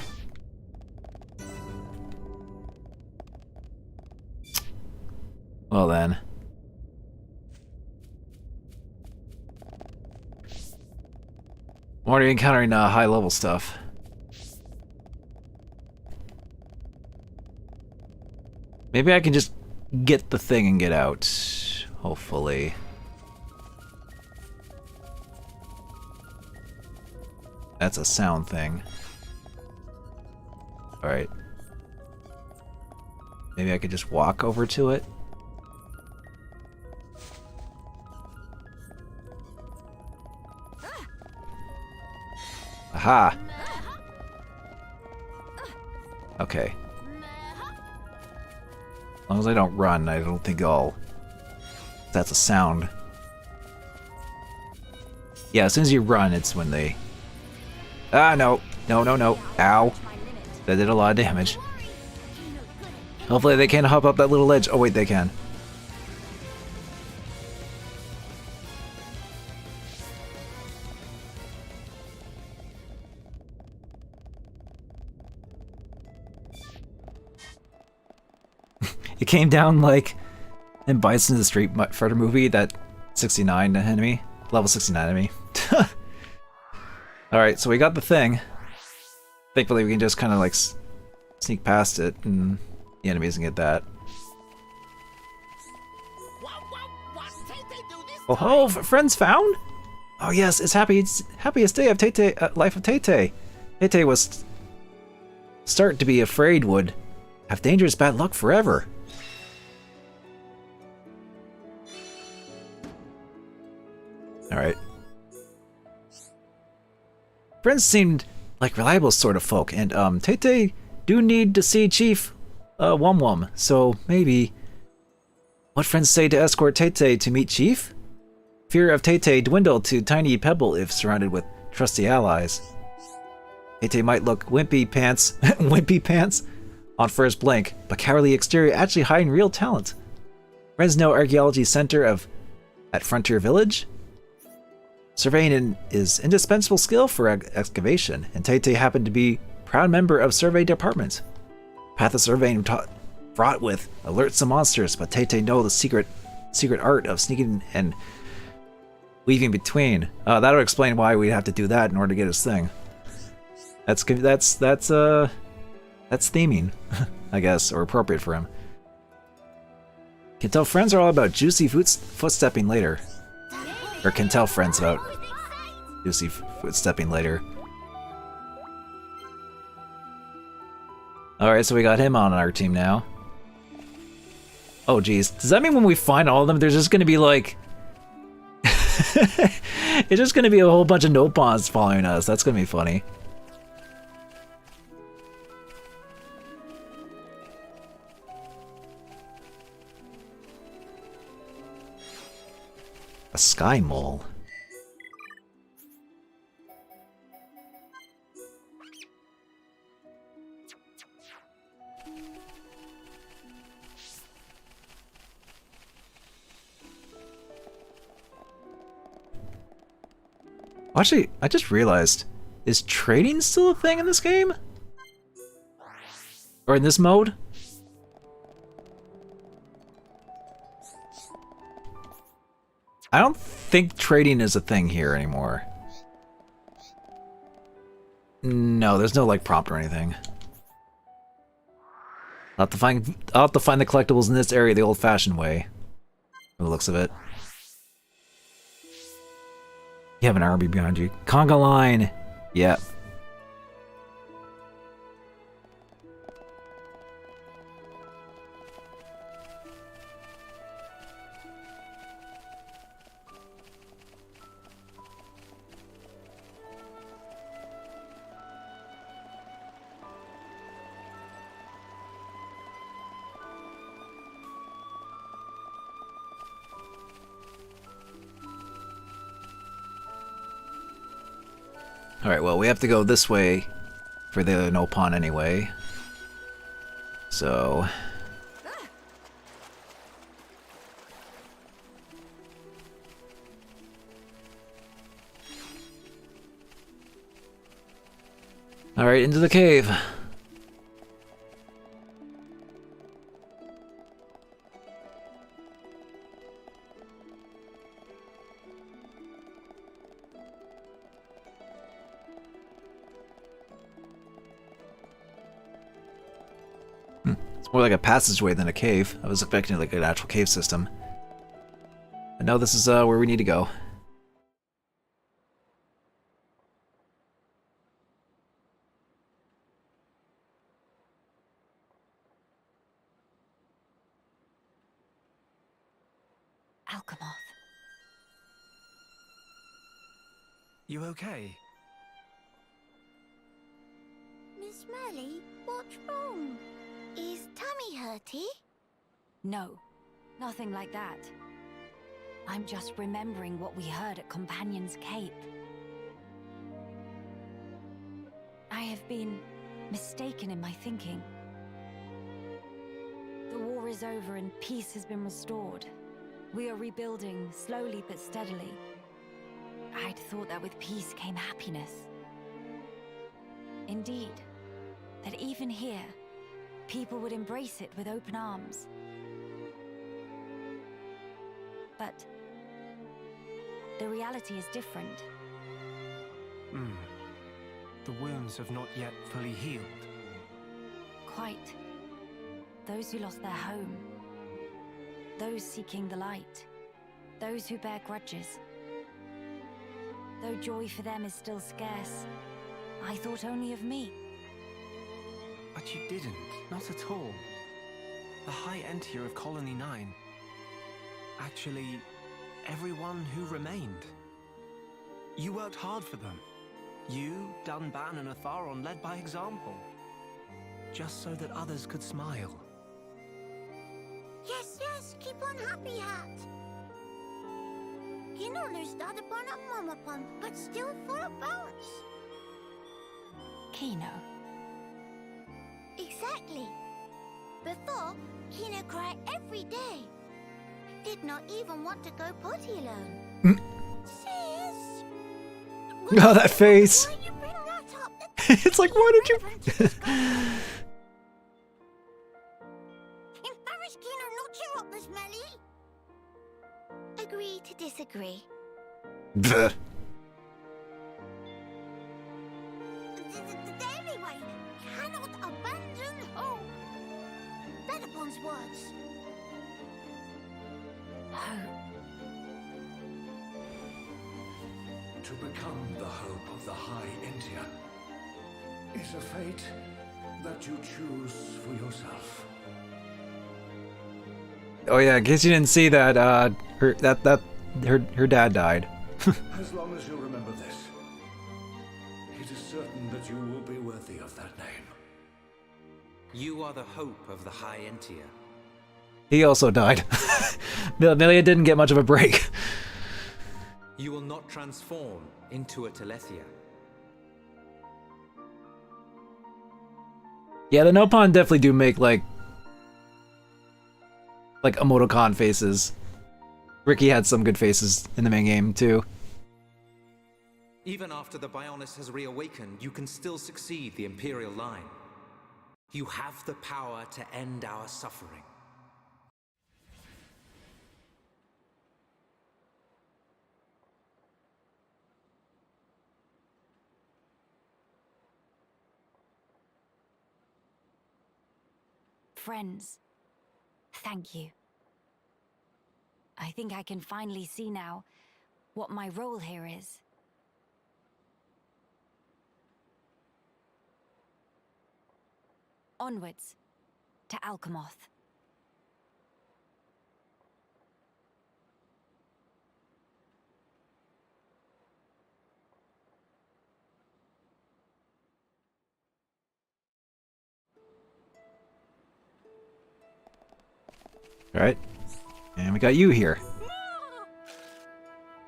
Well then. I'm already encountering high-level stuff. Maybe I can just get the thing and get out. Hopefully. That's a sound thing. Alright. Maybe I could just walk over to it. Aha! Okay. As long as I don't run, I don't think I'll... That's a sound. Yeah, as soon as you run, it's when they... Ah, no. No, no, no. Ow. That did a lot of damage. Hopefully they can't hop up that little ledge. Oh, wait, they can. It came down like in Bison the Street Fighter movie, that 69 enemy, level 69 enemy. Alright, so we got the thing. Thankfully, we can just kind of like sneak past it, and the enemies can get that. Oh ho! Friends found? Oh yes, it's happiest day of life of Tay-Tay. Tay-Tay was start to be afraid would have dangerous bad luck forever. Alright. Friends seemed like reliable sort of folk, and Tay-Tay do need to see Chief Wum Wum, so maybe what friends say to escort Tay-Tay to meet Chief? Fear of Tay-Tay dwindled to tiny pebble if surrounded with trusty allies. Tay-Tay might look wimpy pants on first blink, but cowardly exterior actually hiding real talent. Friends know archaeology center at Frontier Village? Surveying is indispensable skill for excavation, and Tay-Tay happened to be proud member of survey department. Path of surveying fraught with alerts to monsters, but Tay-Tay know the secret art of sneaking and weaving between. That'll explain why we'd have to do that in order to get his thing. That's theming, I guess, or appropriate for him. Can tell friends are all about juicy footstepping later. Or can tell friends about juicy footstepping later. Alright, so we got him on our team now. Oh geez, does that mean when we find all of them, there's just gonna be like... it's just gonna be a whole bunch of Nopons following us. That's gonna be funny. A sky mole. Actually, I just realized, is trading still a thing in this game? Or in this mode? I don't think trading is a thing here anymore. No, there's no like prompt or anything. I'll have to find the collectibles in this area the old-fashioned way. From the looks of it. You have an army behind you. Conga line! Yep. Alright, well, we have to go this way for the Nopon anyway. So... Alright, into the cave. More like a passageway than a cave. I was expecting like an actual cave system. But no, this is where we need to go. Alchemoth. You okay? Miss Merly, what's wrong? Is tummy hurty? No, nothing like that. I'm just remembering what we heard at Companion's Cape. I have been mistaken in my thinking. The war is over and peace has been restored. We are rebuilding, slowly but steadily. I'd thought that with peace came happiness. Indeed, that even here, people would embrace it with open arms. But the reality is different. The wounds have not yet fully healed. Quite. Those who lost their home. Those seeking the light. Those who bear grudges. Though joy for them is still scarce, I thought only of me. But you didn't. Not at all. The High Entier of Colony 9. Actually, everyone who remained. You worked hard for them. You, Dunban, and Atharon led by example. Just so that others could smile. Yes, yes, keep on happy, Hat. Kino nu start upon a mama pump, but still full of bounce. Kino. Exactly. Before, Kino cried every day. Did not even want to go potty alone. Sis! Oh, that face! Why you bring that up? It's like, why did you... Embarrass Kino not cheer up this Melly. Agree to disagree. Bleh. Anyway, cannot abandon hope. Vagabond's words. Hope. To become the hope of the High Entier is a fate that you choose for yourself. Oh yeah, in case you didn't see that, her dad died. As long as you remember this, it is certain that you will be worthy of that name. You are the hope of the High Entier. He also died. Melia didn't get much of a break. You will not transform into a Telethia. Yeah, the Nopon definitely do make like emoticon faces. Ricky had some good faces in the main game too. Even after the Bionis has reawakened, you can still succeed the Imperial line. You have the power to end our suffering. Friends, thank you. I think I can finally see now what my role here is. Onwards to Alchemoth. Alright. And we got you here.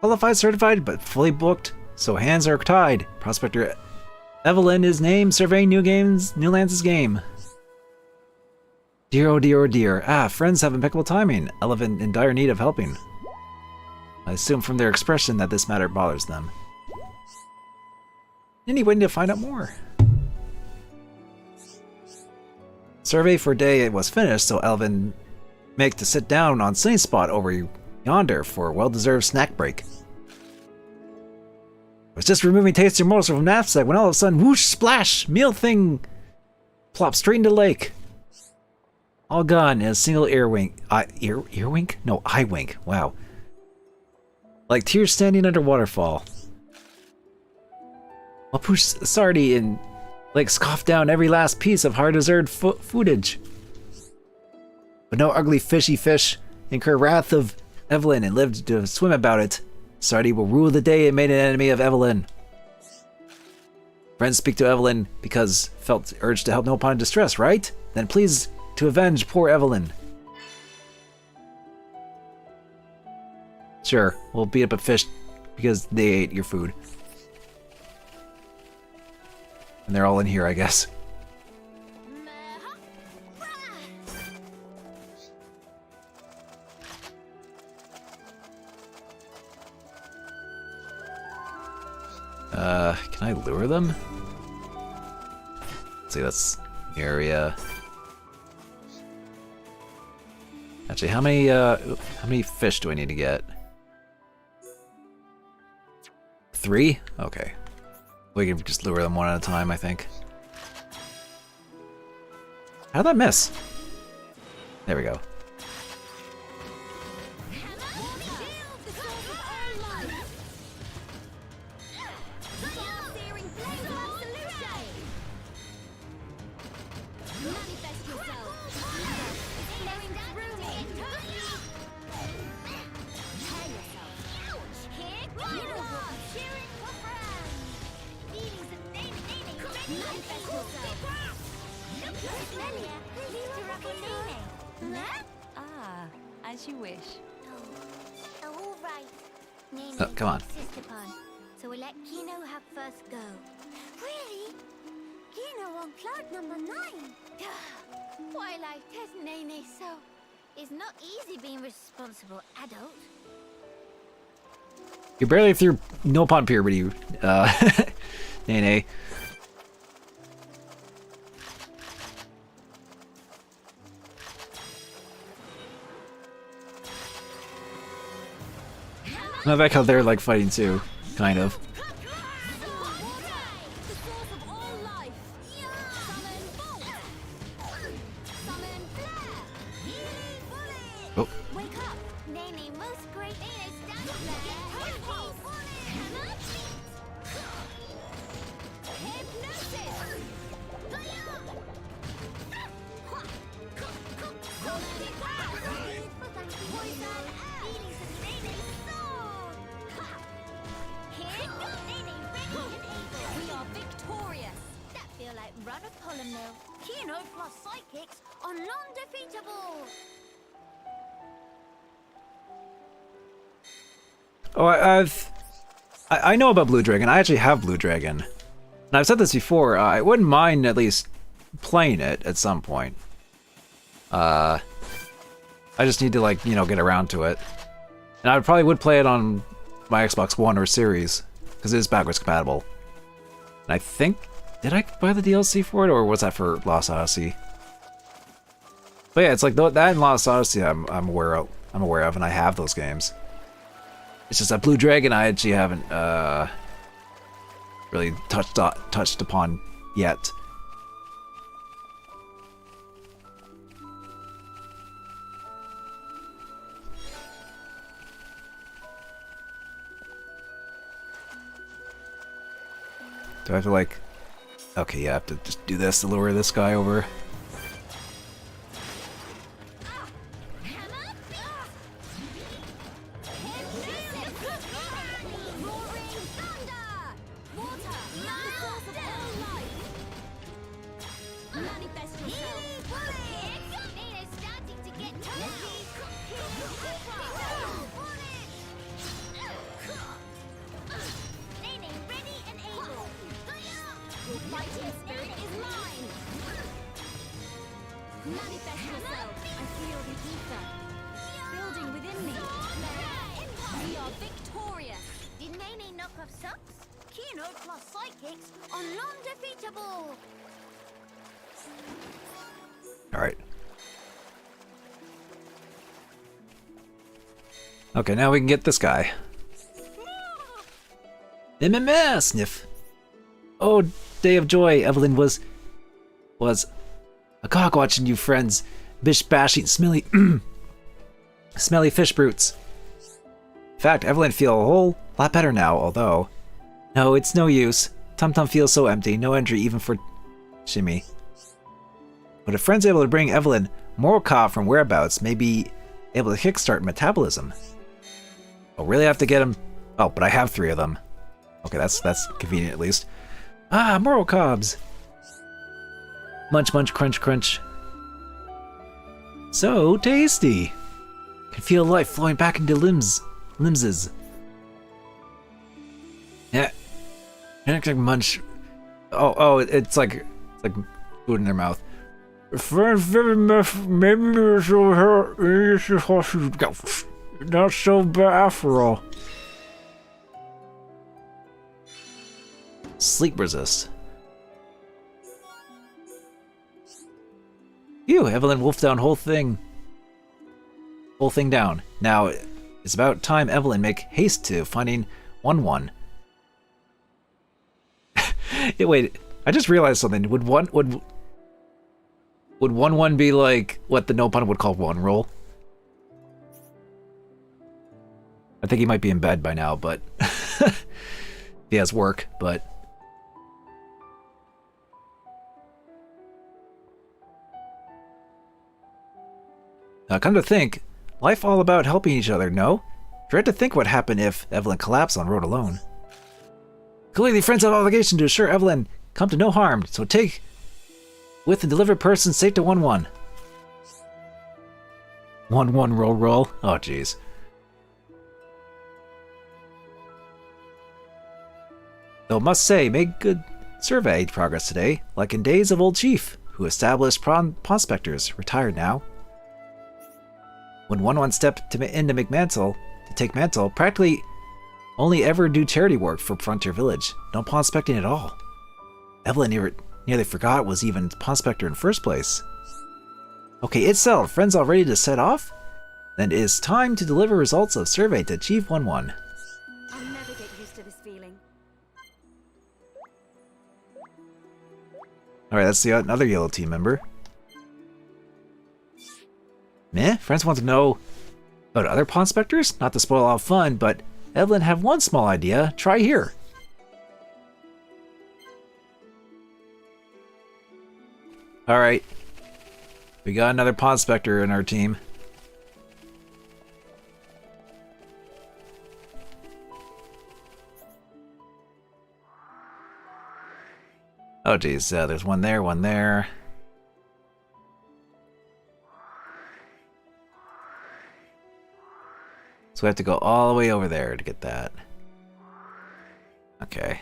Qualified, certified, but fully booked, so hands are tied. Prospector Evelyn is named, surveying New Lance's game. Dear, oh dear, oh dear. Ah, friends have impeccable timing. Elephant in dire need of helping. I assume from their expression that this matter bothers them. Anyway, need to find out more. Survey for day was finished, so Elvin make to sit down on Sunny Spot over yonder for a well-deserved snack break. I was just removing tasty morsel from knapsack when all of a sudden, whoosh, splash, meal thing plopped straight into the lake. All gone in a single ear wink. Ear wink? No, eye wink. Wow. Like tears standing under waterfall. I'll push Sardi and like scoff down every last piece of hard-deserved footage. But no ugly fishy fish incur wrath of Evelyn and lived to swim about it. Sardi will rule the day and made an enemy of Evelyn. Friends speak to Evelyn because felt urged to help Nopon in distress, right? Then please to avenge poor Evelyn. Sure, we'll beat up a fish because they ate your food. And they're all in here, I guess. Can I lure them? Let's see, that's the area. Actually, how many fish do I need to get? 3? Okay. We can just lure them one at a time, I think. How'd that miss? There we go. Ah, as you wish. Oh, all right. Nene, Oh, come on. Sister Pun. So we'll let Kino have first go. Really? Kino on cloud number 9. Why life test Nene so? It's not easy being responsible adult. You're barely through no upon puberty, Nene. I like how they're like fighting too, kind of. Oh. Wake up! Nene, most great Nene standing there. We are victorious. That feel like run a pollen mill. Kino plus psychics on non-defeatable. Oh, I know about Blue Dragon. I actually have Blue Dragon. And I've said this before, I wouldn't mind at least playing it at some point. I just need to, like, you know, get around to it. And I probably would play it on my Xbox One or Series, because it is backwards compatible. And I think, did I buy the DLC for it, or was that for Lost Odyssey? But yeah, it's like that and Lost Odyssey I'm aware of, and I have those games. It's just that Blue Dragon I actually haven't really touched upon yet. Do I have to like... Okay, yeah, I have to just do this to lure this guy over. Alright. Okay, now we can get this guy. MMS! Sniff. Oh, day of joy. Evelyn was agog watching you friends bish bashing smelly smelly fish brutes. In fact, Evelyn feel a whole lot better now, although no, it's no use. Tum Tum feels so empty, no entry even for Shimmy. But if friends able to bring Evelyn more Ka from whereabouts, may be able to kickstart metabolism. I'll really have to get him. Oh, but I have 3 of them. Okay, that's convenient at least. Ah, Moro Cobs. Munch, munch, crunch, crunch. So tasty. Can feel life flowing back into limbses. Yeah. Munch. Oh, it's like food in their mouth. Not so bad after all. Sleep resist. Phew, Evelyn wolfed down whole thing down. Now, it's about time Evelyn make haste to finding 1-1. Yeah, wait, I just realized something. Would 1-1 be like what the no pun would call one roll? I think he might be in bed by now, but he has work, but come to think, life all about helping each other, no? Dread to think what happened if Evelyn collapsed on road alone. Clearly, friends have obligation to assure Evelyn come to no harm, so take with and deliver person safe to 1-1. 1-1 roll. Oh, jeez. Though must say, made good survey progress today, like in days of old Chief, who established prospectors, retired now. When 1-1 stepped into McMantle to take Mantle, practically only ever do charity work for Frontier Village, no prospecting at all. Evelyn nearly forgot it was even prospector in first place. Okay, it's settled. Friends all ready to set off? Then it is time to deliver results of survey to Chief 1-1. I'll never get used to this feeling. Alright, that's another yellow team member. Meh? Friends want to know about other prospectors? Not to spoil all fun, but Evelyn have one small idea. Try here. Alright. We got another prospector in our team. Oh geez, there's one there, one there. So we have to go all the way over there to get that. Okay.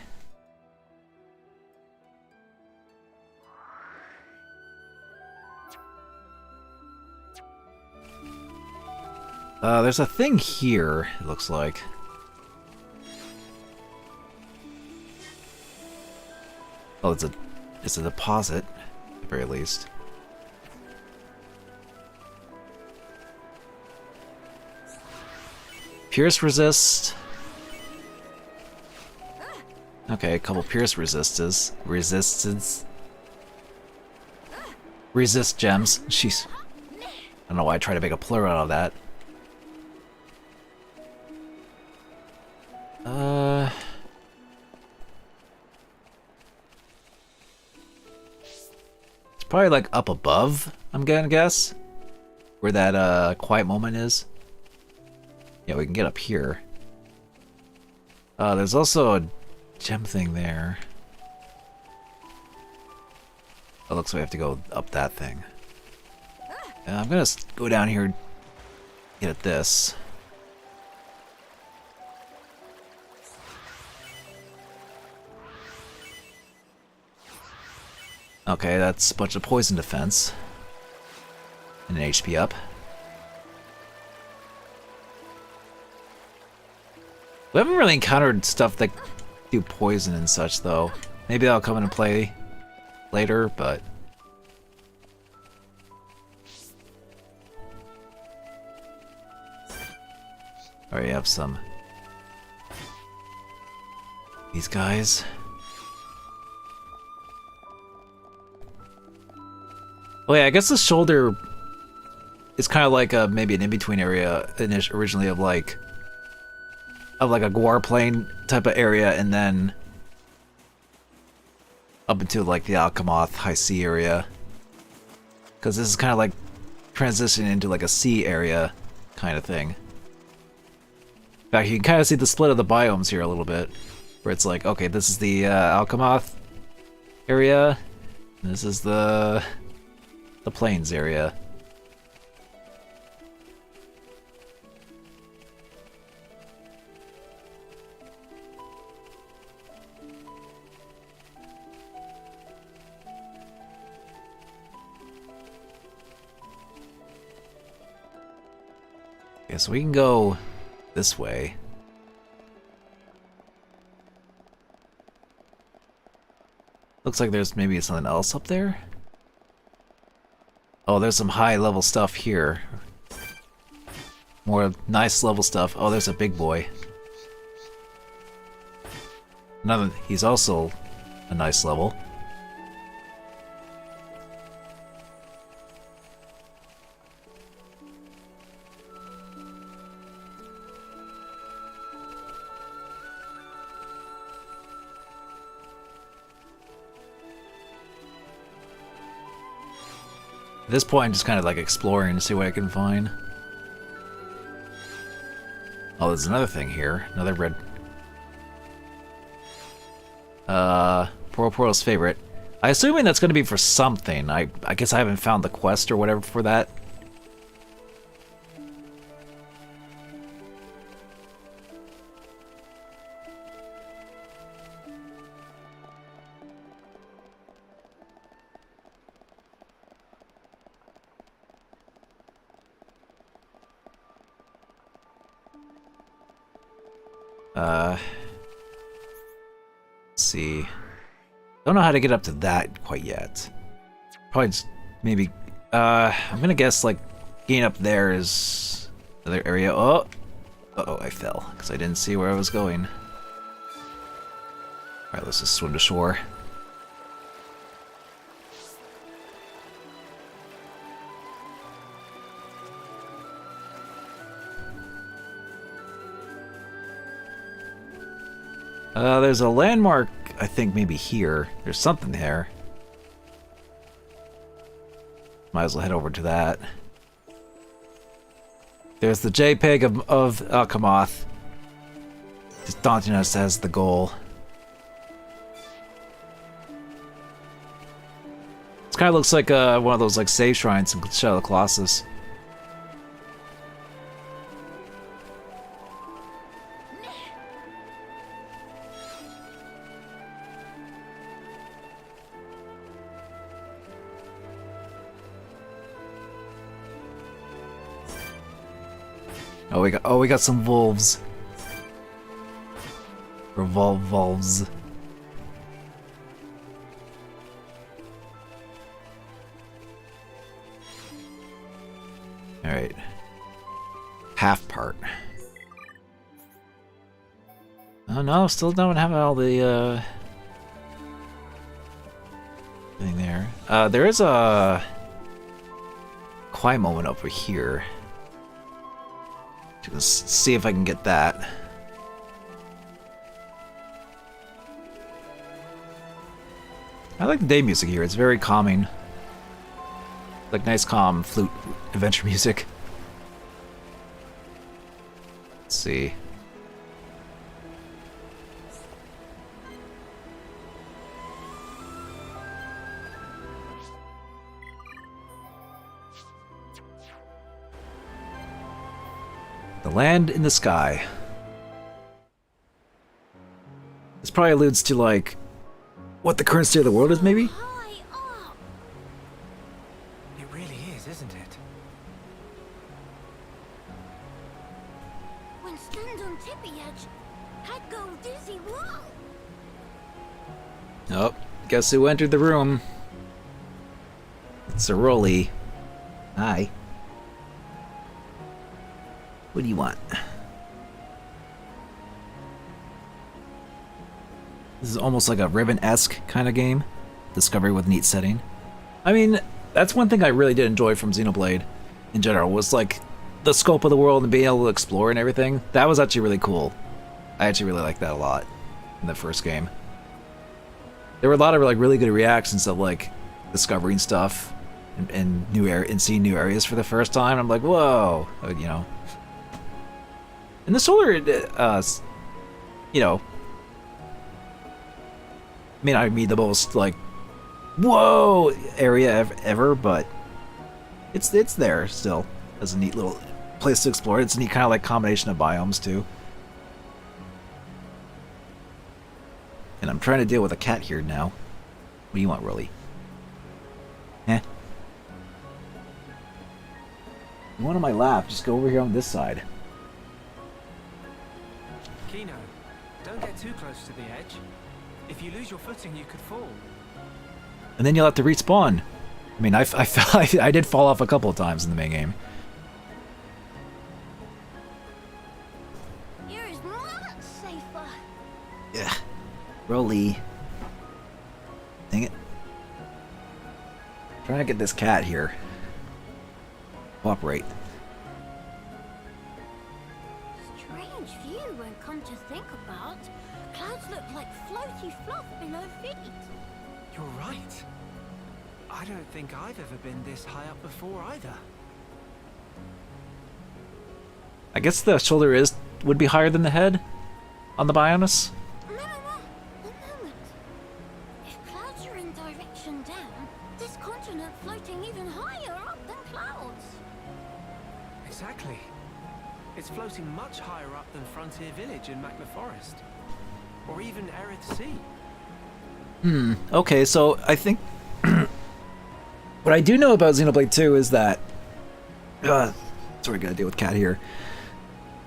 There's a thing here, it looks like. Oh, it's a deposit, at the very least. Pierce resist. Okay, a couple pierce resistance. Resist gems. Jeez. I don't know why I tried to make a plural out of that. It's probably like up above, I'm gonna guess. Where that quiet moment is. Yeah, we can get up here. There's also a gem thing there. Oh, looks like we have to go up that thing. I'm gonna go down here and get at this. Okay, that's a bunch of poison defense. And an HP up. We haven't really encountered stuff that do poison and such, though. Maybe that'll come into play later, but... Alright, you have some... These guys. Oh yeah, I guess the shoulder is kind of like maybe an in-between area originally of like a Guar Plain type of area, and then up into like the Alkamoth High Sea area. Because this is kind of like transitioning into like a sea area kind of thing. In fact, you can kind of see the split of the biomes here a little bit, where it's like, okay, this is the Alkamoth area, and this is the plains area. Okay, so we can go this way. Looks like there's maybe something else up there. Oh, there's some high level stuff here. More nice level stuff. Oh, there's a big boy. He's also a nice level. At this point, I'm just kind of like exploring to see what I can find. Oh, there's another thing here. Another red. Portal's favorite. I assuming that's going to be for something. I guess I haven't found the quest or whatever for that. Let's see. Don't know how to get up to that quite yet. Probably just maybe. I'm gonna guess like getting up there is another area. Oh, uh-oh, I fell because I didn't see where I was going. All right, let's just swim to shore. There's a landmark, I think maybe here. There's something there. Might as well head over to that. There's the JPEG of Alchemoth. Just daunting us as the goal. This kind of looks like one of those like save shrines in Shadow of the Colossus. Oh, we got some wolves. Or wolves. All right. Half part. Oh no, still don't have all the thing there. There is a quiet moment over here. Let's see if I can get that. I like the day music here. It's very calming. Like nice, calm flute adventure music. Let's see. The land in the sky. This probably alludes to, like, what the current state of the world is, maybe? High up. It really is, isn't it? When stand on tippy edge, I'd go dizzy. Whoa. Oh, guess who entered the room? It's a Rolly. Hi. What do you want? This is almost like a Ribbon-esque kind of game. Discovery with neat setting. I mean, that's one thing I really did enjoy from Xenoblade in general, was like the scope of the world and being able to explore and everything. That was actually really cool. I actually really liked that a lot in the first game. There were a lot of like really good reactions of like discovering stuff and seeing new areas for the first time. I'm like, whoa, you know. And the solar, you know, may not be the most like, whoa area ever, but it's there still as a neat little place to explore. It's a neat kind of like combination of biomes too. And I'm trying to deal with a cat here now. What do you want, Rolly? Eh? You want on my lap? Just go over here on this side. Kino, don't get too close to the edge. If you lose your footing, you could fall. And then you'll have to respawn. I mean, I did fall off a couple of times in the main game. Here is much safer. Yeah. Rolly. Dang it. Trying to get this cat here. Cooperate. Strange view when come to think about. Clouds look like floaty fluff below feet. You're right. I don't think I've ever been this high up before either. I guess the shoulder would be higher than the head on the Bionis. No. A moment. If clouds are in direction down, this continent floating even higher up than clouds. Exactly. It's floating much higher up than Frontier Village in Magna Forest. Or even Erith Sea. Okay, so I think... what I do know about Xenoblade 2 is that... sorry, I gotta deal with cat here.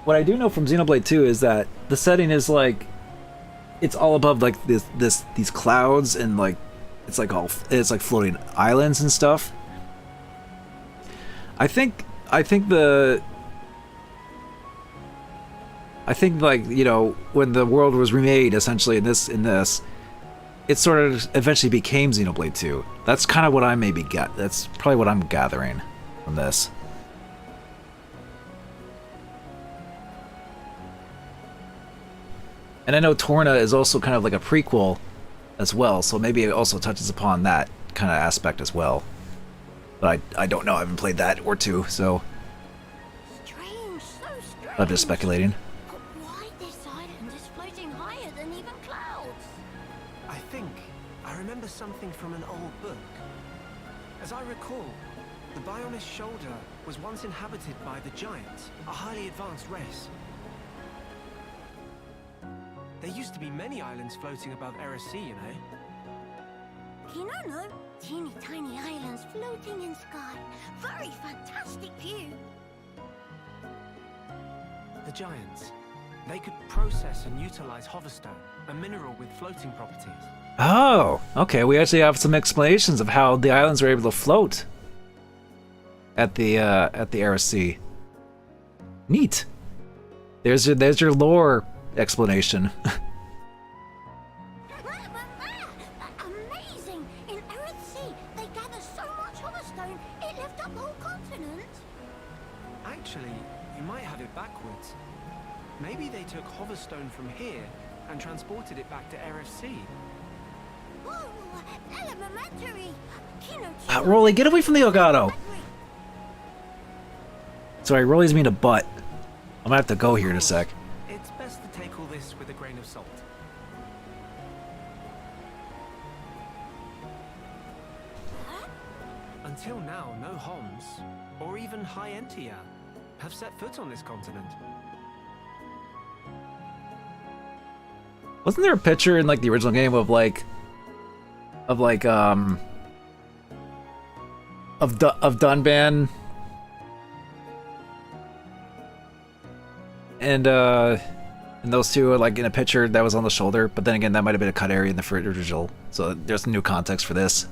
What I do know from Xenoblade 2 is that the setting is like... It's all above like these clouds and like... It's like floating islands and stuff. I think like, you know, when the world was remade essentially in this, it sort of eventually became Xenoblade 2. That's kind of what I that's probably what I'm gathering from this. And I know Torna is also kind of like a prequel as well, so maybe it also touches upon that kind of aspect as well. But I don't know, I haven't played that or 2, so Strange, so strange. I'm just speculating. But why this island is floating higher than even clouds? I think I remember something from an old book. As I recall, the Bionis Shoulder was once inhabited by the Giants, a highly advanced race. There used to be many islands floating above Erith Sea, you know. No. Teeny tiny islands floating in sky. Very fantastic view. The Giants. They could process and utilize hoverstone, a mineral with floating properties. Oh, okay. We actually have some explanations of how the islands are able to float at the Erith Sea. Neat. There's your lore explanation. Amazing! In Erith Sea, they gather so much hoverstone, it lifted up whole continent. Actually, you might have it backwards. Maybe they took hoverstone from here and transported it back to Erith Sea. Oh, elementary! Rolly, get away from the Elgato! Sorry, Rolly's mean a butt. I'm gonna have to go here in a sec. It's best to take all this with a grain of salt. Until now, no Homs, or even High Entia, have set foot on this continent. Wasn't there a picture in like the original game of Dunban and those two are like in a picture that was on the shoulder, but then again that might have been a cut area in the original, so there's new context for this.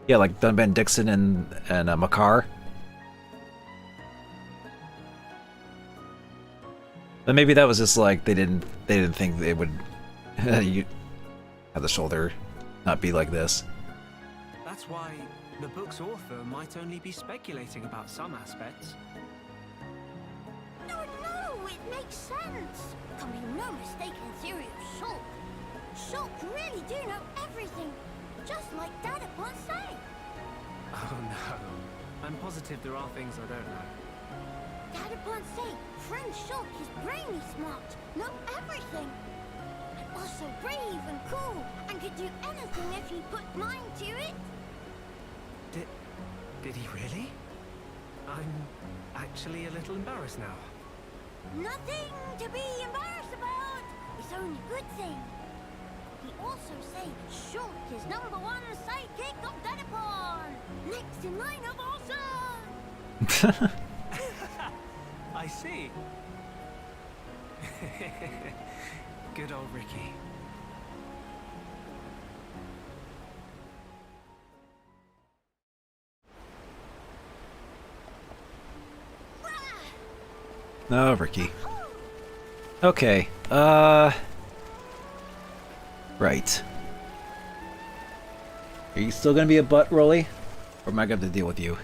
Yeah, like Dunban, Dixon, and Makar. But maybe that was just like they didn't think they would have the shoulder not be like this. That's why the book's author might only be speculating about some aspects. No, it makes sense. Can be no mistaken theory of Shulk. Shulk really do know everything, just like Dad upon say. Oh no, I'm positive there are things I don't know. Dad upon say, friend Shulk is brainy smart, know everything. And also brave and cool, and could do anything if he put mind to it. Did he really? I'm actually a little embarrassed now. Nothing to be embarrassed about. It's only good thing. He also say Shulk is #1 sidekick of Dadapon. Next in line of awesome. I see. Good old Ricky. Oh, Ricky. Okay. Right. Are you still gonna be a butt, Rolly? Or am I gonna have to deal with you?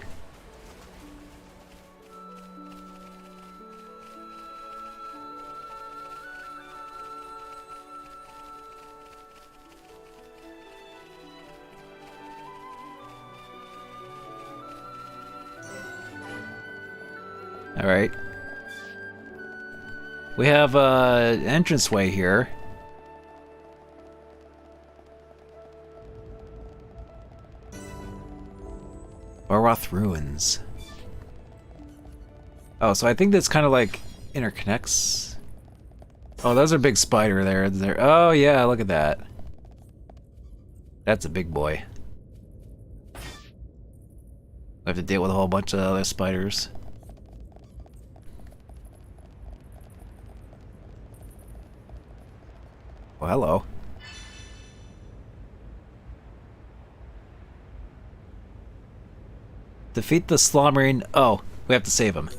Alright. We have an entranceway here. Boroth Ruins. Oh, so I think this kind of like interconnects. Oh, there's a big spider there. Oh yeah, look at that. That's a big boy. I have to deal with a whole bunch of other spiders. Oh, hello. Defeat the slumbering... Oh, we have to save him.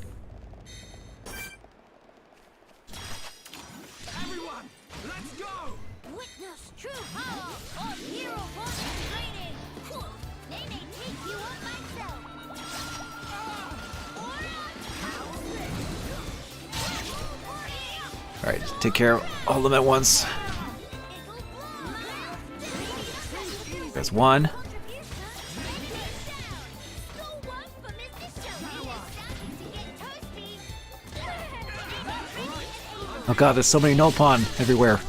Everyone, let's go! Witness true power of hero bonding training. They may take you on myself. Alright, take care of all of them at once. There's one. Oh god, there's so many Nopon everywhere.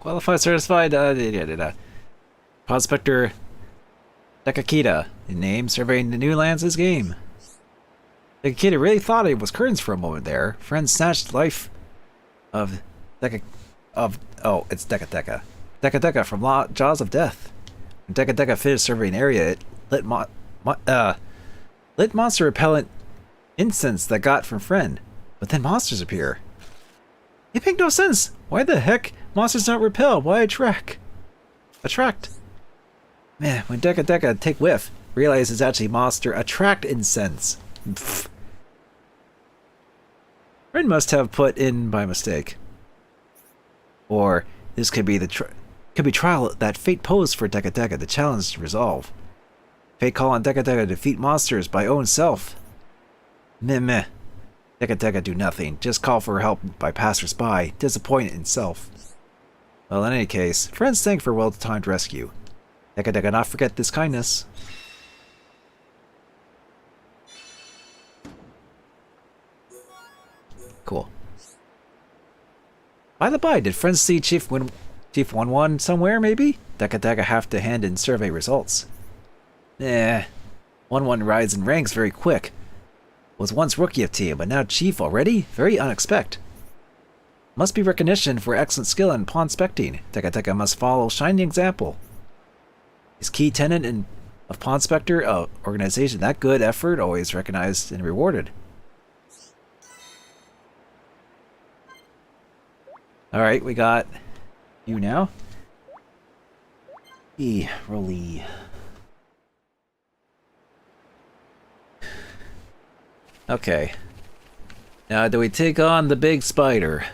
Qualified, certified, Prospector Dekakita, name surveying the new lands this game. Dekakita really thought it was curtains for a moment there. Friends snatched life of oh, it's Dekateka. Dekateka from Jaws of Death. When Dekateka finished surveying an area, it lit monster repellent incense that got from friend. But then monsters appear. It makes no sense. Why the heck monsters not repel? Why attract? Man, when Dekateka take whiff, realize it's actually monster attract incense. Pfft. Friend must have put in by mistake. Or this could be the trial that fate posed for Dekateka, the challenge to resolve. Fate call on Dekateka to defeat monsters by own self. Meh. Dekateka do nothing, just call for help by passers-by, disappointed in self. Well, in any case, friends thank for well-timed rescue. Dekateka not forget this kindness. Cool. By the by, did friends see Chief 1-1 somewhere, maybe? Dekateka have to hand in survey results. 1-1 rides in ranks very quick. Was once rookie of team, but now chief already? Very unexpected. Must be recognition for excellent skill in pawn specting. Dekateka must follow shining example. His key tenet of pawn specter organization, that good effort always recognized and rewarded. Alright, we got you now. Rolly. Okay. Now, do we take on the big spider?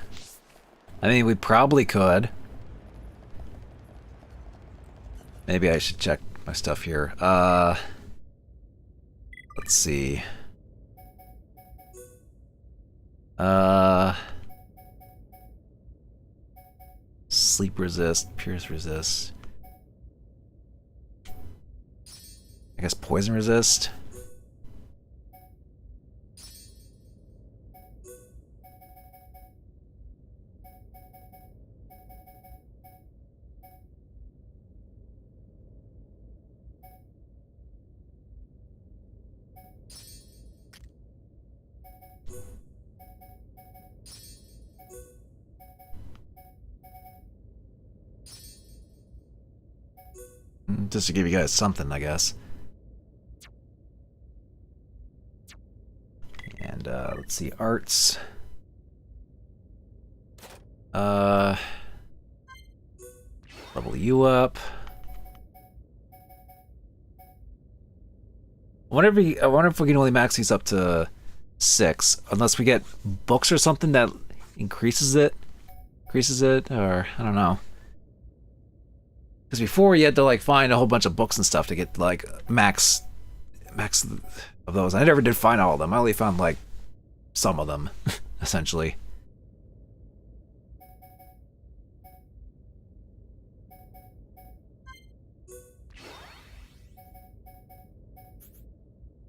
I mean, we probably could. Maybe I should check my stuff here. Let's see. Sleep resist, pierce resist. I guess poison resist. Just to give you guys something, I guess. And let's see, arts. Level you up. I wonder if we can only max these up to 6, unless we get books or something that increases it, or I don't know. Because before you had to like find a whole bunch of books and stuff to get like max of those. I never did find all of them. I only found like some of them, essentially.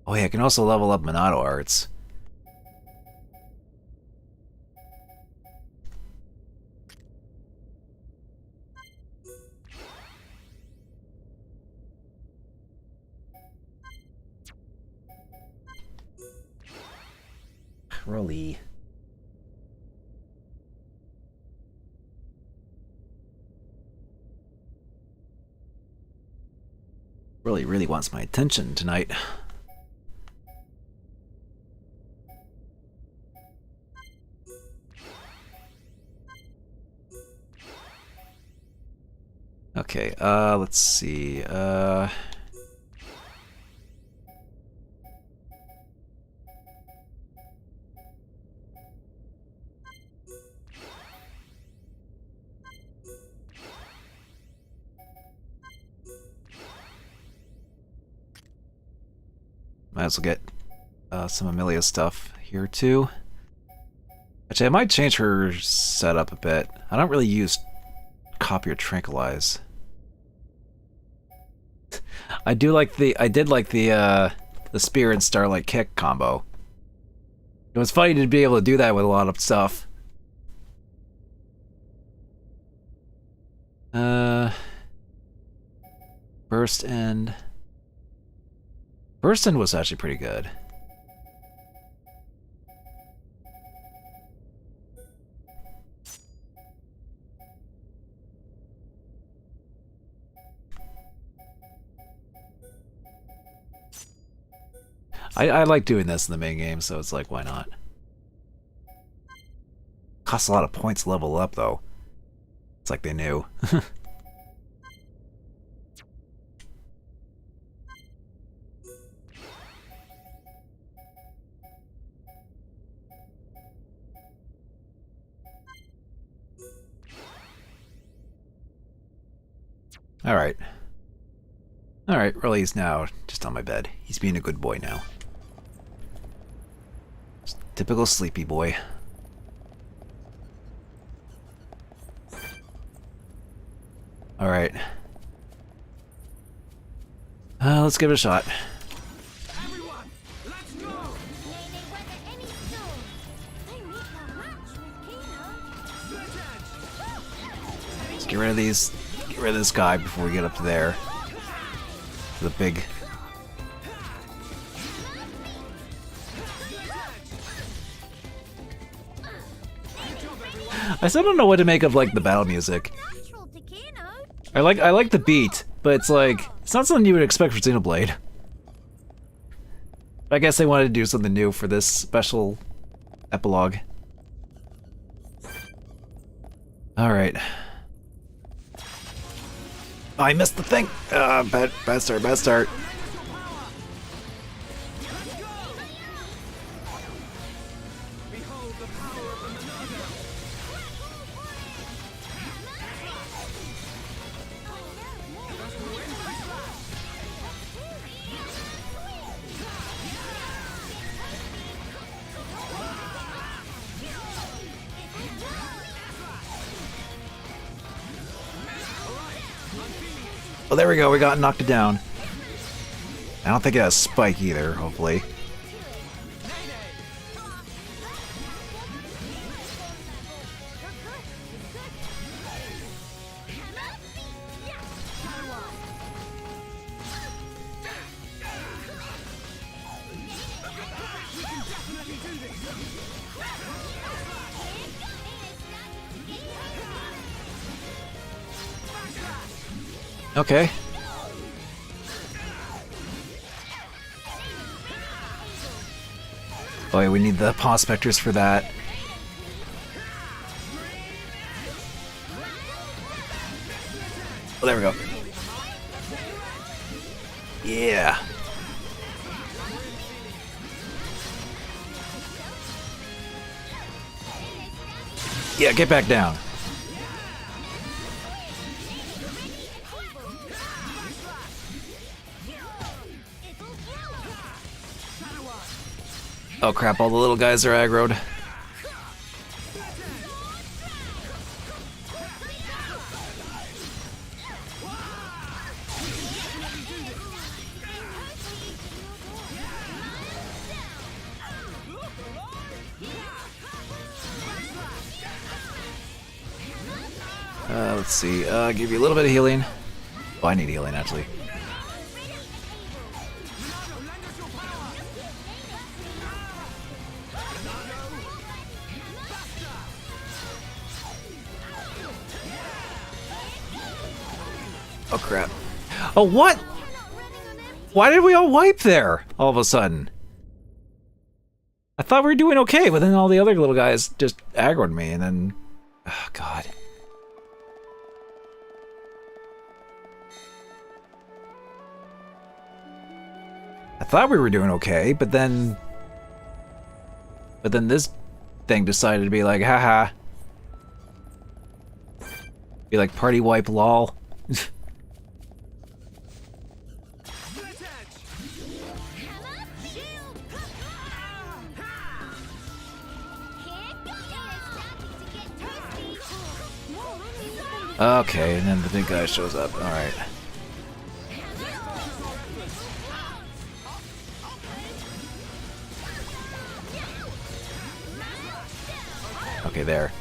Oh yeah, I can also level up Monado arts. Rolly. Really wants my attention tonight. Okay, let's see, might as well get some Amelia's stuff here too. Actually, I might change her setup a bit. I don't really use copy or tranquilize. I did like the spear and starlight kick combo. It was funny to be able to do that with a lot of stuff. Burst End was actually pretty good. I like doing this in the main game, so it's like, why not? Costs a lot of points to level up, though. It's like they knew. Alright. Alright, Riley's now just on my bed. He's being a good boy now. Just typical sleepy boy. Alright. Let's give it a shot. Everyone, let's go! May they weather any storm. They meet their match with Kino. Let's get rid of these. Get rid of this guy before we get up to there. The big. I still don't know what to make of like the battle music. Natural to Kino. I like the beat, but it's like it's not something you would expect for Xenoblade. I guess they wanted to do something new for this special epilogue. Alright. I missed the thing! Bad start. Well, there we go, we got knocked it down. I don't think it has spike either, hopefully. Okay. Oh yeah, we need the paw specters for that. Oh, there we go. Yeah. Yeah, get back down. Oh crap, all the little guys are aggroed. Let's see, give you a little bit of healing. Oh, I need healing, actually. Oh, crap. Oh, what? Why did we all wipe there, all of a sudden? I thought we were doing okay, but then all the other little guys just aggroed me, and then... Oh, God. I thought we were doing okay, but then this thing decided to be like, haha. Be like, party wipe lol. Okay, and then the big guy shows up. Alright. Okay, there.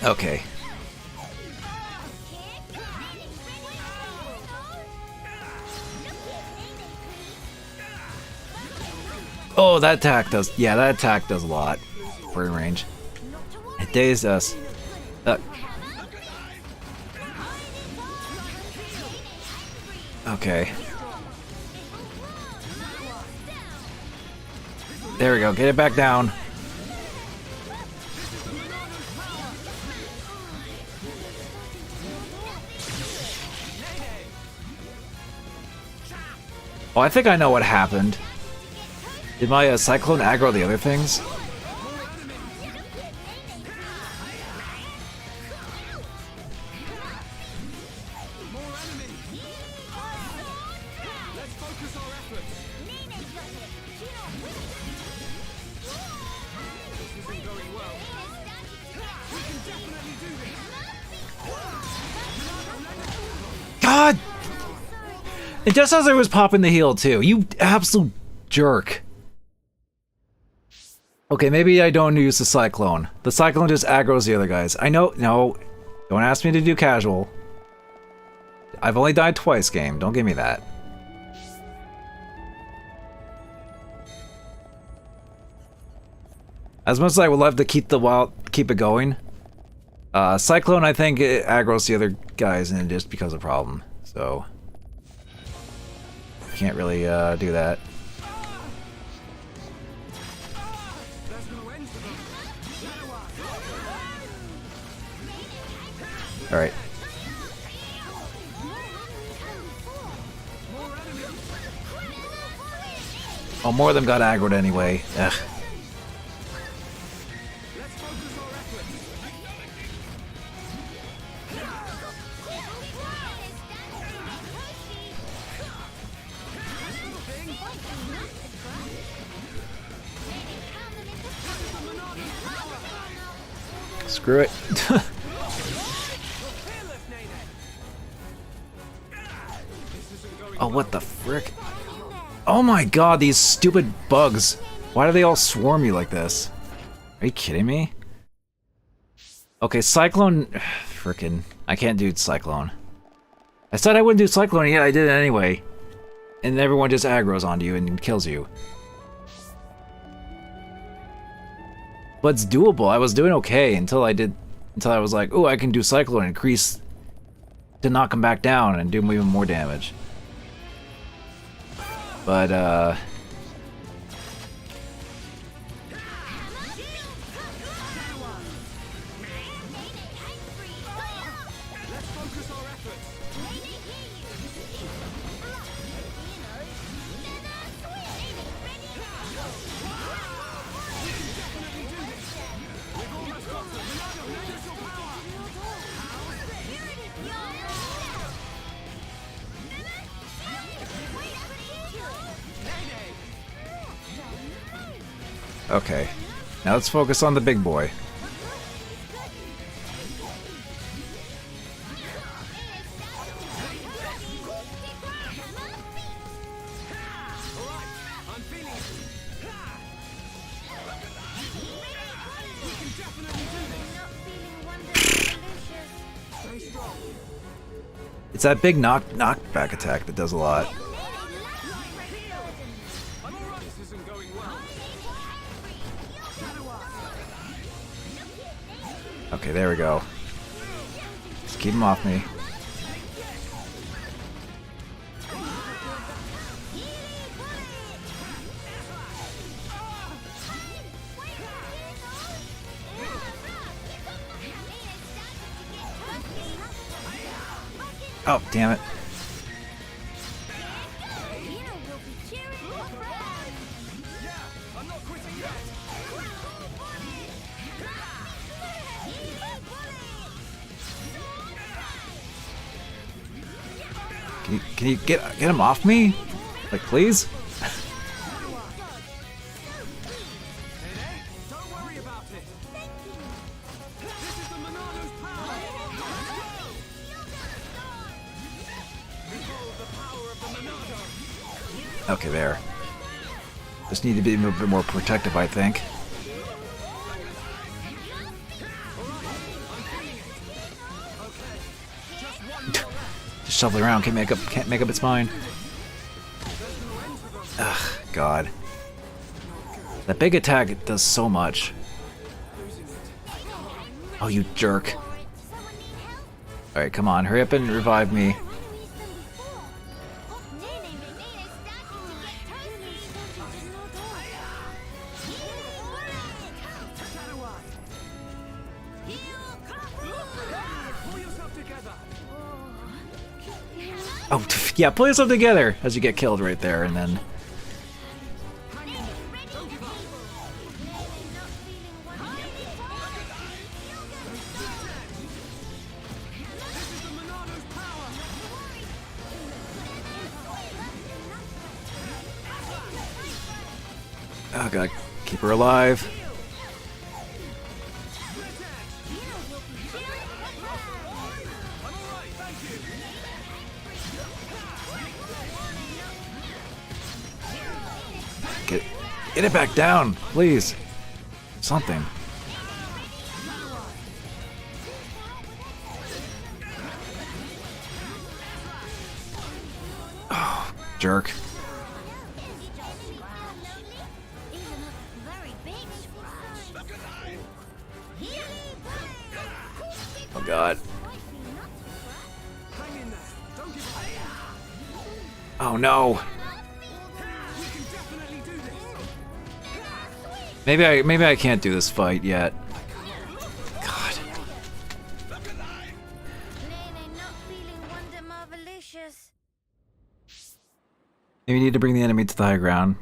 Okay. Oh, that attack does... Yeah, that attack does a lot. For in range. It dazed us. Okay. There we go. Get it back down. Oh, I think I know what happened. Did my Cyclone aggro the other things? God! And just as I was popping the heal too, you absolute jerk. Okay, maybe I don't use the Cyclone. The Cyclone just aggroes the other guys. I know, no, don't ask me to do casual. I've only died twice, game. Don't give me that. As much as I would love to keep it going, Cyclone, I think, it aggroes the other guys and it just becomes a problem. So, can't really do that. All right. Oh, more of them got aggroed anyway. Ugh. Screw it. Oh, what the frick? Oh my god, these stupid bugs. Why do they all swarm you like this? Are you kidding me? Okay, Cyclone... Frickin'. I can't do Cyclone. I said I wouldn't do Cyclone, yet I did it anyway. And everyone just aggroes onto you and kills you. But it's doable. I was doing okay until I was like, oh, I can do Cyclone and increase to knock him back down and do him even more damage. But, okay. Now let's focus on the big boy. It's that big knockback attack that does a lot. Okay, there we go. Just keep him off me. Oh, damn it. Can you get him off me? Like, please? Okay, there. Just need to be a little bit more protective, I think. Just shuffle around, can't make up its mind. Ugh, God. That big attack does so much. Oh, you jerk. Alright, come on, hurry up and revive me. Oh, yeah, pull yourself together as you get killed right there, and then... Oh, God, keep her alive. Get it back down, please. Something. Oh, jerk. Oh, God. Oh, no. Maybe I can't do this fight yet. God. Maybe we need to bring the enemy to the high ground.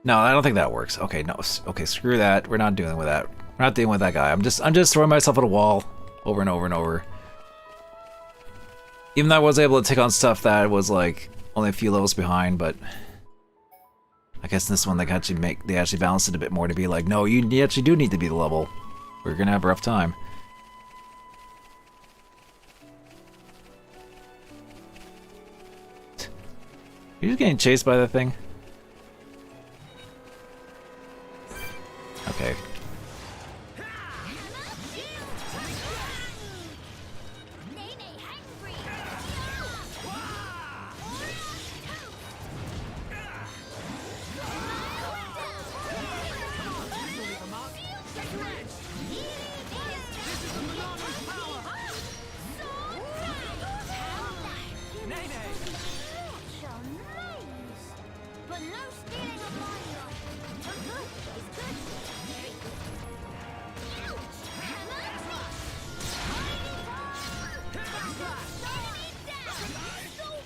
No, I don't think that works. Okay, no. Okay, screw that. We're not dealing with that. We're not dealing with that guy. I'm just throwing myself at a wall over and over and over. Even though I was able to take on stuff that was like only a few levels behind, but I guess in this one they actually balanced it a bit more to be like, no, you actually do need to be the level. We're gonna have a rough time. You're just getting chased by that thing?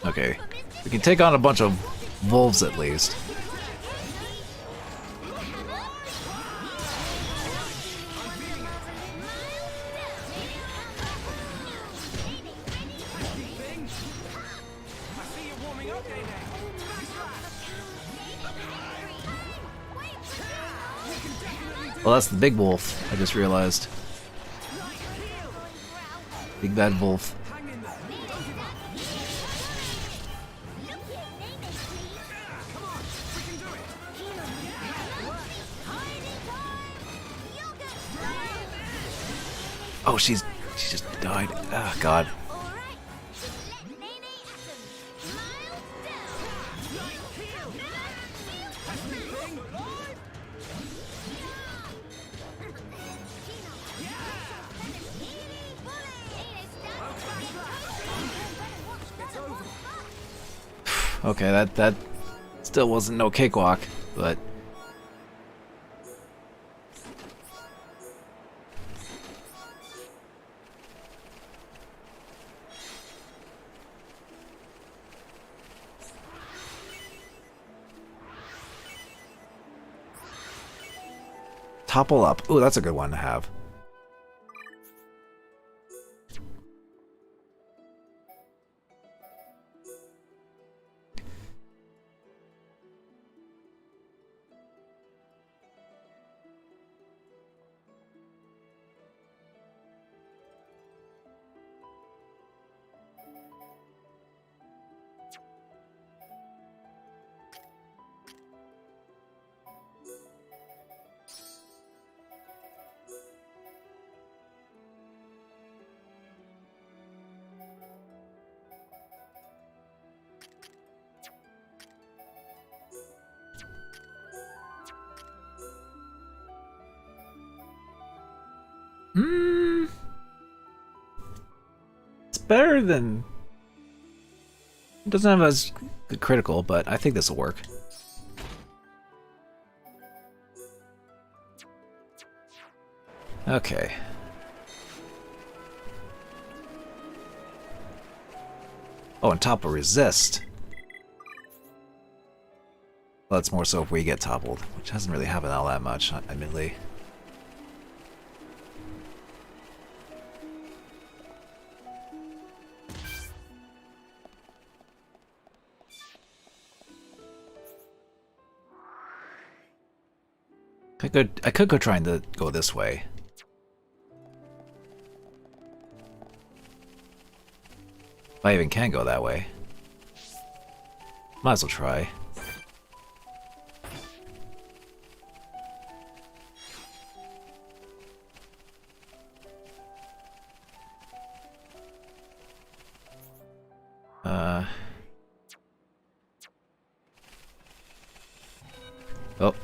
Okay. We can take on a bunch of wolves at least. Well, that's the big wolf, I just realized. Big bad wolf. Oh, she just died. Ah, God. Okay, that still wasn't no cakewalk, but topple up. Ooh, that's a good one to have. It's better than... It doesn't have as good critical, but I think this will work. Okay. Oh, and topple resist. Well, that's more so if we get toppled, which hasn't really happened all that much, admittedly. I could go trying to go this way. If I even can go that way. Might as well try. Oh.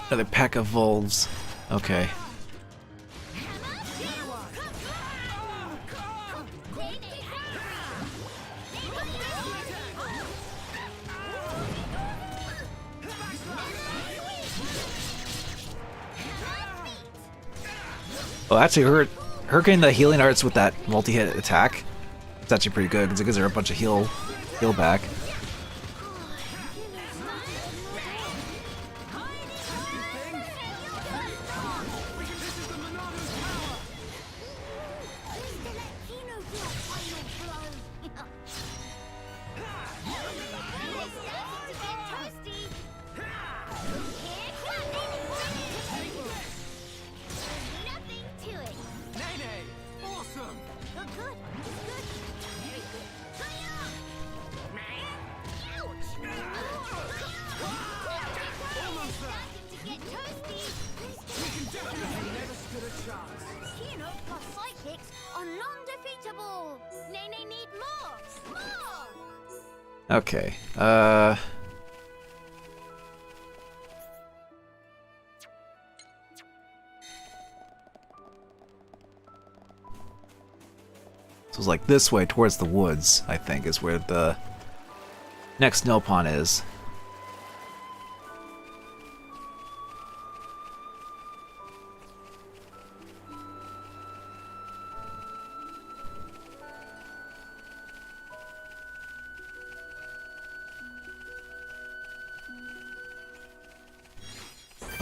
Another pack of wolves. Okay. Oh, actually, her getting the healing arts with that multi-hit attack, it's actually pretty good because it gives her a bunch of heal back. Okay, so it's like this way towards the woods, I think, is where the next snow pond is.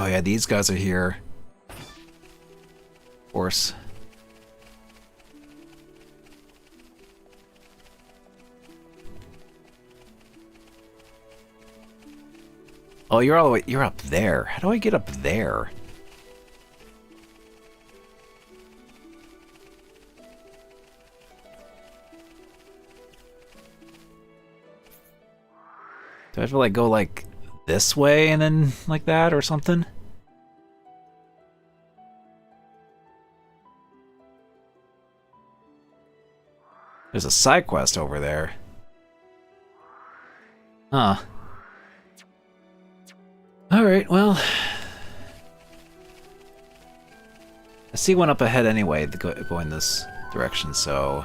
Oh yeah, these guys are here. Of course. Oh, you're all the way, you're up there. How do I get up there? Do I have to like go like this way and then like that or something? There's a side quest over there. Huh. Alright, well. I see one up ahead anyway, going this direction, so.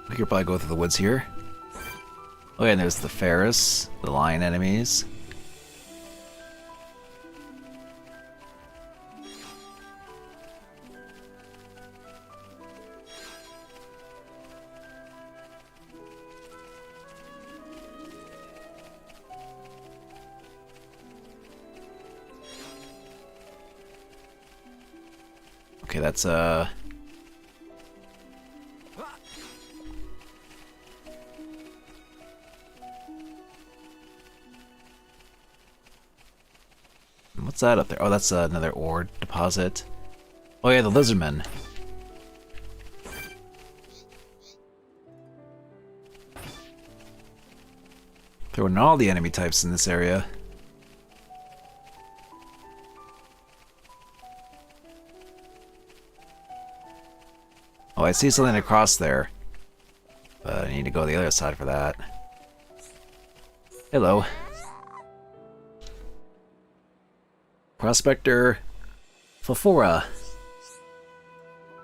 We could probably go through the woods here. Oh yeah, and there's the Ferris, the lion enemies. Okay, that's what's that up there? Oh, that's another ore deposit. Oh yeah, the lizardmen. Throwing all the enemy types in this area. Oh, I see something across there. But I need to go to the other side for that. Hello. Prospector Fafora.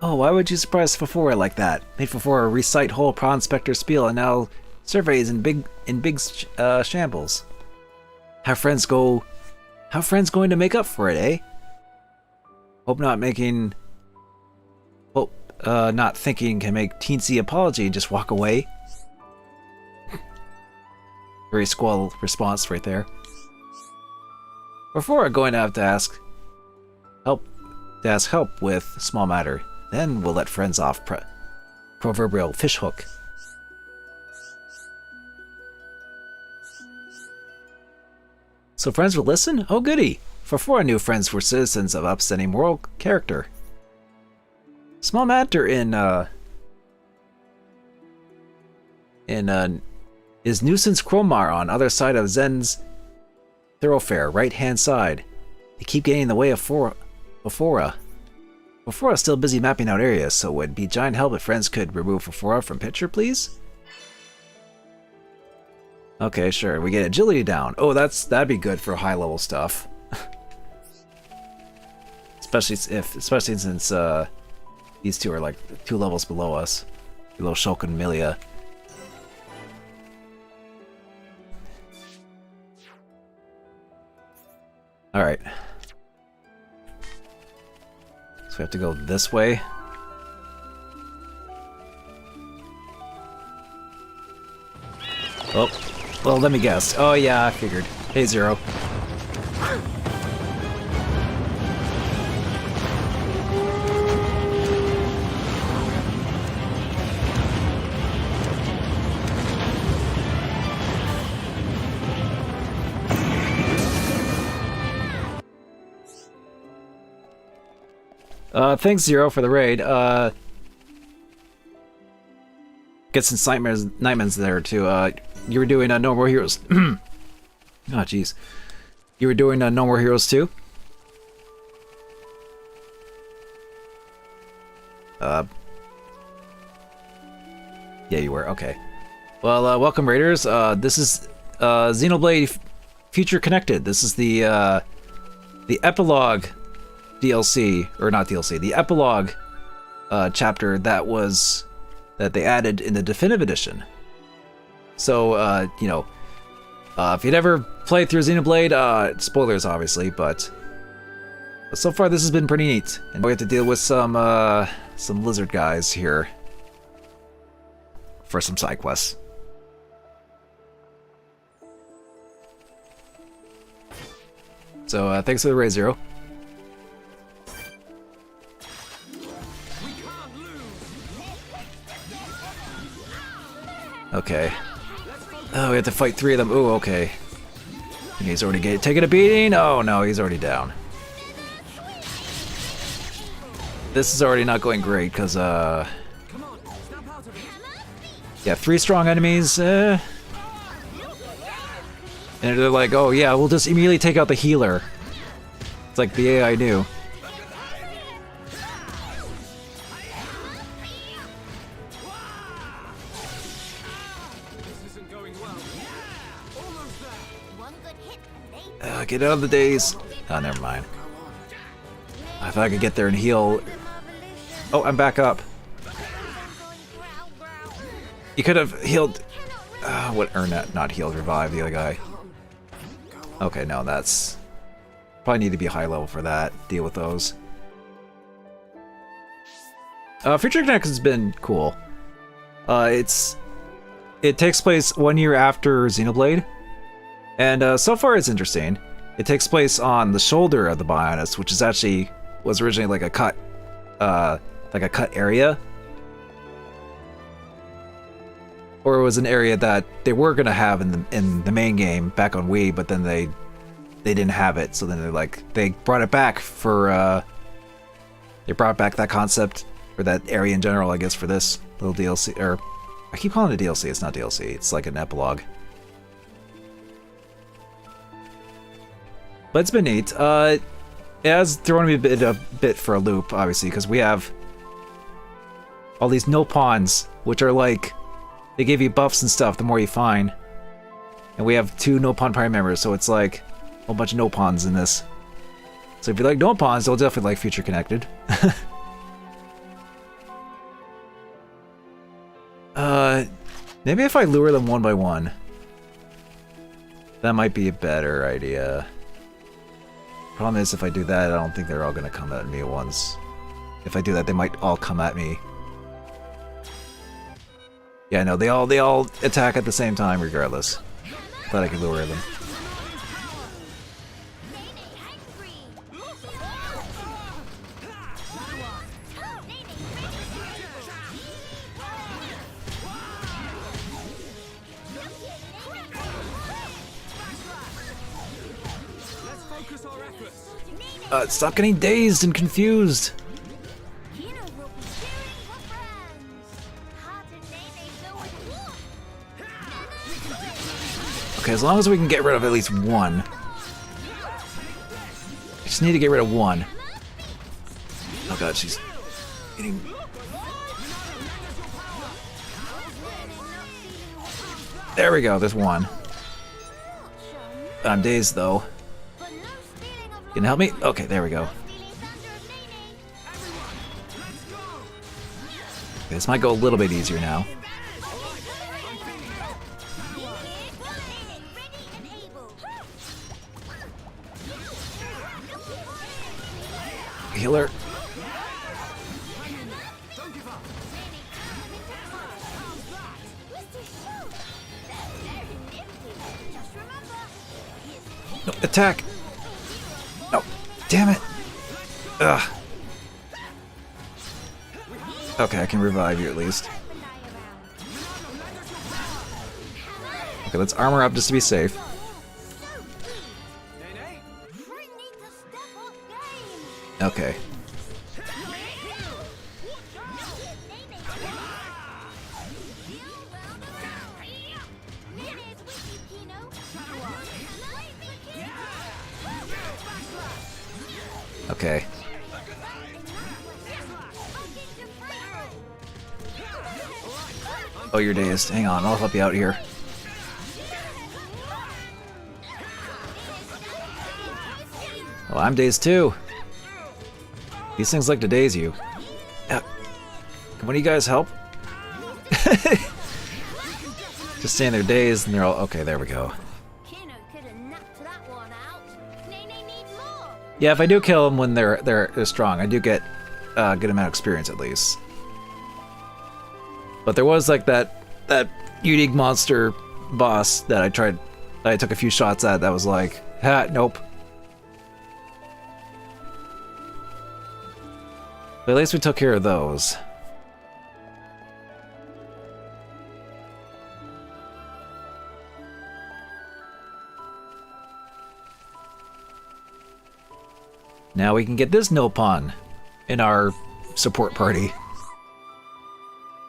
Oh, why would you surprise Fafora like that? Made Fafora recite whole prospector spiel and now surveys in big shambles. How friends going to make up for it, eh? Hope not thinking can make teensy apology and just walk away. Very squall response right there. Before going to have to ask help with small matter, then we'll let friends off proverbial fishhook. So friends will listen? Oh goody! For new friends were citizens of upstanding moral character. Small matter is nuisance Kromar on other side of Zen's thoroughfare, right hand side. They keep getting in the way of Fafora. Fafora's still busy mapping out areas, so it would be giant help if friends could remove Fafora from picture, please? Okay, sure. We get agility down. Oh, that'd be good for high level stuff. especially since these two are like 2 levels below us. Below Shulk and Milia. Alright. So we have to go this way. Oh, well, let me guess. Oh yeah, I figured. Hey, Zero. Thanks, Zero, for the raid. Get some nightmares there, too. You were doing No More Heroes. Oh, jeez. You were doing No More Heroes, too? Yeah, you were. Okay. Well, welcome, Raiders. This is Xenoblade Future Connected. This is the epilogue DLC, or not DLC, the epilogue chapter that they added in the definitive edition. So, if you'd ever played through Xenoblade, spoilers obviously, but so far this has been pretty neat. And we have to deal with some lizard guys here for some side quests. So thanks for the raise, Zero. Okay. Oh, we have to fight 3 of them. Ooh, okay. He's already taking a beating. Oh no, he's already down. This is already not going great because yeah, 3 strong enemies. And they're like, oh yeah, we'll just immediately take out the healer. It's like the AI knew. Get out of the daze. Oh, never mind. I thought I could get there and heal. Oh, I'm back up. You could have healed. What? Or not healed, revive the other guy. Okay, no, that's. Probably need to be high level for that. Deal with those. Future Connections has been cool. It takes place 1 year after Xenoblade. And so far it's interesting. It takes place on the shoulder of the Bionis, which is actually was originally like a cut area, or it was an area that they were gonna have in the main game back on Wii, but then they didn't have it, so then they brought it back for they brought back that concept or that area in general, I guess, for this little DLC. Or I keep calling it a DLC. It's not DLC. It's like an epilogue. But it's been neat. It has thrown me a bit for a loop, obviously, because we have all these no pawns, which are like, they give you buffs and stuff the more you find. And we have 2 no pawn prime members, so it's like a whole bunch of no pawns in this. So if you like no pawns, you'll definitely like Future Connected. Maybe if I lure them one by one, that might be a better idea. Problem is, if I do that, I don't think they're all gonna come at me at once. If I do that, they might all come at me. Yeah, no, they all attack at the same time, regardless. Thought I could lure them. Stop getting dazed and confused. Okay, as long as we can get rid of at least one. I just need to get rid of one. Oh god, she's getting... There we go, there's one. I'm dazed though. Can you help me? Okay, there we go. This might go a little bit easier now. Healer. No, attack! No, damn it! Ugh. Okay, I can revive you at least. Okay, let's armor up just to be safe. Okay. Okay. Oh, you're dazed. Hang on, I'll help you out here. Oh, I'm dazed too. These things like to daze you. Can one of you guys help? Just stand there dazed and they're all... Okay, there we go. Yeah, if I do kill them when they're strong, I do get a good amount of experience at least. But there was like that unique monster boss that I took a few shots at that was like, ha, nope. But at least we took care of those. Now we can get this Nopon in our support party.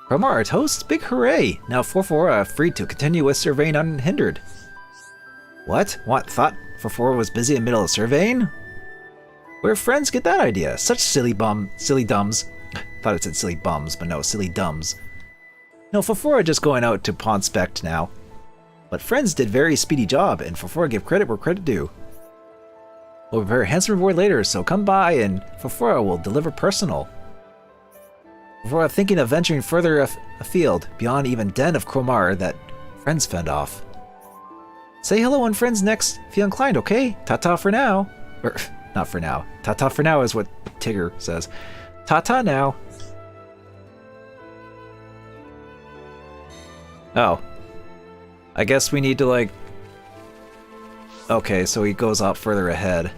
From our hosts, big hooray! Now 4-4 free to continue with surveying unhindered. What? Thought 4-4 was busy in the middle of surveying? Where friends get that idea? Such silly dumbs. Thought it said silly bums, but no, silly dumbs. No, 4-4 just going out to pawn spect now. But friends did very speedy job, and 4-4 give credit where credit due. We'll prepare a handsome reward later, so come by and 4-4 will deliver personal. 4-4 thinking of venturing further afield, beyond even den of Kromar that friends fend off. Say hello when friends next feel inclined, okay? Ta-ta for now. Or, not for now. Ta-ta for now is what Tigger says. Ta-ta now. Oh. I guess we need to, like... Okay, so he goes out further ahead.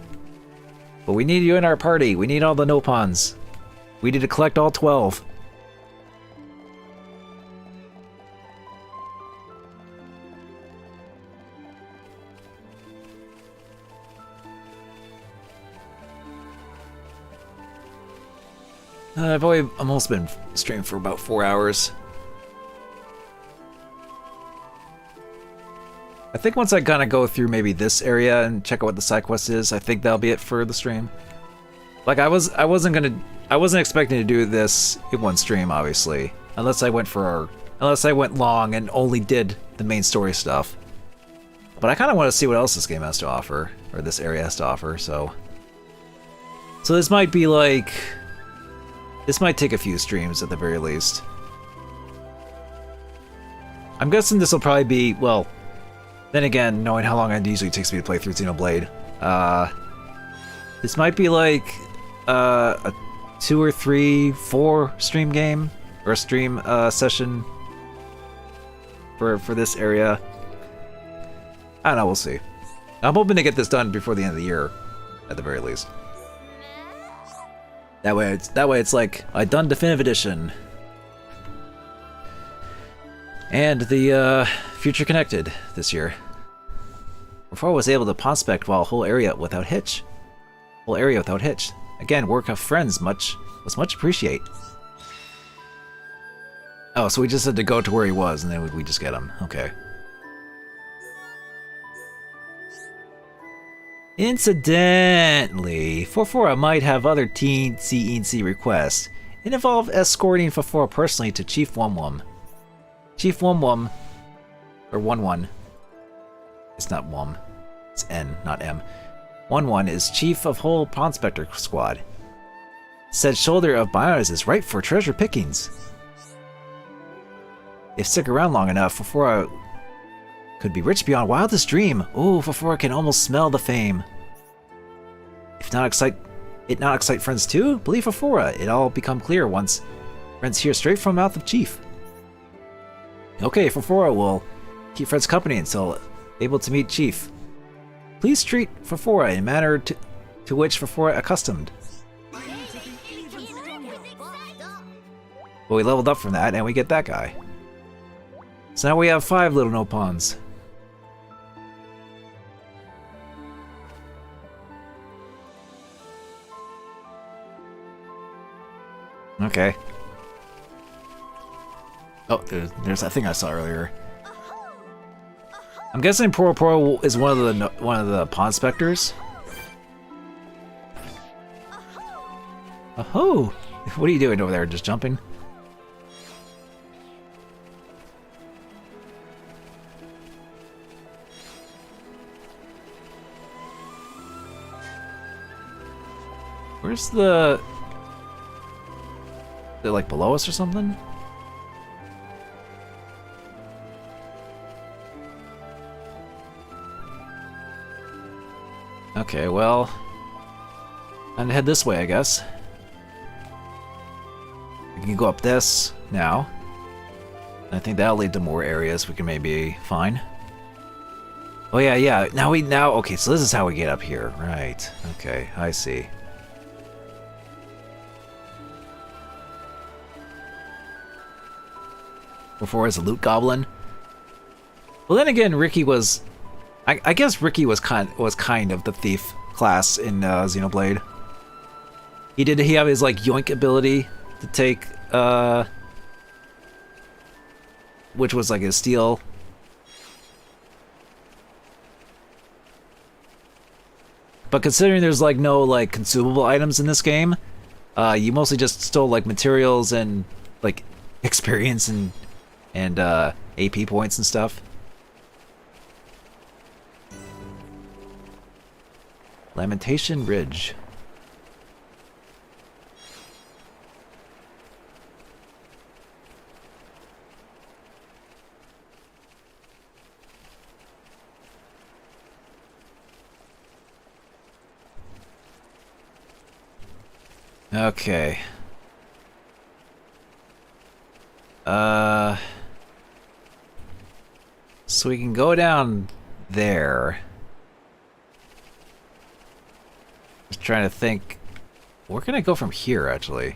But we need you in our party. We need all the Nopons. We need to collect all 12. I've almost been streaming for about 4 hours. I think once I kind of go through maybe this area and check out what the side quest is, I think that'll be it for the stream. Like I wasn't expecting to do this in one stream, obviously, unless I went long and only did the main story stuff. But I kind of want to see what else this game has to offer, or this area has to offer. So this might be like, this might take a few streams at the very least. I'm guessing this will probably be, well. Then again, knowing how long it usually takes me to play through Xenoblade, this might be like a 2 or 3, 4 stream game, or a stream session for this area. I don't know, we'll see. I'm hoping to get this done before the end of the year, at the very least. That way it's like a done definitive edition. And the Future Connected this year. Before I was able to pawn spec while whole area without hitch. Again, work of friends was much appreciate. Oh, so we just had to go to where he was and then we just get him. Okay. Incidentally, 4-4 might have other teensy requests. It involved escorting 4-4 personally to Chief Wum-Wum. Chief Wum-Wum, or 1-1, it's not Wum, it's N, not M. 1-1 is Chief of whole Pawn Spectre Squad. Said shoulder of biomas is ripe for treasure pickings. If stick around long enough, 4-4 could be rich beyond wildest dream. Ooh, 4-4 can almost smell the fame. If not excite friends too? Believe 4-4, it all become clear once friends hear straight from the mouth of Chief. Okay, 4-4 will keep friends company until able to meet Chief. Please treat 4-4 in a manner to which 4-4 accustomed. Well, we leveled up from that and we get that guy. So now we have 5 little Nopons. Okay. Oh, there's that thing I saw earlier. I'm guessing Poro is one of the pawn specters. Oh, what are you doing over there? Just jumping? Where's the? Is it like below us or something? Okay, well, I'm gonna head this way, I guess. We can go up this now. I think that'll lead to more areas we can maybe find. Oh yeah. Now okay, so this is how we get up here, right? Okay, I see. before as a loot goblin. Well, then again, Ricky was... I guess Ricky was kind of the thief class in Xenoblade. He have his like yoink ability to take which was like his steal. But considering there's like no like consumable items in this game, you mostly just stole like materials and like experience and AP points and stuff. Lamentation Ridge. Okay. So we can go down there. Just trying to think. Where can I go from here, actually?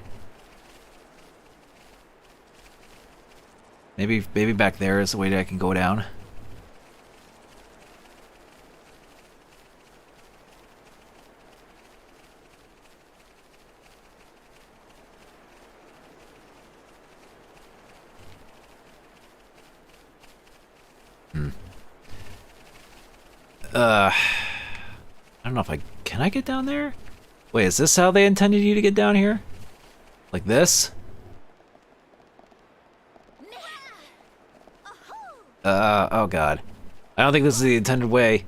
Maybe back there is the way that I can go down. I don't know if can I get down there? Wait, is this how they intended you to get down here? Like this? Oh god. I don't think this is the intended way.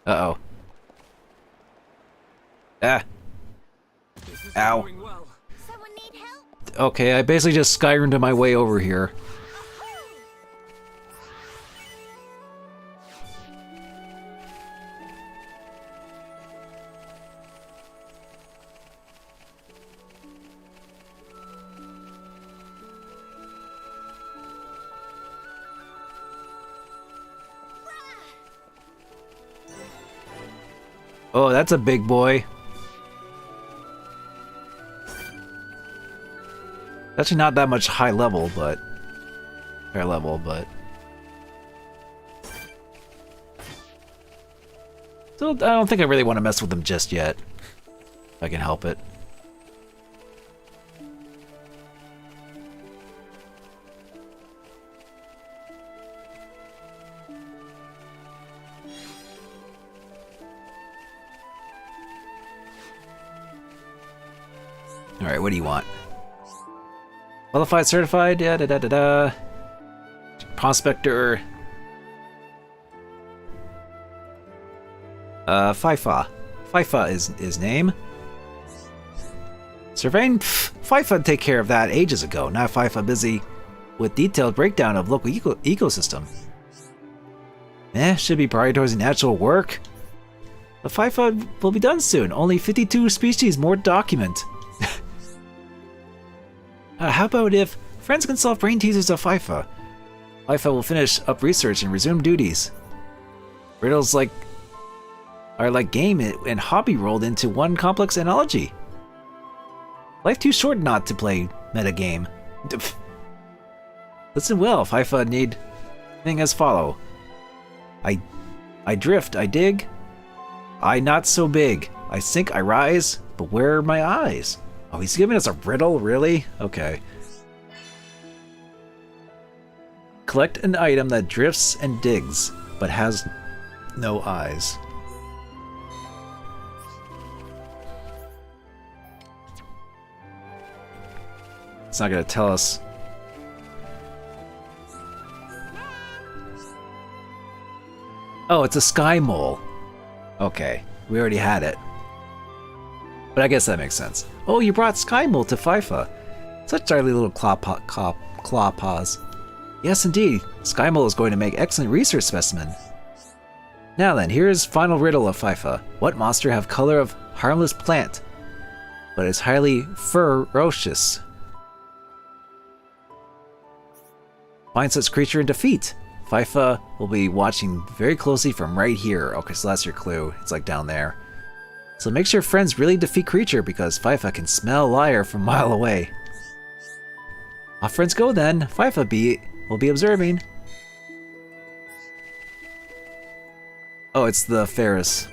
Uh-oh. Ah. Ow. Someone need help? Okay, I basically just Skyrim'd my way over here. Oh, that's a big boy. Actually not that much high level, but... fair level, but... still, I don't think I really want to mess with them just yet. If I can help it. Alright, what do you want? Qualified, certified, da-da-da-da-da. Prospector. FIFA. FIFA is his name. Surveying? Pff, FIFA take care of that ages ago. Now FIFA busy with detailed breakdown of local ecosystem. Should be prioritizing actual work. The FIFA will be done soon. Only 52 species more to document. How about if friends can solve brain teasers of FIFA? FIFA will finish up research and resume duties. Riddles are like game and hobby rolled into one complex analogy. Life too short not to play metagame. Listen well, FIFA need thing as follow. I drift, I dig. I not so big. I sink, I rise, but where are my eyes? Oh, he's giving us a riddle? Really? Okay. Collect an item that drifts and digs, but has no eyes. It's not gonna tell us. Oh, it's a sky mole. Okay, we already had it. But I guess that makes sense. Oh, you brought Sky Mole to FIFA. Such jolly little claw paws. Yes, indeed. Sky Mole is going to make excellent research specimen. Now then, here's final riddle of FIFA. What monster have color of harmless plant, but is highly ferocious? Find such creature and defeat. FIFA will be watching very closely from right here. Okay, so that's your clue. It's like down there. So make sure friends really defeat creature because FIFA can smell liar from a mile away. Off friends go then. FIFA be We'll be observing. Oh, it's the Ferris.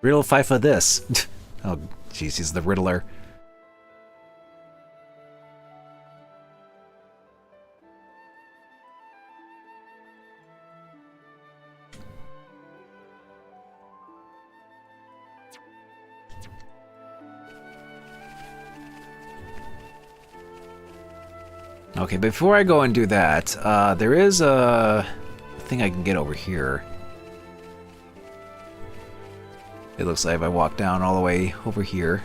Riddle FIFA this. Oh, jeez, he's the Riddler. Okay, before I go and do that, there is a thing I can get over here. It looks like if I walk down all the way over here.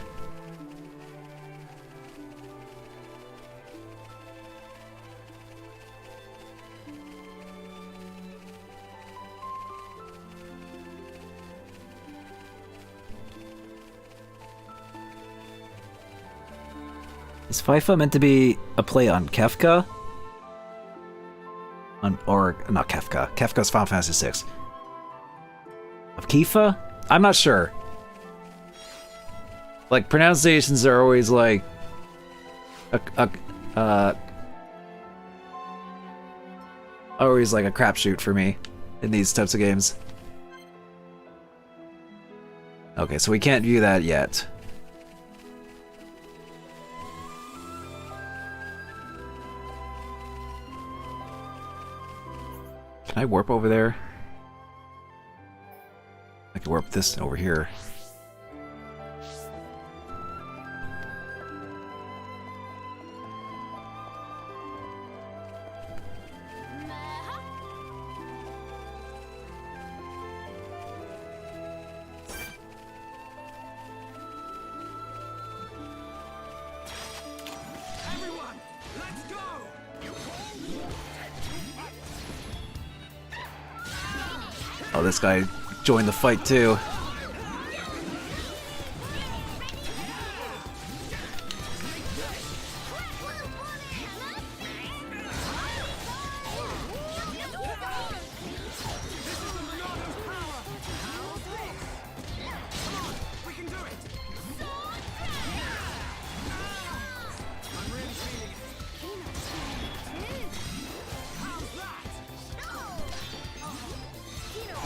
Is FIFA meant to be a play on Kefka? Or not Kefka. Kefka's Final Fantasy VI. Of Kifa? I'm not sure. Like, pronunciations are always like always like a crapshoot for me in these types of games. Okay, so we can't view that yet. Can I warp over there? I can warp this over here. Oh, this guy joined the fight too.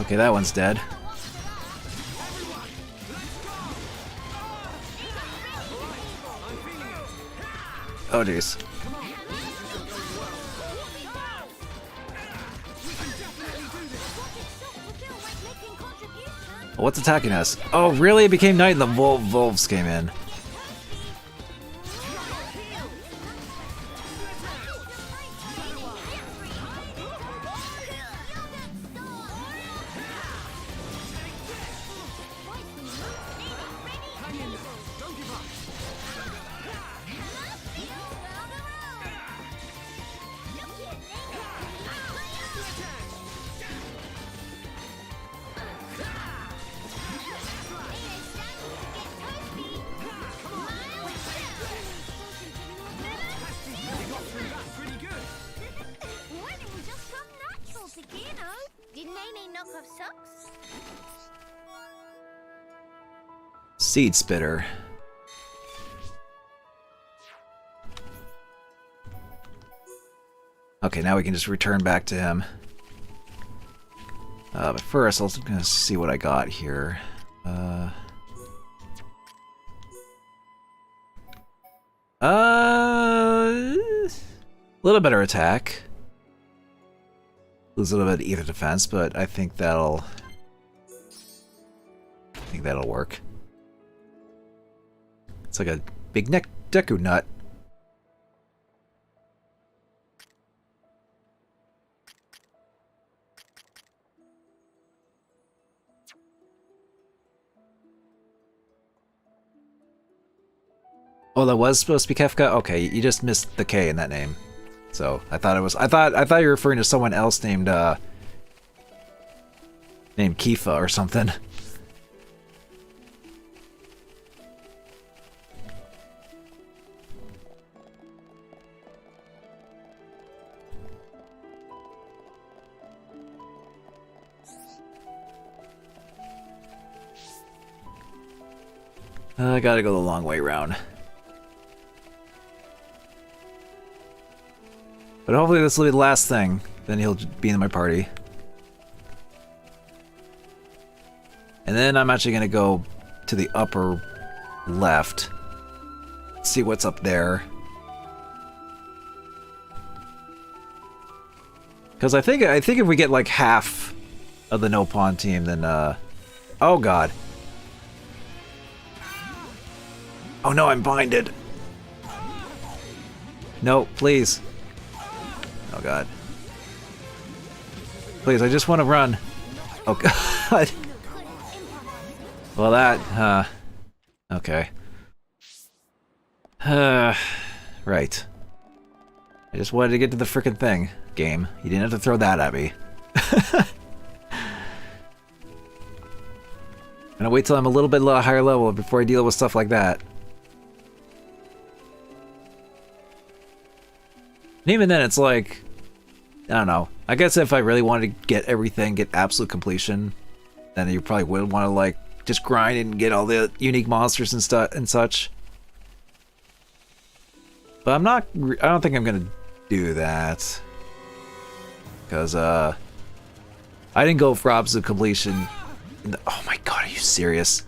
Okay, that one's dead. Oh, jeez. What's attacking us? Oh, really? It became night and the wolves came in. Seed Spitter. Okay, now we can just return back to him. But first, I'm gonna see what I got here. A little better attack. Lose a little bit of ether defense, but I think that'll work. It's like a big neck Deku nut. Oh, that was supposed to be Kefka? Okay, you just missed the K in that name. So I thought you were referring to someone else named Kifa or something. I gotta go the long way around. But hopefully this will be the last thing. Then he'll be in my party. And then I'm actually going to go to the upper left. See what's up there. Because I think if we get like half of the no pawn team, then oh god. Oh no, I'm blinded. No, please. Oh god. Please, I just want to run. Oh god. Well that, okay. Right. I just wanted to get to the frickin' thing, game. You didn't have to throw that at me. I'm gonna wait till I'm a little bit higher level before I deal with stuff like that. And even then, it's like, I don't know. I guess if I really wanted to get everything, get absolute completion, then you probably would want to like just grind and get all the unique monsters and stuff and such. But I'm not. I don't think I'm gonna do that because I didn't go for absolute completion. Oh my god, are you serious?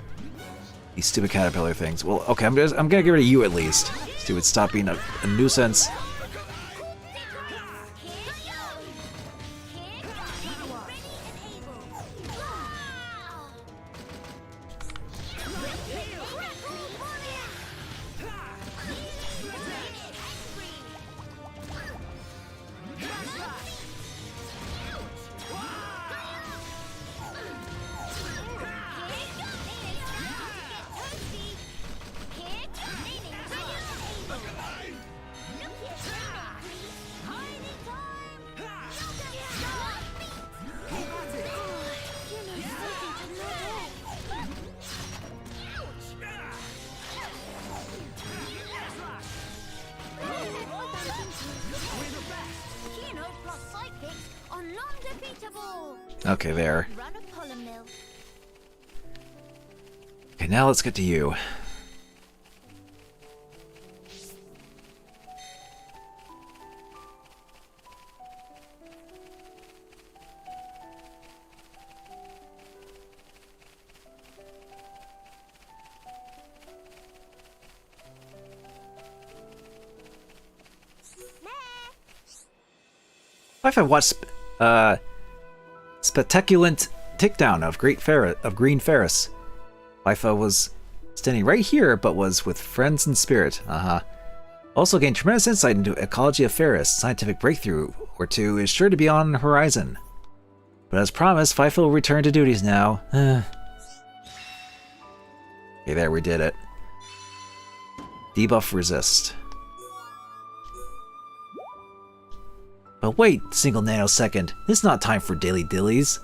These stupid caterpillar things. Well, okay, I'm gonna get rid of you at least. So it would stop being a nuisance. Okay, there. Okay, now let's get to you. If I watched spectaculant takedown of Green Ferris. Lifa was standing right here, but was with friends in spirit. Also gained tremendous insight into ecology of Ferris. Scientific breakthrough or two is sure to be on the horizon. But as promised, FIFA will return to duties now. Okay, there, we did it. Debuff resist. But wait, single nanosecond. It's not time for daily dillies.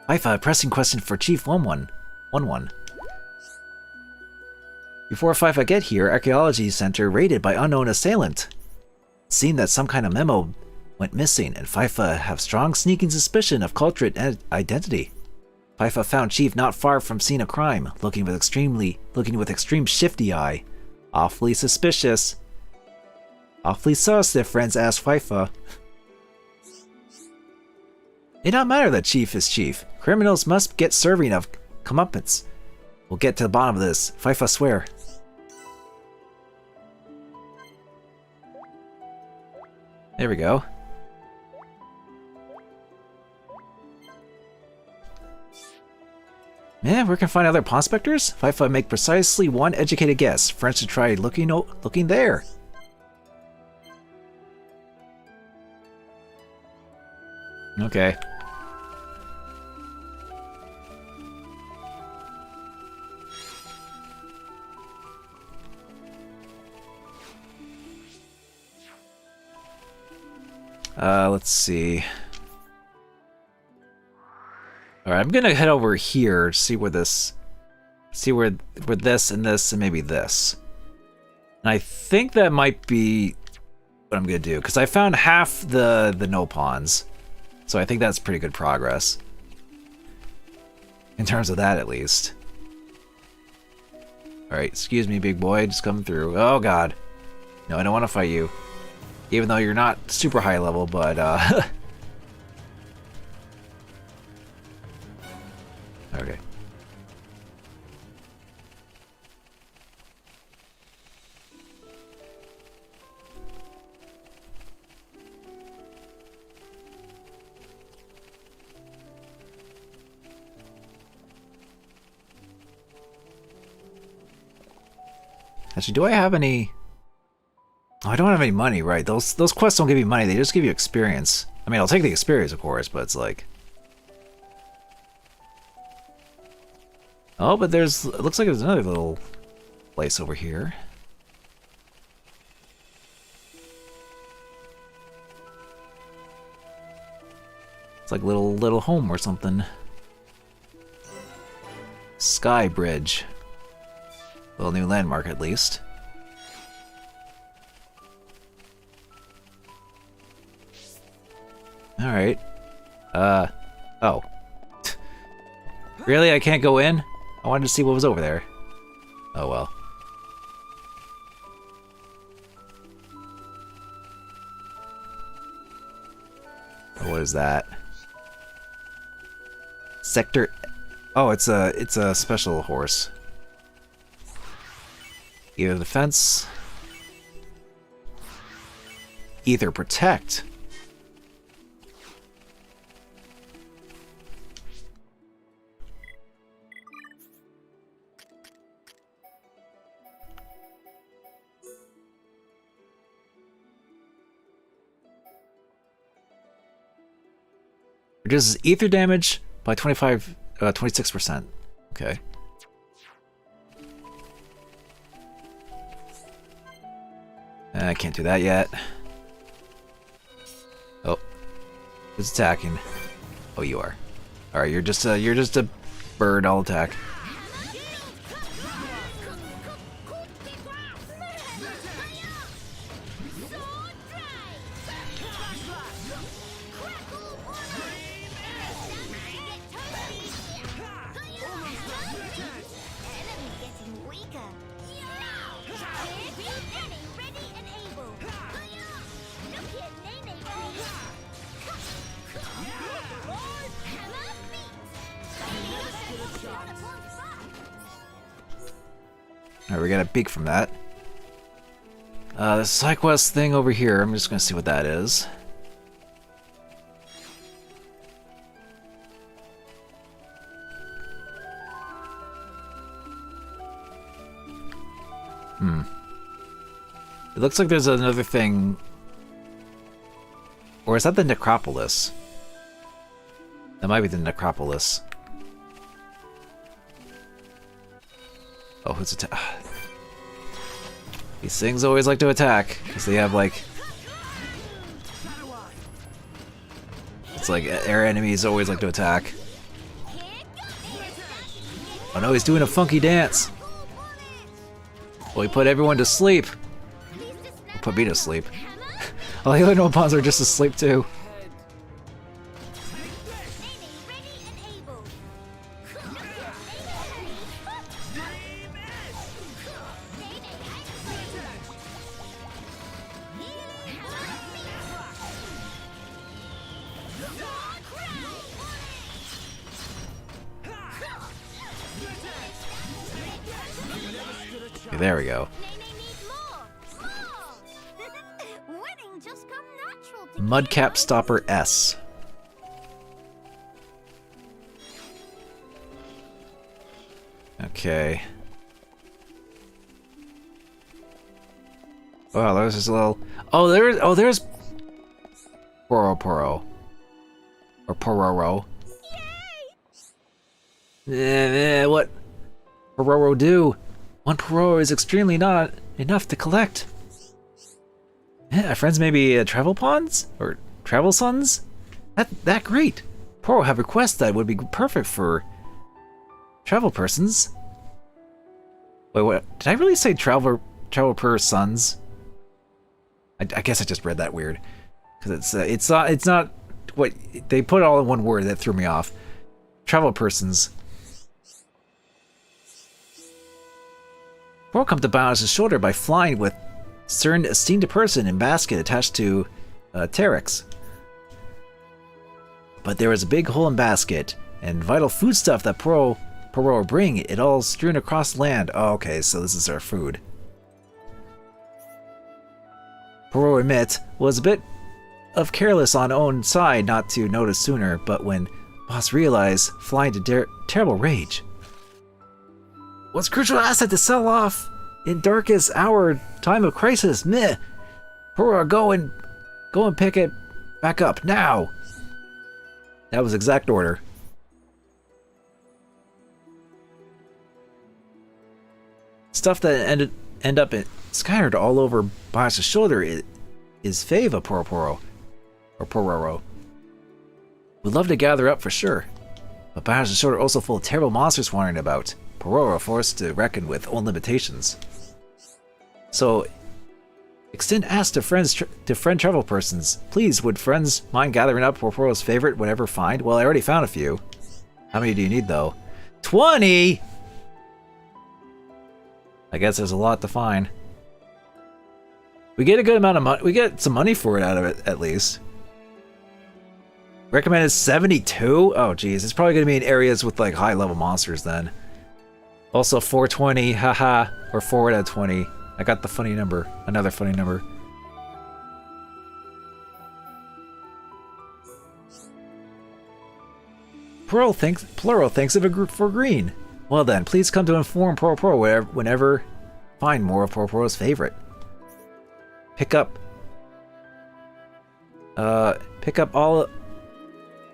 FIFA, a pressing question for Chief 1111. Before FIFA get here, Archaeology Center raided by unknown assailant. It seemed that some kind of memo went missing, and FIFA have strong sneaking suspicion of culprit identity. FIFA found Chief not far from scene of crime, looking with extreme shifty eye. Awfully suspicious. Awfully sus, their friends asked FIFA. It don't matter that Chief is Chief. Criminals must get serving of comeuppance. We'll get to the bottom of this. FIFA swear. There we go. Yeah, where can I find other pawn specters? FIFA make precisely one educated guess. French to try looking there. Okay. Let's see. Alright, I'm gonna head over here, see where this and this and maybe this. And I think that might be what I'm gonna do, because I found half the no pawns. So I think that's pretty good progress. In terms of that, at least. Alright, excuse me, big boy, just coming through. Oh god. No, I don't want to fight you. Even though you're not super high level, but okay. Actually, do I have any? Oh, I don't have any money, right? Those quests don't give you money, they just give you experience. I mean, I'll take the experience, of course, but it's like... Oh, but there's... It looks like there's another little place over here. It's like little home or something. Sky Bridge. Little new landmark, at least. Alright. Oh. Really? I can't go in? I wanted to see what was over there. Oh well. What is that? Sector... Oh, it's a special horse. Either defense... Either protect... Reduces ether damage by 26%. Okay. I can't do that yet. Oh, who's attacking? Oh, you are. All right, you're just a bird. I'll attack. Alright, we got a peek from that. The side quest thing over here, I'm just gonna see what that is. It looks like there's another thing. Or is that the Necropolis? That might be the Necropolis. Oh, who's attack? These things always like to attack because they have like. It's like air enemies always like to attack. Oh no, he's doing a funky dance. Well, he put everyone to sleep. He put me to sleep. All the other no pawns are just asleep too. Okay, there we go. Mudcap Stopper S. Okay. Wow, there's this little. Oh, there's Poro or Pororo. What Pororo do? One Pororo is extremely not enough to collect. Yeah, friends may be travel pawns or travel sons. That great. Poro have requests that would be perfect for travel persons. Wait, what? Did I really say travel per sons? I guess I just read that weird because it's not what they put all in one word that threw me off. Travel persons. Poro come to balance his shoulder by flying with certain esteemed person in basket attached to Terex. But there was a big hole in basket, and vital foodstuff that Poro bring, it all strewn across the land. Oh, okay, so this is our food. Poro admit was a bit of careless on own side not to notice sooner, but when boss realized, fly into terrible rage. What's crucial asset to sell off in darkest hour, time of crisis? Meh. Poro, go and pick it back up now. That was exact order. Stuff that end up scattered all over Boss's shoulder is fava, Poro. Or Pororo. We'd love to gather up for sure. But Boss's shoulder also full of terrible monsters wandering about. Pororo forced to reckon with own limitations. So, extend ask to friend travel persons. Please, would friends mind gathering up Pororo's favorite whatever find? Well, I already found a few. How many do you need though? 20! I guess there's a lot to find. We get a good amount of money. We get some money for it out of it, at least. Recommended 72? Oh, geez. It's probably going to be in areas with, like, high-level monsters, then. Also, 420, haha. Or 4 out of 20. I got the funny number. Another funny number. Plural thanks of a group for green. Well then, please come to inform Poro whenever find more of Poro's favorite. Pick up all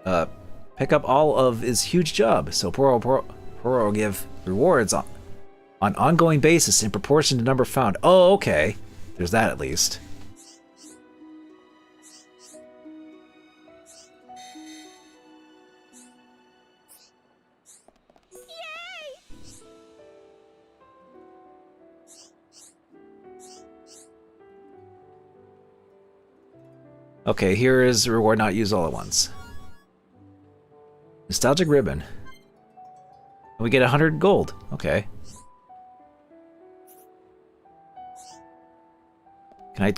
of his huge job, so Poro will give rewards on ongoing basis in proportion to number found. Oh, okay. There's that at least. Okay, here is a reward not used all at once. Nostalgic ribbon. We get 100 gold. Okay. Can I...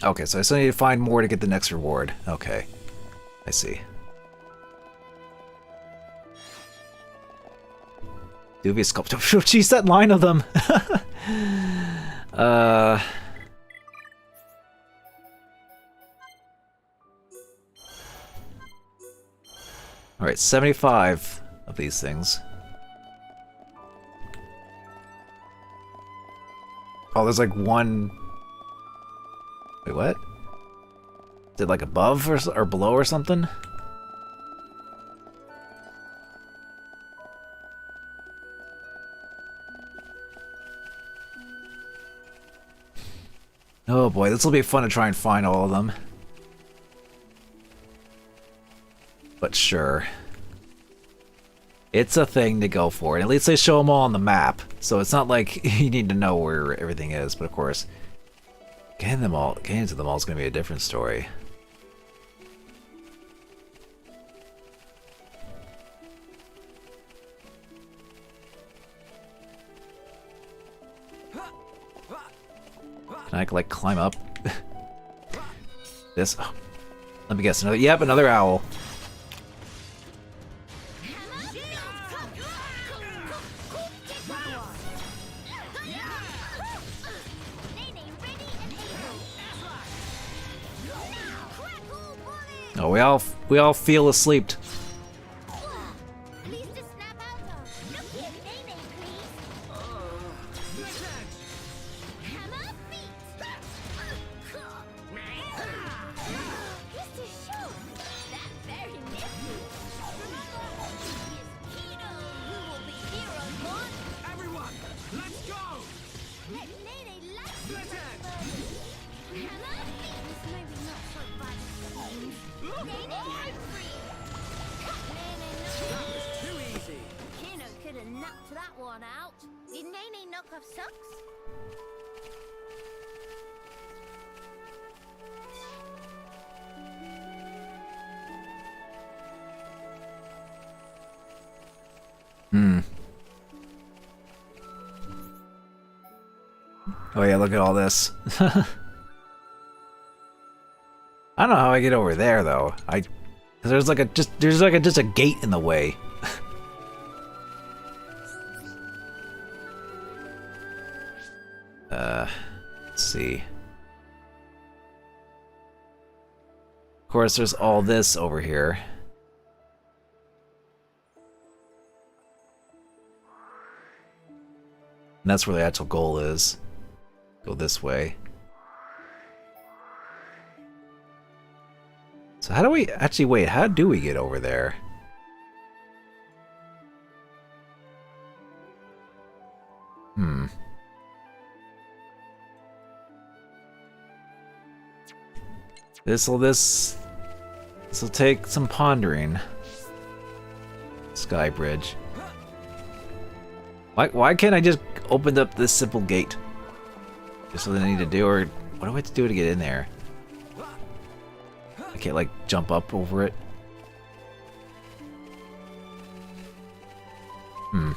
Okay, so I still need to find more to get the next reward. Okay. I see. Dubious sculpture. Jeez, that line of them. Alright, 75 of these things. Oh, there's like one... Wait, what? Is it like above or below or something? Oh boy, this will be fun to try and find all of them. But sure. It's a thing to go for. And at least they show them all on the map. So it's not like you need to know where everything is. But of course, getting to them all is going to be a different story. Can I like climb up? This? Oh. Let me guess. Another owl. Oh, we all feel asleep. Hmm. Oh yeah, look at all this. I don't know how I get over there though. Cause there's like just a gate in the way. Let's see. Of course, there's all this over here. And that's where the actual goal is. Go this way. So how do we actually wait? How do we get over there? Hmm. This'll take some pondering. Sky bridge. Why can't I just open up this simple gate? Just what I need to do, or what do I have to do to get in there? I can't like jump up over it. Hmm.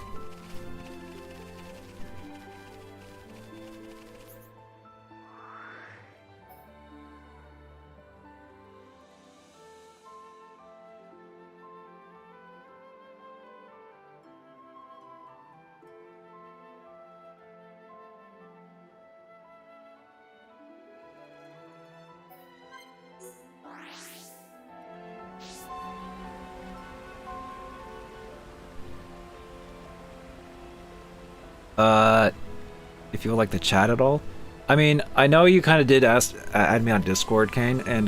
If you would like to chat at all. I mean, I know you kind of did add me on Discord, Kane, and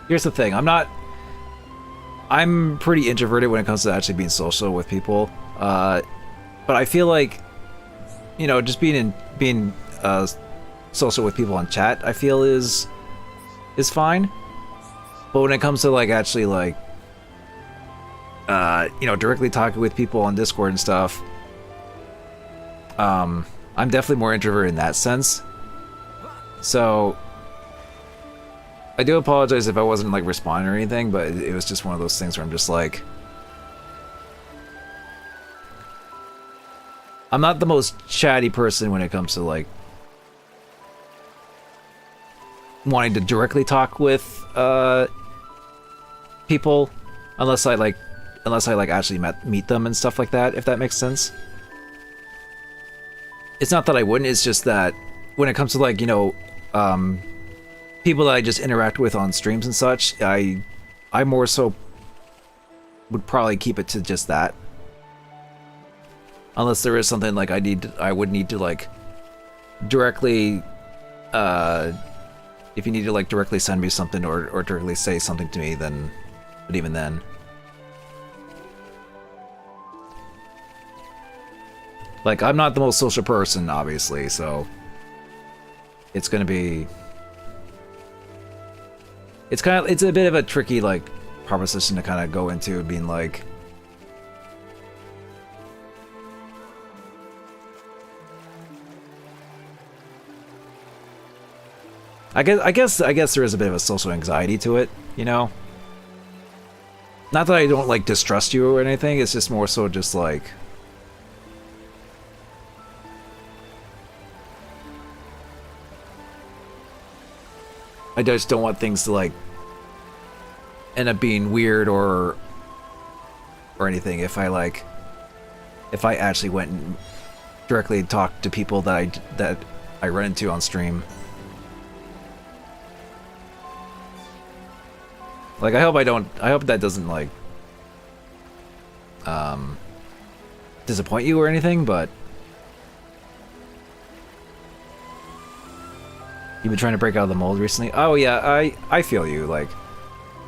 here's the thing. I'm pretty introverted when it comes to actually being social with people. But I feel like, you know, just being social with people on chat, I feel is fine. But when it comes to like actually like you know, directly talking with people on Discord and stuff, I'm definitely more introverted in that sense. So I do apologize if I wasn't like responding or anything, but it was just one of those things where I'm just like, I'm not the most chatty person when it comes to like wanting to directly talk with people, unless I actually meet them and stuff like that, if that makes sense. It's not that I wouldn't, it's just that when it comes to like, you know, people that I just interact with on streams and such, I more so would probably keep it to just that. Unless there is something like I would need to like directly, if you need to like directly send me something or directly say something to me, then, but even then. Like, I'm not the most social person, obviously, so it's gonna be... It's a bit of a tricky, like, proposition to kind of go into, being like... I guess there is a bit of a social anxiety to it, you know? Not that I don't, like, distrust you or anything, it's just more so just, like... I just don't want things to like end up being weird or anything if I actually went and directly talked to people that I run into on stream. Like I hope that doesn't like disappoint you or anything, but you've been trying to break out of the mold recently? Oh yeah, I feel you. Like,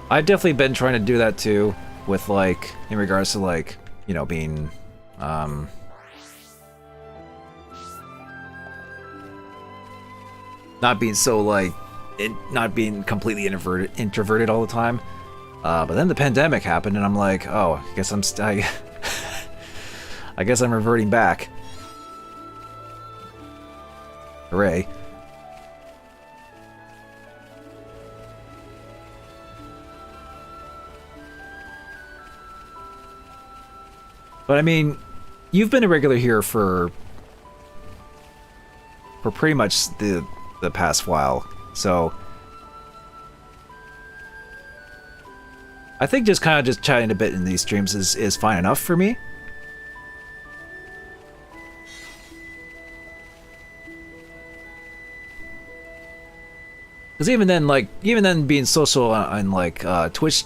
I've definitely been trying to do that too, with like, in regards to like, you know, being, not being so like, not being completely introverted all the time. But then the pandemic happened and I'm like, oh, I guess I guess I'm reverting back. Hooray. But I mean, you've been a regular here for pretty much the past while, so I think just kind of just chatting a bit in these streams is fine enough for me. Because even then being social on like Twitch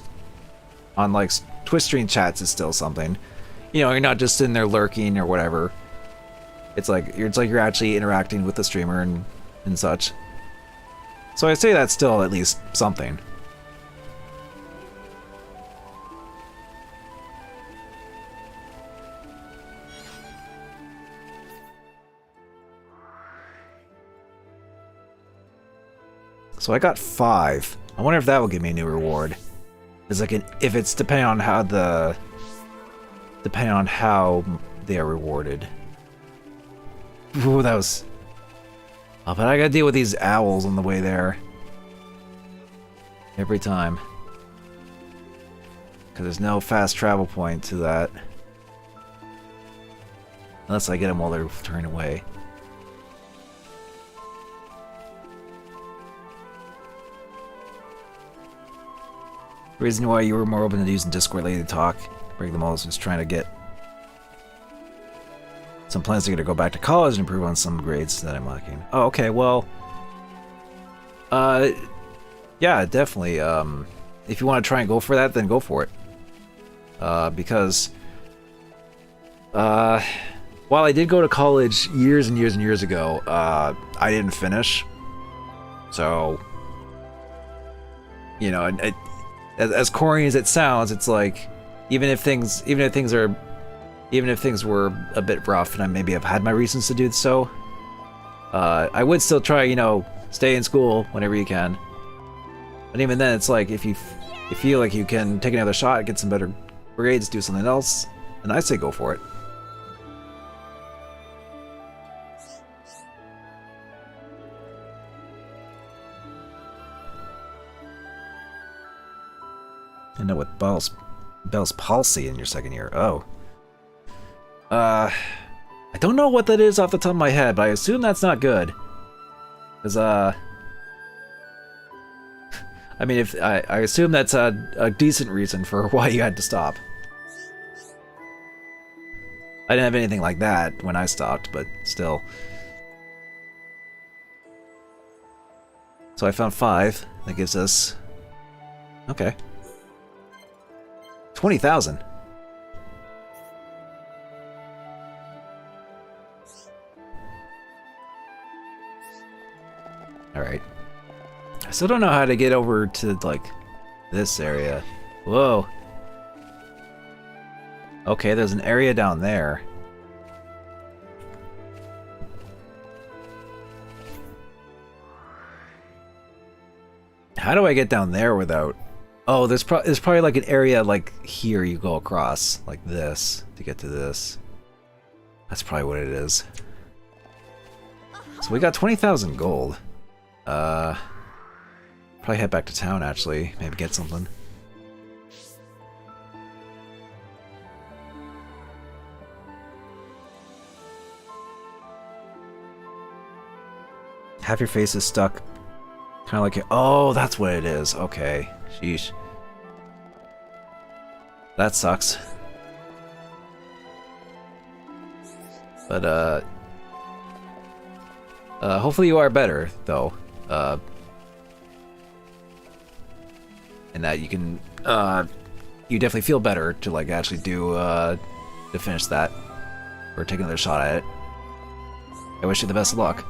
stream chats is still something. You know, you're not just sitting there lurking or whatever. It's like you're actually interacting with the streamer and such. So I'd say that's still at least something. So I got 5. I wonder if that will give me a new reward. It's like if it's depending on how they are rewarded. Ooh, that was. Oh, but I gotta deal with these owls on the way there. Every time. Because there's no fast travel point to that. Unless I get them while they're turning away. The reason why you were more open to using Discord lately to talk, break the most, was trying to get some plans to go back to college and improve on some grades that I'm lacking. Oh, okay, well, yeah, definitely. If you want to try and go for that, then go for it. Because, while I did go to college years and years and years ago, I didn't finish. So, you know, as corny as it sounds, it's like even if things were a bit rough and I maybe have had my reasons to do so, I would still try, you know, stay in school whenever you can. And even then, it's like if you feel like you can take another shot, get some better grades, do something else, then I say go for it. End up with Bell's palsy in your second year. Oh. I don't know what that is off the top of my head, but I assume that's not good. Because, I mean, if I assume that's a decent reason for why you had to stop. I didn't have anything like that when I stopped, but still. So I found 5. That gives us... Okay. 20,000. Alright. I still don't know how to get over to, like, this area. Whoa. Okay, there's an area down there. How do I get down there without... Oh, there's probably like an area like here you go across, like this, to get to this. That's probably what it is. So we got 20,000 gold. Probably head back to town, actually. Maybe get something. Half your face is stuck. Kind of like... Oh, that's what it is. Okay. Sheesh. That sucks. But, hopefully you are better, though. And that you can, you definitely feel better to, like, actually do, to finish that. Or take another shot at it. I wish you the best of luck.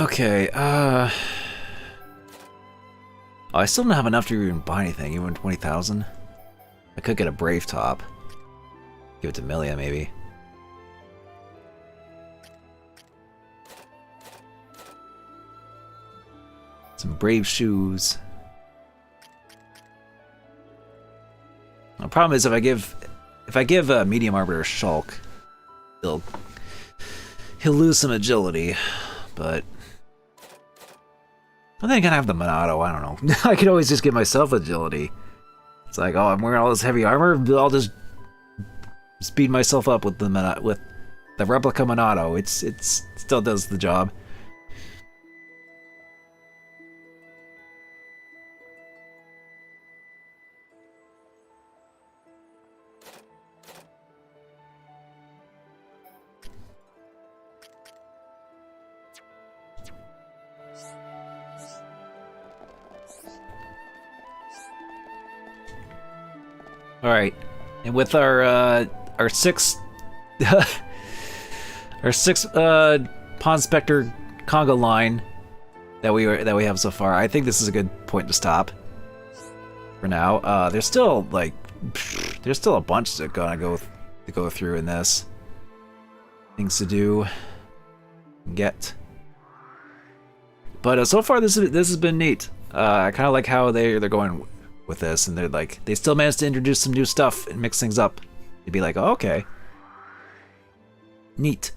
Okay, oh, I still don't have enough to even buy anything, even 20,000. I could get a Brave Top. Give it to Millia, maybe. Some Brave Shoes. The problem is if I give Medium Arbiter Shulk, he'll lose some agility, but... But then again, I have the Monado. I don't know. I could always just give myself agility. It's like, oh, I'm wearing all this heavy armor. I'll just speed myself up with the replica Monado. It still does the job. All right, and with our six our six Pawn Spectre Conga line that we have so far, I think this is a good point to stop for now. There's still a bunch that gonna go through in this, things to do, get. But so far this has been neat. I kind of like how they're going with this, and they still managed to introduce some new stuff and mix things up. You'd be like, oh, okay, neat.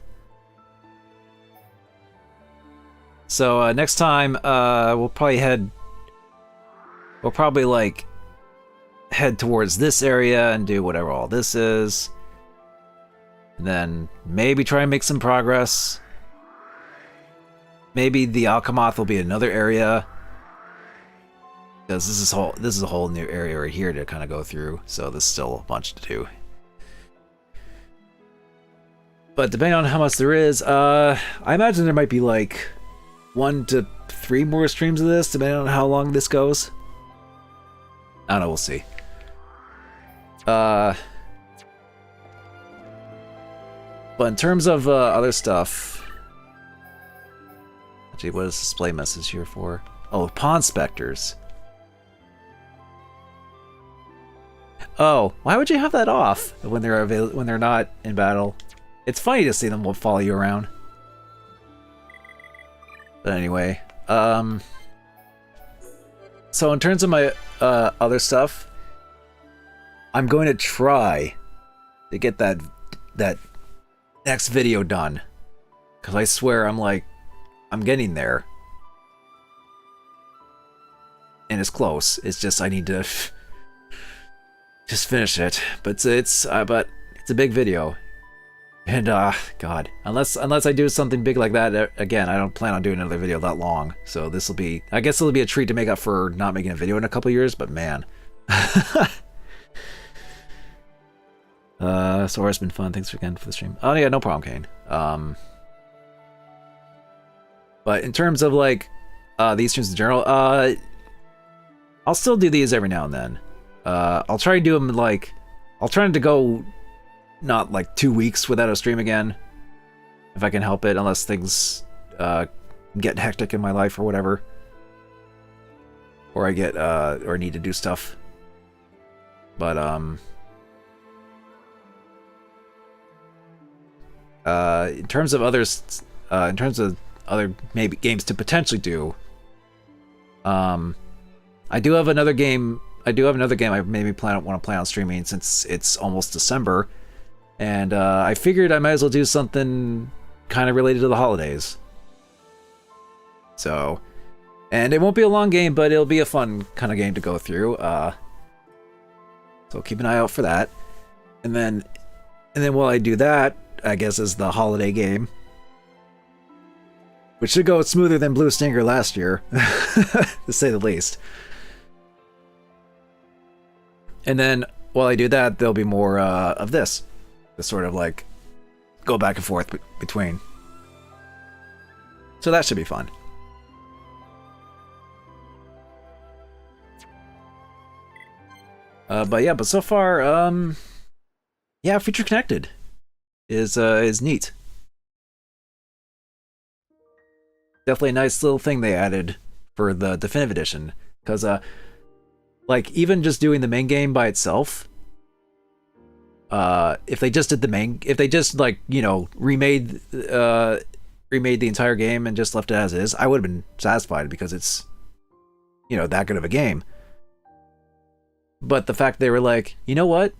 So next time we'll probably head towards this area and do whatever all this is, and then maybe try and make some progress. Maybe the Alchemoth will be another area, because this is a whole new area right here to kind of go through, so there's still a bunch to do. But depending on how much there is, I imagine there might be like 1 to 3 more streams of this, depending on how long this goes. I don't know, we'll see. But in terms of other stuff, actually, what is display message here for? Oh, Pawn Spectres. Oh, why would you have that off when they're not in battle? It's funny to see them follow you around. But anyway, so in terms of my other stuff, I'm going to try to get that next video done, because I swear I'm getting there, and it's close. It's just I need to just finish it, but it's a big video, and God, unless I do something big like that again, I don't plan on doing another video that long. So this will be, I guess it'll be a treat to make up for not making a video in a couple years. But man, so it's been fun. Thanks again for the stream. Oh yeah, no problem, Kane. But in terms of these streams in general, I'll still do these every now and then. I'll try to do them I'll try to go not 2 weeks without a stream again, if I can help it, unless things get hectic in my life or whatever, or I get or need to do stuff. But in terms of others, in terms of other maybe games to potentially do, I do have another game. I maybe want to plan on streaming, since it's almost December, and I figured I might as well do something kind of related to the holidays. So, and it won't be a long game, but it'll be a fun kind of game to go through. So keep an eye out for that. And then while I do that, I guess is the holiday game, which should go smoother than Blue Stinger last year, to say the least. And then while I do that, there'll be more of this, to sort of go back and forth between. So that should be fun. But so far, yeah, Future Connected is neat. Definitely a nice little thing they added for the definitive edition, because even just doing the main game by itself, if they just remade the entire game and just left it as is, I would have been satisfied, because it's that good of a game. But the fact they were like, you know what,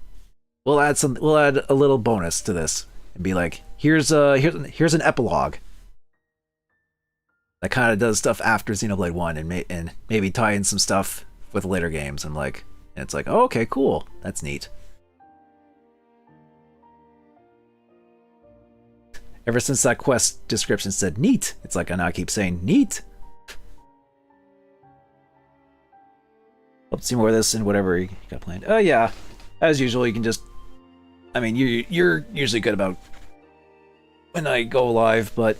we'll add a little bonus to this, and be like, here's an epilogue. that kind of does stuff after Xenoblade 1 and maybe tie in some stuff with later games. I'm like, and it's like, oh, okay, cool. That's neat. Ever since that quest description said neat, it's like, and I keep saying neat. Hope to see more of this and whatever you got planned. Oh yeah, as usual, you can just, I mean, you're usually good about when I go live, but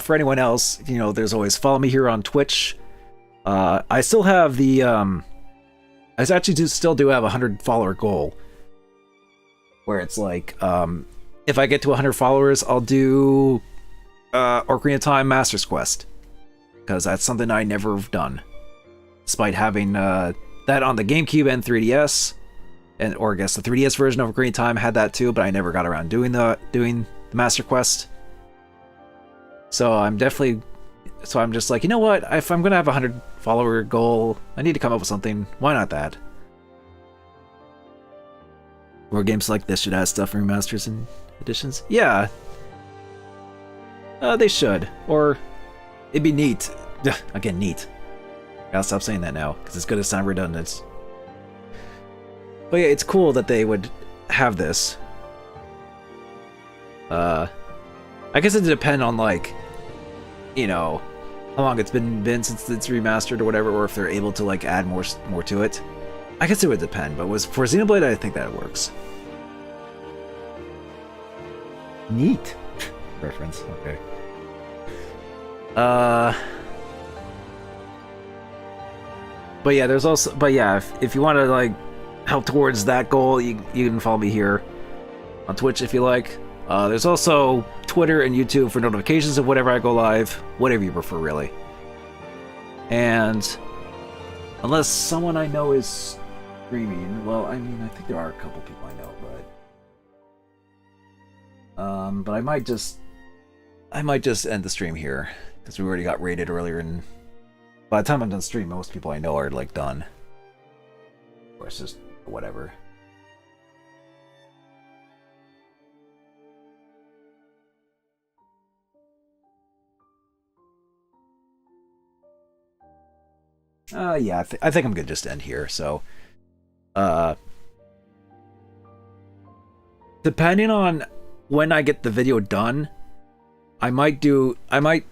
for anyone else, you know, there's always follow me here on Twitch. I still have the, I actually still do have a 100 follower goal, where it's like, if I get to 100 followers, I'll do Ocarina of Time Master's Quest, because that's something I never have done, despite having that on the GameCube and 3DS, or I guess the 3DS version of Ocarina of Time had that too, but I never got around doing the Master Quest. So I'm just like, you know what? If I'm gonna have a 100 follower goal, I need to come up with something. Why not that? More games like this should have stuff for remasters and editions. Yeah. They should. Or it'd be neat. Again, neat. Gotta stop saying that now, because it's gonna sound redundant. But yeah, it's cool that they would have this. I guess it would depend on, like, you know, how long it's been since it's remastered or whatever, or if they're able to, like, add more to it. I guess it would depend, but for Xenoblade, I think that works. Neat. Reference, okay. But yeah, there's also, if you want to, like, help towards that goal, you can follow me here on Twitch if you like. There's also Twitter and YouTube for notifications of whenever I go live, whatever you prefer, really. And unless someone I know is streaming, well, I mean, I think there are a couple people I know, but I might just end the stream here, because we already got raided earlier, and by the time I'm done stream, most people I know are, like, done. Or it's just whatever. Yeah, I think I'm good just to end here, so... depending on when I get the video done, I might do another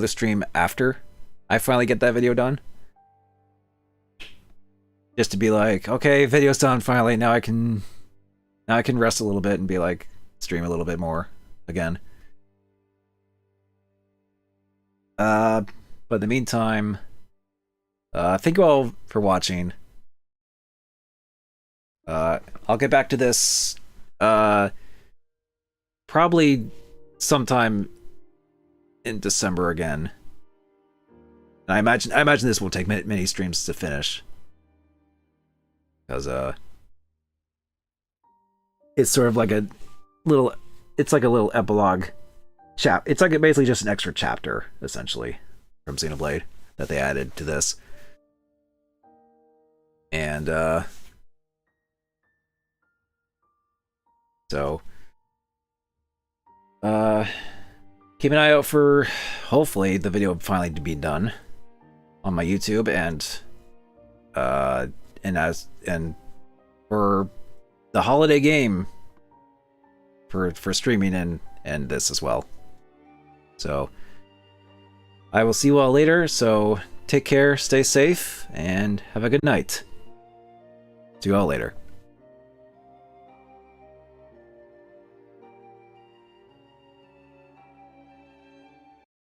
stream after I finally get that video done. Just to be like, okay, video's done finally, now I can rest a little bit and be like, stream a little bit more again. But in the meantime, thank you all for watching. I'll get back to this probably sometime in December again. And I imagine this will take many streams to finish, because it's sort of like a little epilogue it's like basically just an extra chapter, essentially, from Xenoblade that they added to this. And so keep an eye out for, hopefully, the video finally to be done on my YouTube, and for the holiday game for streaming and this as well. So I will see you all later, so take care, stay safe, and have a good night. See you all later.